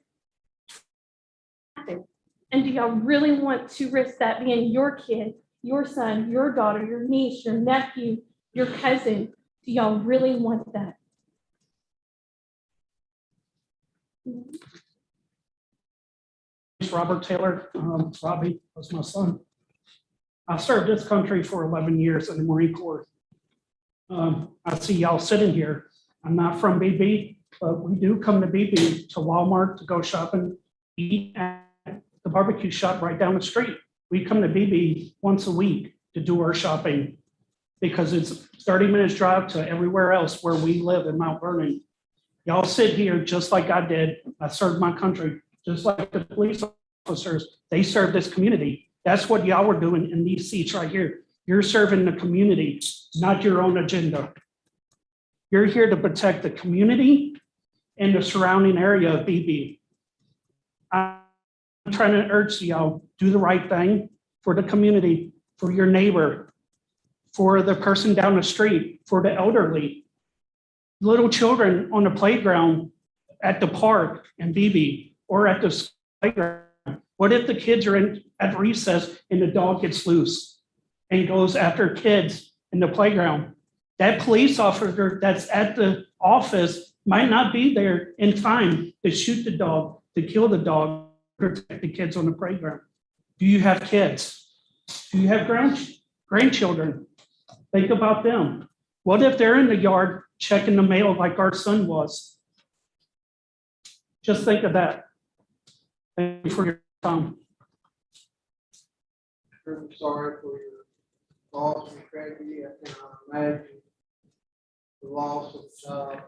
Speaker 18: happened. And do y'all really want to risk that being your kid, your son, your daughter, your niece, your nephew, your cousin? Do y'all really want that?
Speaker 11: It's Robert Taylor. Robbie was my son. I served this country for 11 years in the Marine Corps. I see y'all sitting here. I'm not from Beebe, but we do come to Beebe to Walmart to go shopping, eat at the barbecue shop right down the street. We come to Beebe once a week to do our shopping because it's 30 minutes drive to everywhere else where we live in Mount Vernon. Y'all sit here just like I did. I served my country, just like the police officers. They serve this community. That's what y'all were doing in these seats right here. You're serving the community, not your own agenda. You're here to protect the community and the surrounding area of Beebe. I'm trying to urge y'all, do the right thing for the community, for your neighbor, for the person down the street, for the elderly, little children on the playground at the park in Beebe or at the playground. What if the kids are at recess and the dog gets loose and goes after kids in the playground? That police officer that's at the office might not be there in time to shoot the dog, to kill the dog, protect the kids on the playground. Do you have kids? Do you have grandchildren? Think about them. What if they're in the yard checking the mail like our son was? Just think of that. Thank you for your time.
Speaker 2: I'm sorry for your loss and tragedy. I cannot imagine the loss of a child.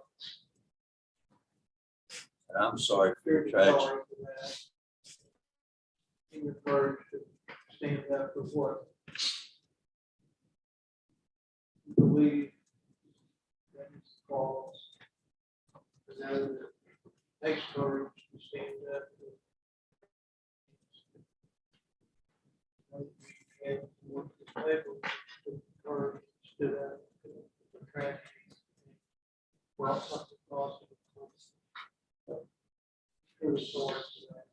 Speaker 10: And I'm sorry for your
Speaker 2: Very
Speaker 10: tragedy.
Speaker 2: sorry for that. Human bird should stand up for what you believe that is the cause. And know that it takes courage to stand up for and work the labor to courage stood up for tragedy. Well, something possible. Really sorry for that.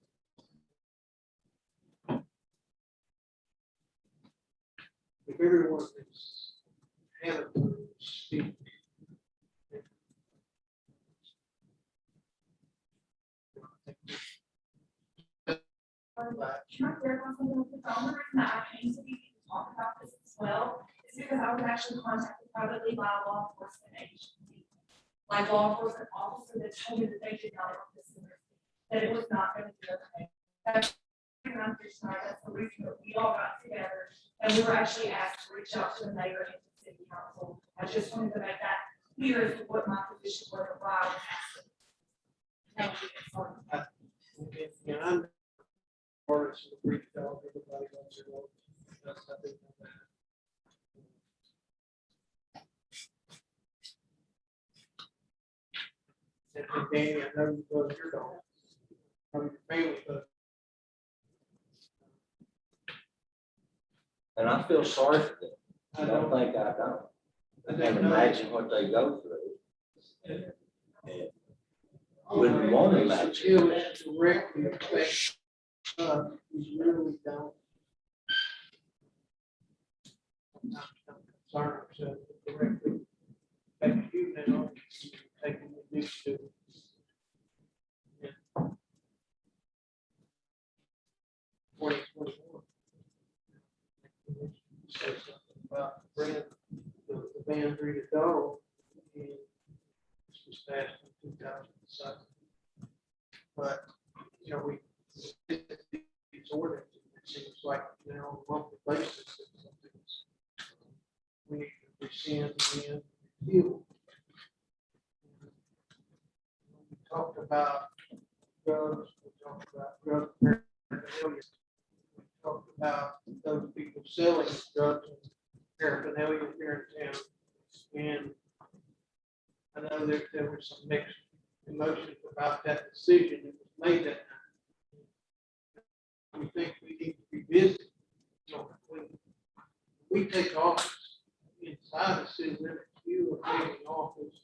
Speaker 2: if everyone is having to speak.
Speaker 17: Sure, there was something with the phone, and I came to be to talk about this as well, is because I was actually contacted privately by a law enforcement agency. My law enforcement officer that told me that they did not want this, that it was not going to be okay. That's the reason I'm here tonight. That's the reason that we all got together, and we were actually asked to reach out to the mayor and the city council. I just wanted to make that clear as to what my position was and why I was asking. Thank you. Sorry.
Speaker 2: And I'm part of the brief dog, everybody goes their own. That's nothing like that. And Danny, I know you love your dog. I know your family, but
Speaker 10: And I feel sorry for them. I don't think I don't. I can't imagine what they go through. And wouldn't want to imagine.
Speaker 2: Until it's directly affects we really don't. I'm not concerned, so directly affects you now, taking the initiative. Yeah. 2021. Say something about bringing the boundary to dog, and this was passed in 2007. But, you know, these ordinances, it seems like now on a monthly basis, that something's, we need to rescind and review. We talked about drugs, we talked about drug paraphernalia, we talked about those people selling drugs and paraphernalia here in town. And I know that there was some mixed emotions about that decision that was made that night. We think we need to revisit, you know, when we take office inside the city limits, you are taking office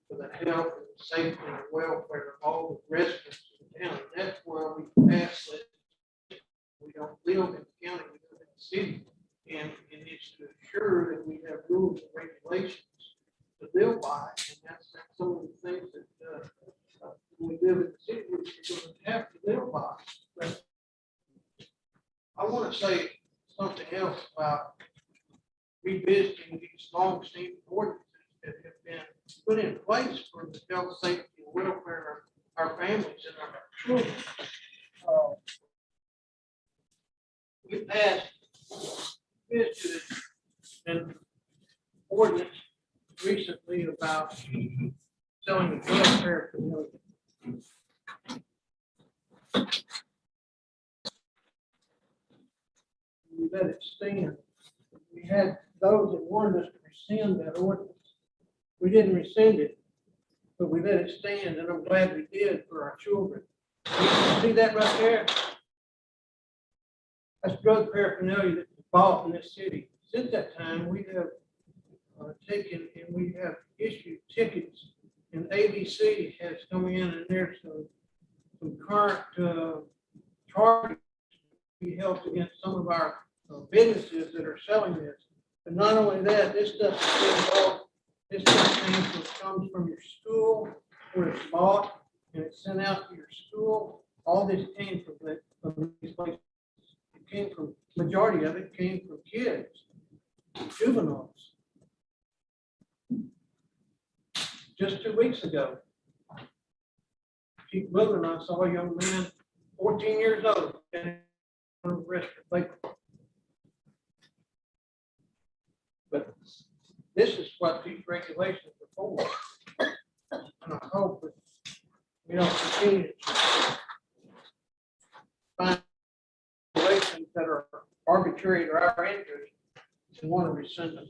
Speaker 2: for the health and the safety and the welfare of all the residents of the county. That's where we pass it. We don't live in the county, we live in the city. And it's to ensure that we have rules and regulations to live by. And that's some of the things that we live in the city, we're going to have to live by. But I want to say something else about revisiting these long-standing ordinances that have been put in place for the health, safety, and welfare of our families and our children. We passed visited an ordinance recently about selling the drug paraphernalia. We let it stand. We had those that wanted us to rescind that ordinance. We didn't rescind it, but we let it stand, and I'm glad we did for our children. You see that right there? That's drug paraphernalia that's bought in this city. Since that time, we have taken and we have issued tickets, and ABC has come in, and there's some current charges to be held against some of our businesses that are selling this. But not only that, this stuff comes from your school where it's bought and it's sent out to your school. All this came from these places. It came from, majority of it came from kids, juveniles. Just 2 weeks ago, keep moving, I saw a young man, 14 years old, and arrested. But this is what these regulations are for. And I hope that we don't continue to find regulations that are arbitrary to our interest and want to rescind them.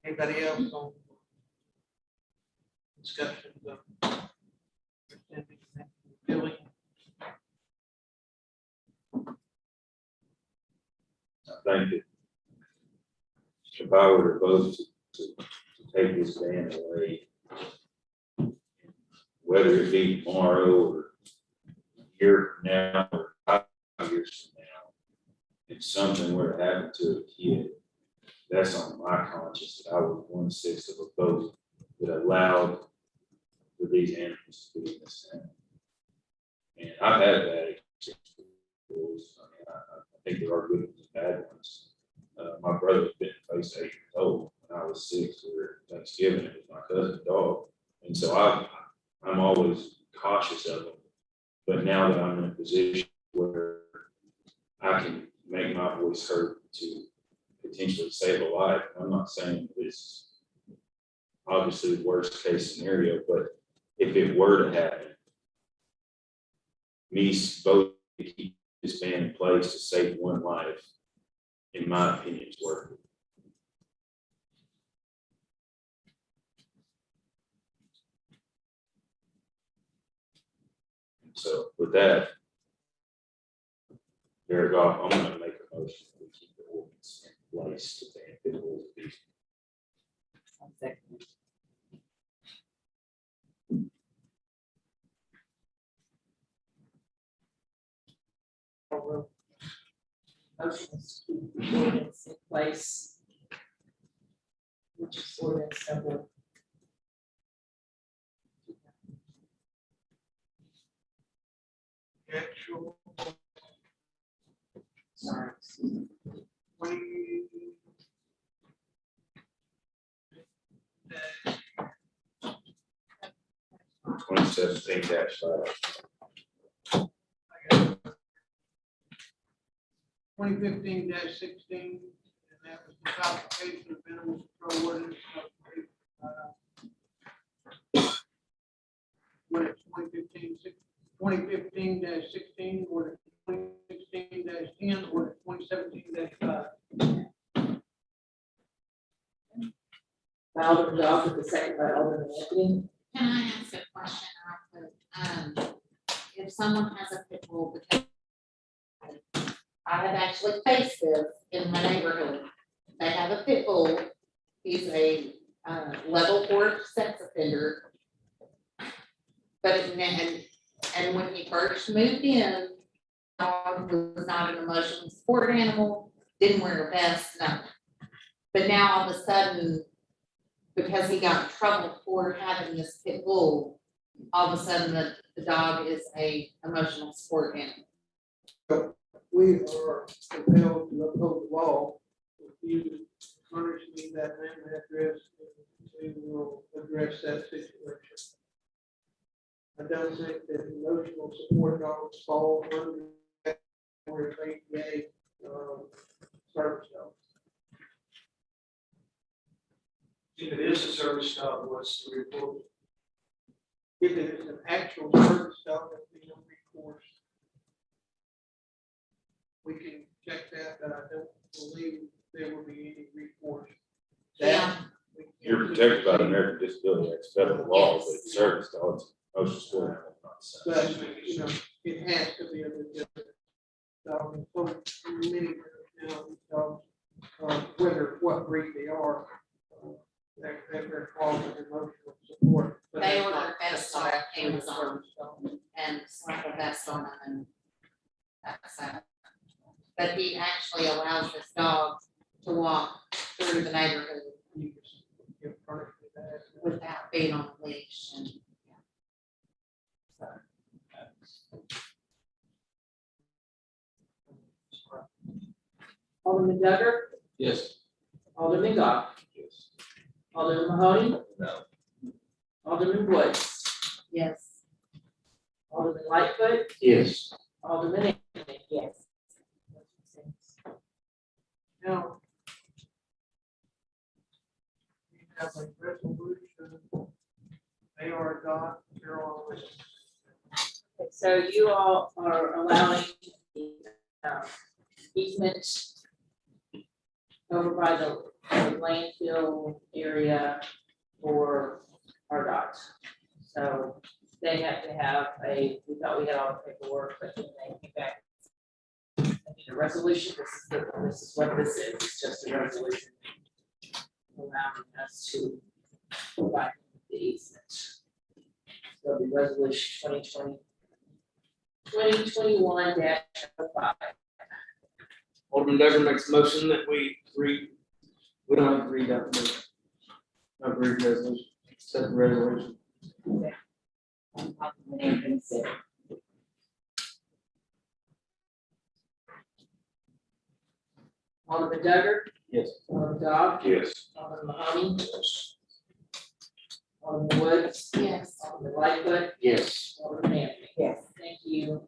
Speaker 2: Anybody else on discussions of billing?
Speaker 3: Thank you. if I were to vote to take this ban away, whether it be tomorrow or a year from now or 5 years from now, if something were to happen to a kid, that's on my conscience that I was 1/6 of a vote that allowed for these animals to be in this town. And I've had bad experiences with rules. I mean, I think there are good ones and bad ones. My brother bit face 8 years old when I was 6. We were at Thanksgiving. It was my cousin's dog, and so I'm always cautious of them. But now that I'm in a position where I can make my voice heard to potentially save a life, I'm not saying this obviously the worst case scenario, but if it were to happen, me voting to keep this ban in place to save one life, in my opinion, is worth it. So with that, Derek, I'm going to make a motion that we keep the ordinance in place to ban pit bulls.
Speaker 5: Motion is to keep the ordinance in place. Which is ordinance number.
Speaker 2: Actual
Speaker 5: Sorry.
Speaker 3: 2017-5.
Speaker 2: 2015-16, and that was the application of animal control ordinance. What it's 2015-16, or 2016-10, or 2017-5.
Speaker 5: Alderman Dodd with the second by Alderman Anthony.
Speaker 7: Can I ask a question? If someone has a pit bull, because I have actually faced this in my neighborhood. They have a pit bull. He's a level 4 sex offender. But and when he first moved in, dog was not an emotional support animal, didn't wear a vest, nothing. But now all of a sudden, because he got in trouble for having this pit bull, all of a sudden the dog is a emotional support animal.
Speaker 2: We are compelled to uphold the law. If you furnish me that name and address, we will address that situation. I don't think that emotional support dogs fall under that or APA service dogs.
Speaker 11: If it is a service dog, what's the report?
Speaker 2: If it is an actual service dog, that we don't recourse. We can check that, but I don't believe there will be any recourse.
Speaker 7: Yeah.
Speaker 3: You're protected by the American Disability Act, federal law, but service dogs, most support animals, not sex.
Speaker 2: But, you know, it has to be a legitimate dog. And so many, now, these dogs, whether what breed they are, they're quality emotional support. But
Speaker 7: They
Speaker 2: that's
Speaker 7: order
Speaker 2: not-
Speaker 7: vests
Speaker 2: that's
Speaker 7: off
Speaker 2: not actually a
Speaker 7: Amazon.
Speaker 2: service dog.
Speaker 7: And slap a vest on him, and that's that. But he actually allows this dog to walk through the neighborhood
Speaker 2: You just give furniture to that.
Speaker 7: without being on a leash. And
Speaker 5: Alderman Duggar,
Speaker 13: Yes.
Speaker 5: Alderman Goff,
Speaker 3: Yes.
Speaker 5: Alderman Mahoney,
Speaker 10: No.
Speaker 5: Alderman Woods,
Speaker 7: yes,
Speaker 5: Alderman Lightfoot,
Speaker 9: Yes.
Speaker 5: Alderman Anthony, yes.
Speaker 2: Now, we have a resolution, AR. They're all listed.
Speaker 5: Okay, so you all are allowing the easement over by the landfill area for RDOT. So they have to have we thought we had all the paperwork, but then they came back. I need a resolution, this is what this is, it's just a resolution allowing us to provide the easement. So the resolution 2021 5.
Speaker 8: Alderman Decker makes a motion that we don't have to read that. Not read the resolution, set the resolution.
Speaker 5: Alderman Duggar,
Speaker 8: Yes.
Speaker 5: Alderman Dodd,
Speaker 12: Yes.
Speaker 5: Alderman Mahoney, Alderman Woods,
Speaker 7: Yes.
Speaker 5: Alderman Lightfoot,
Speaker 9: Yes.
Speaker 5: Alderman Anthony.
Speaker 14: Yes.
Speaker 5: Thank you.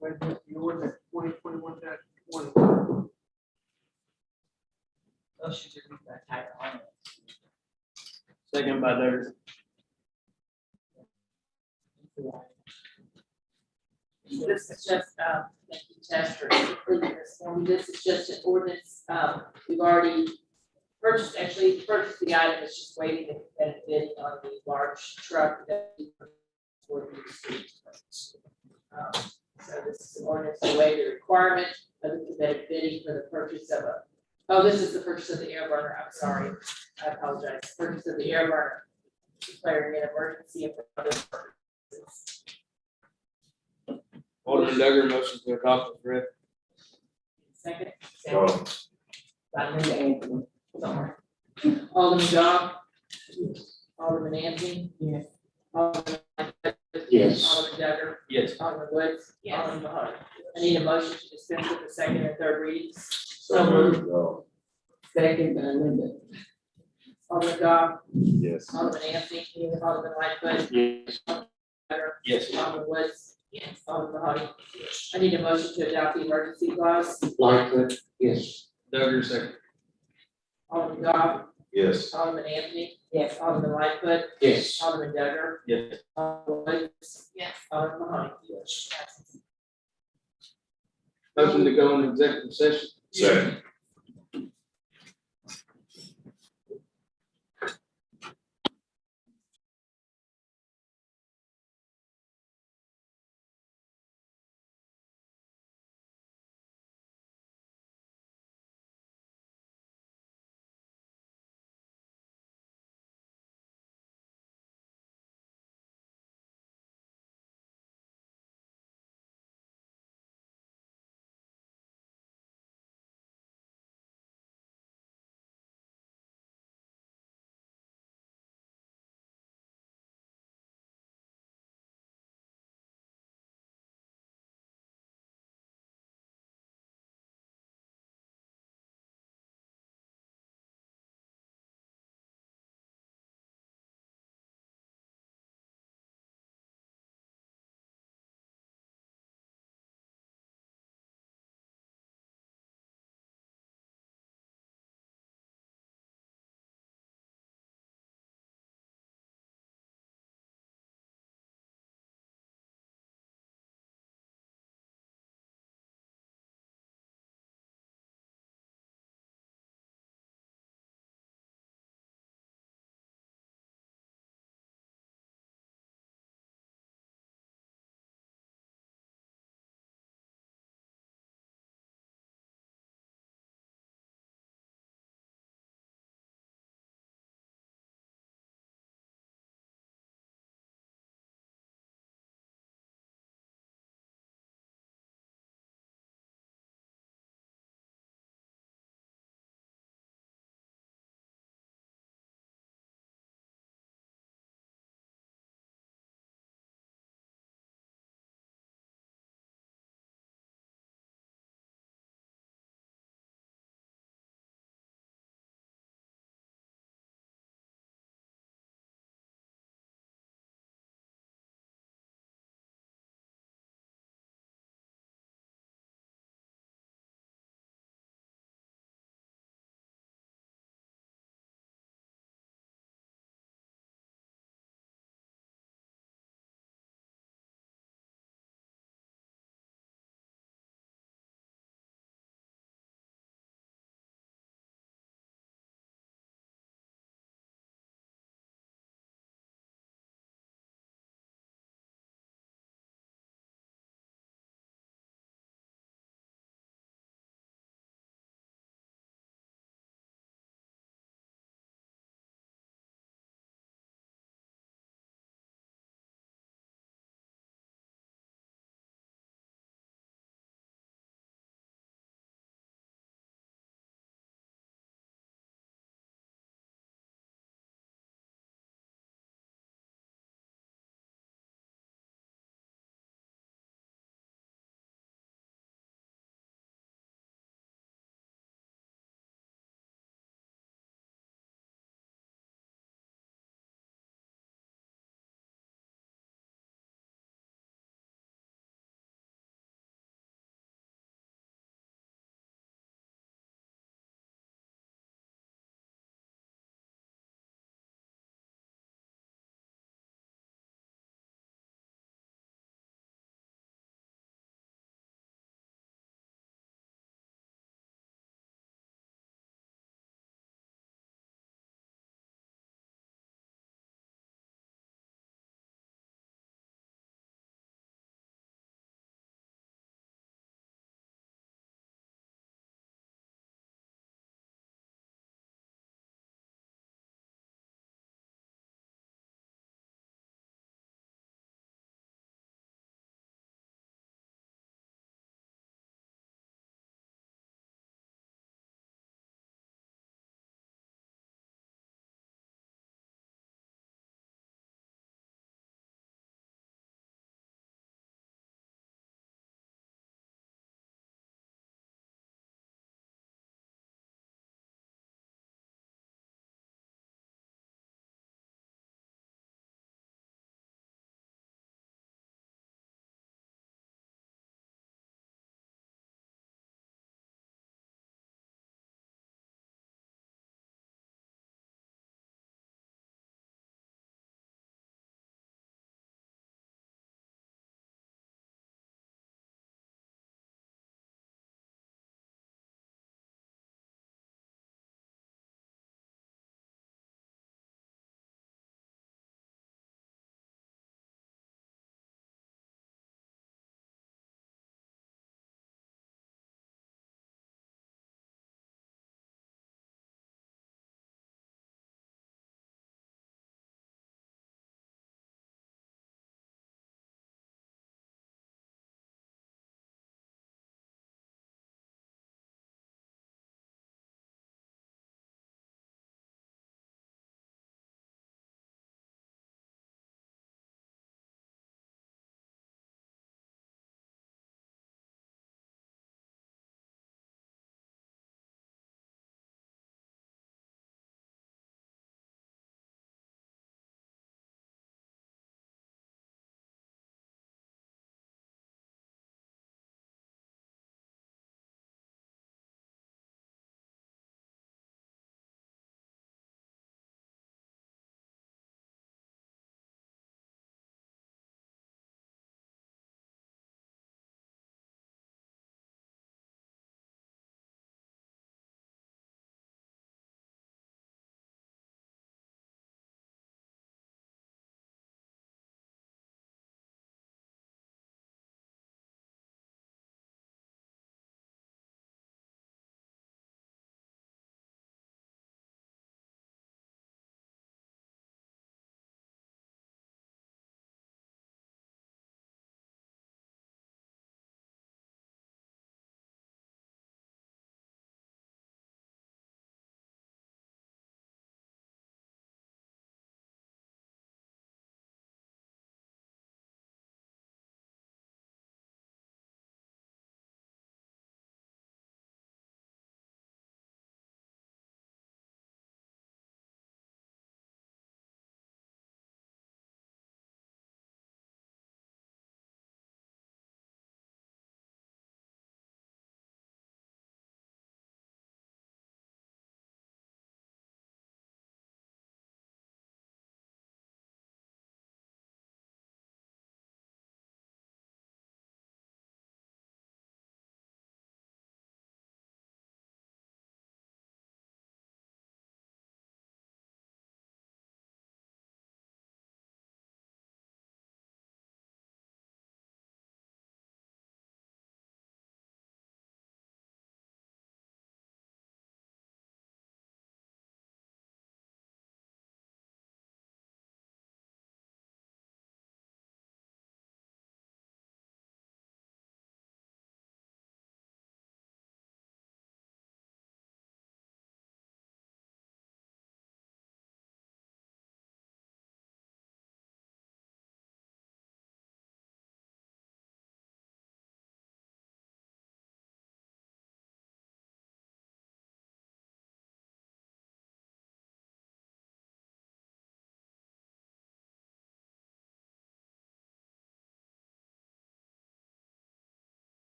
Speaker 2: The ordinance 2021-20.
Speaker 14: Motion to read by title only.
Speaker 8: Second by Decker.
Speaker 5: This is just, thank you, Tess, for completing this form. This is just an ordinance, we've already purchased the item, it's just waiting to get bidding on the large truck that we for the street. So this is an ordinance to waive the requirement of the competitive bidding for the purchase of this is the purchase of the air burner, I'm sorry, I apologize, purchase of the air burner, declaring an emergency and for other purposes.
Speaker 8: Alderman Duggar motion to adopt as read.
Speaker 5: Second.
Speaker 14: By Linda Anthony. Sorry.
Speaker 5: Alderman Dodd. Alderman Anthony.
Speaker 14: Yes.
Speaker 5: Alderman.
Speaker 9: Yes.
Speaker 5: Alderman Duggar.
Speaker 8: Yes.
Speaker 5: Alderman Woods.
Speaker 7: Yes.
Speaker 5: Alderman Mahoney. I need a motion to dispense with the second and third readings.
Speaker 14: So moved. Second by Linda.
Speaker 5: Alderman Dodd.
Speaker 12: Yes.
Speaker 5: Alderman Anthony. Alderman Lightfoot.
Speaker 9: Yes.
Speaker 5: Duggar.
Speaker 8: Yes.
Speaker 5: Alderman Woods.
Speaker 7: Yes.
Speaker 5: Alderman Mahoney. I need a motion to adopt the emergency clause.
Speaker 9: Lightfoot, yes.
Speaker 8: Duggar second.
Speaker 5: Alderman Dodd.
Speaker 12: Yes.
Speaker 5: Alderman Anthony.
Speaker 14: Yes.
Speaker 5: Alderman Lightfoot.
Speaker 9: Yes.
Speaker 5: Alderman Duggar.
Speaker 8: Yes.
Speaker 5: Alderman Woods.
Speaker 7: Yes.
Speaker 5: Alderman Mahoney.
Speaker 8: Yes. Motion to go into executive session.
Speaker 12: Second.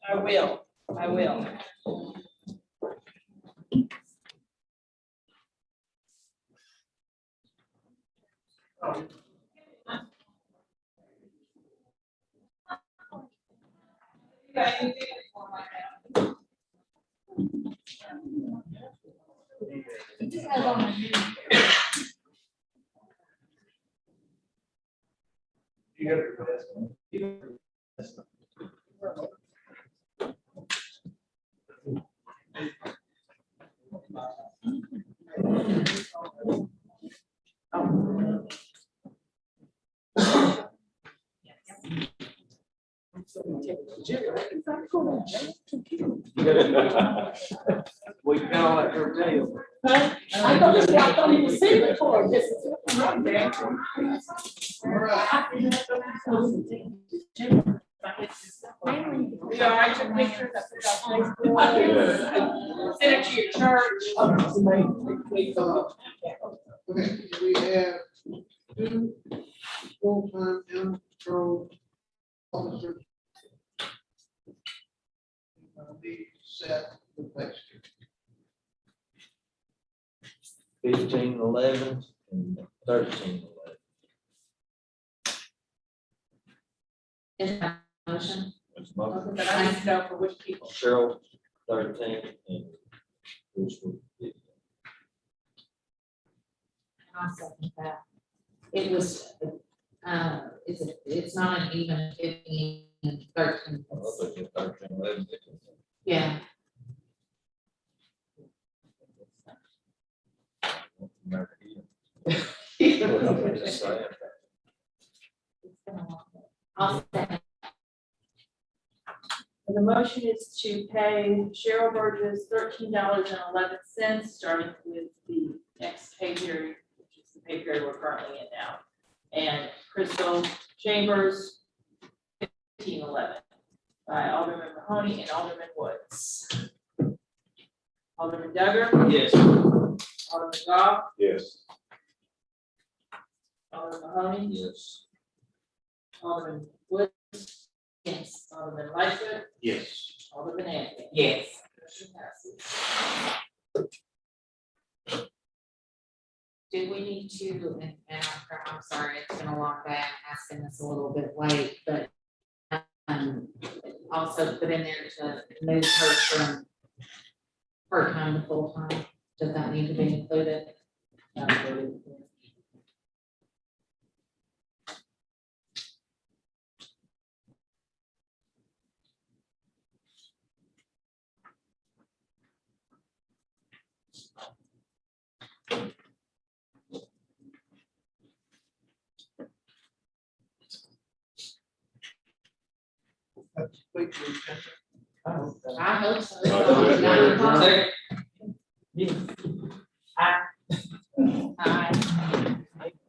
Speaker 5: I will.
Speaker 4: You got your best.
Speaker 8: Well, you got all that curtail.
Speaker 18: Huh? I thought this guy thought he was sitting before, this is right there.
Speaker 5: Yeah, I took pictures. Send it to your church.
Speaker 2: Okay, we have two full-time animal control officers. Be set the next year.
Speaker 10: 15, 11, and 13, 11.
Speaker 7: Is that a motion?
Speaker 10: That's my
Speaker 5: But I need to know for which people.
Speaker 10: Cheryl, 13, and Bruce will be.
Speaker 7: I'll second that. It was, it's not an even 15, 13.
Speaker 10: I thought you were 13, 11.
Speaker 7: Yeah.
Speaker 10: Just saying.
Speaker 7: I'll second.
Speaker 5: And the motion is to pay Cheryl Burgess $13.11, starting with the next pay period, which is the pay period we're currently in now. And Crystal Chambers, $15.11 by Alderman Mahoney and Alderman Woods. Alderman Duggar,
Speaker 8: Yes.
Speaker 5: Alderman Goff,
Speaker 12: Yes.
Speaker 5: Alderman Mahoney,
Speaker 10: Yes.
Speaker 5: Alderman Woods,
Speaker 7: Yes.
Speaker 5: Alderman Lightfoot,
Speaker 12: Yes.
Speaker 5: Alderman Anthony.
Speaker 14: Yes.
Speaker 5: Motion passes.
Speaker 7: Do we need to, and I'm sorry, it's been a long day, I'm asking this a little bit late, but also put in there to move her from part-time to full-time, does that need to be included? I hope so.
Speaker 8: Second.
Speaker 7: Aye.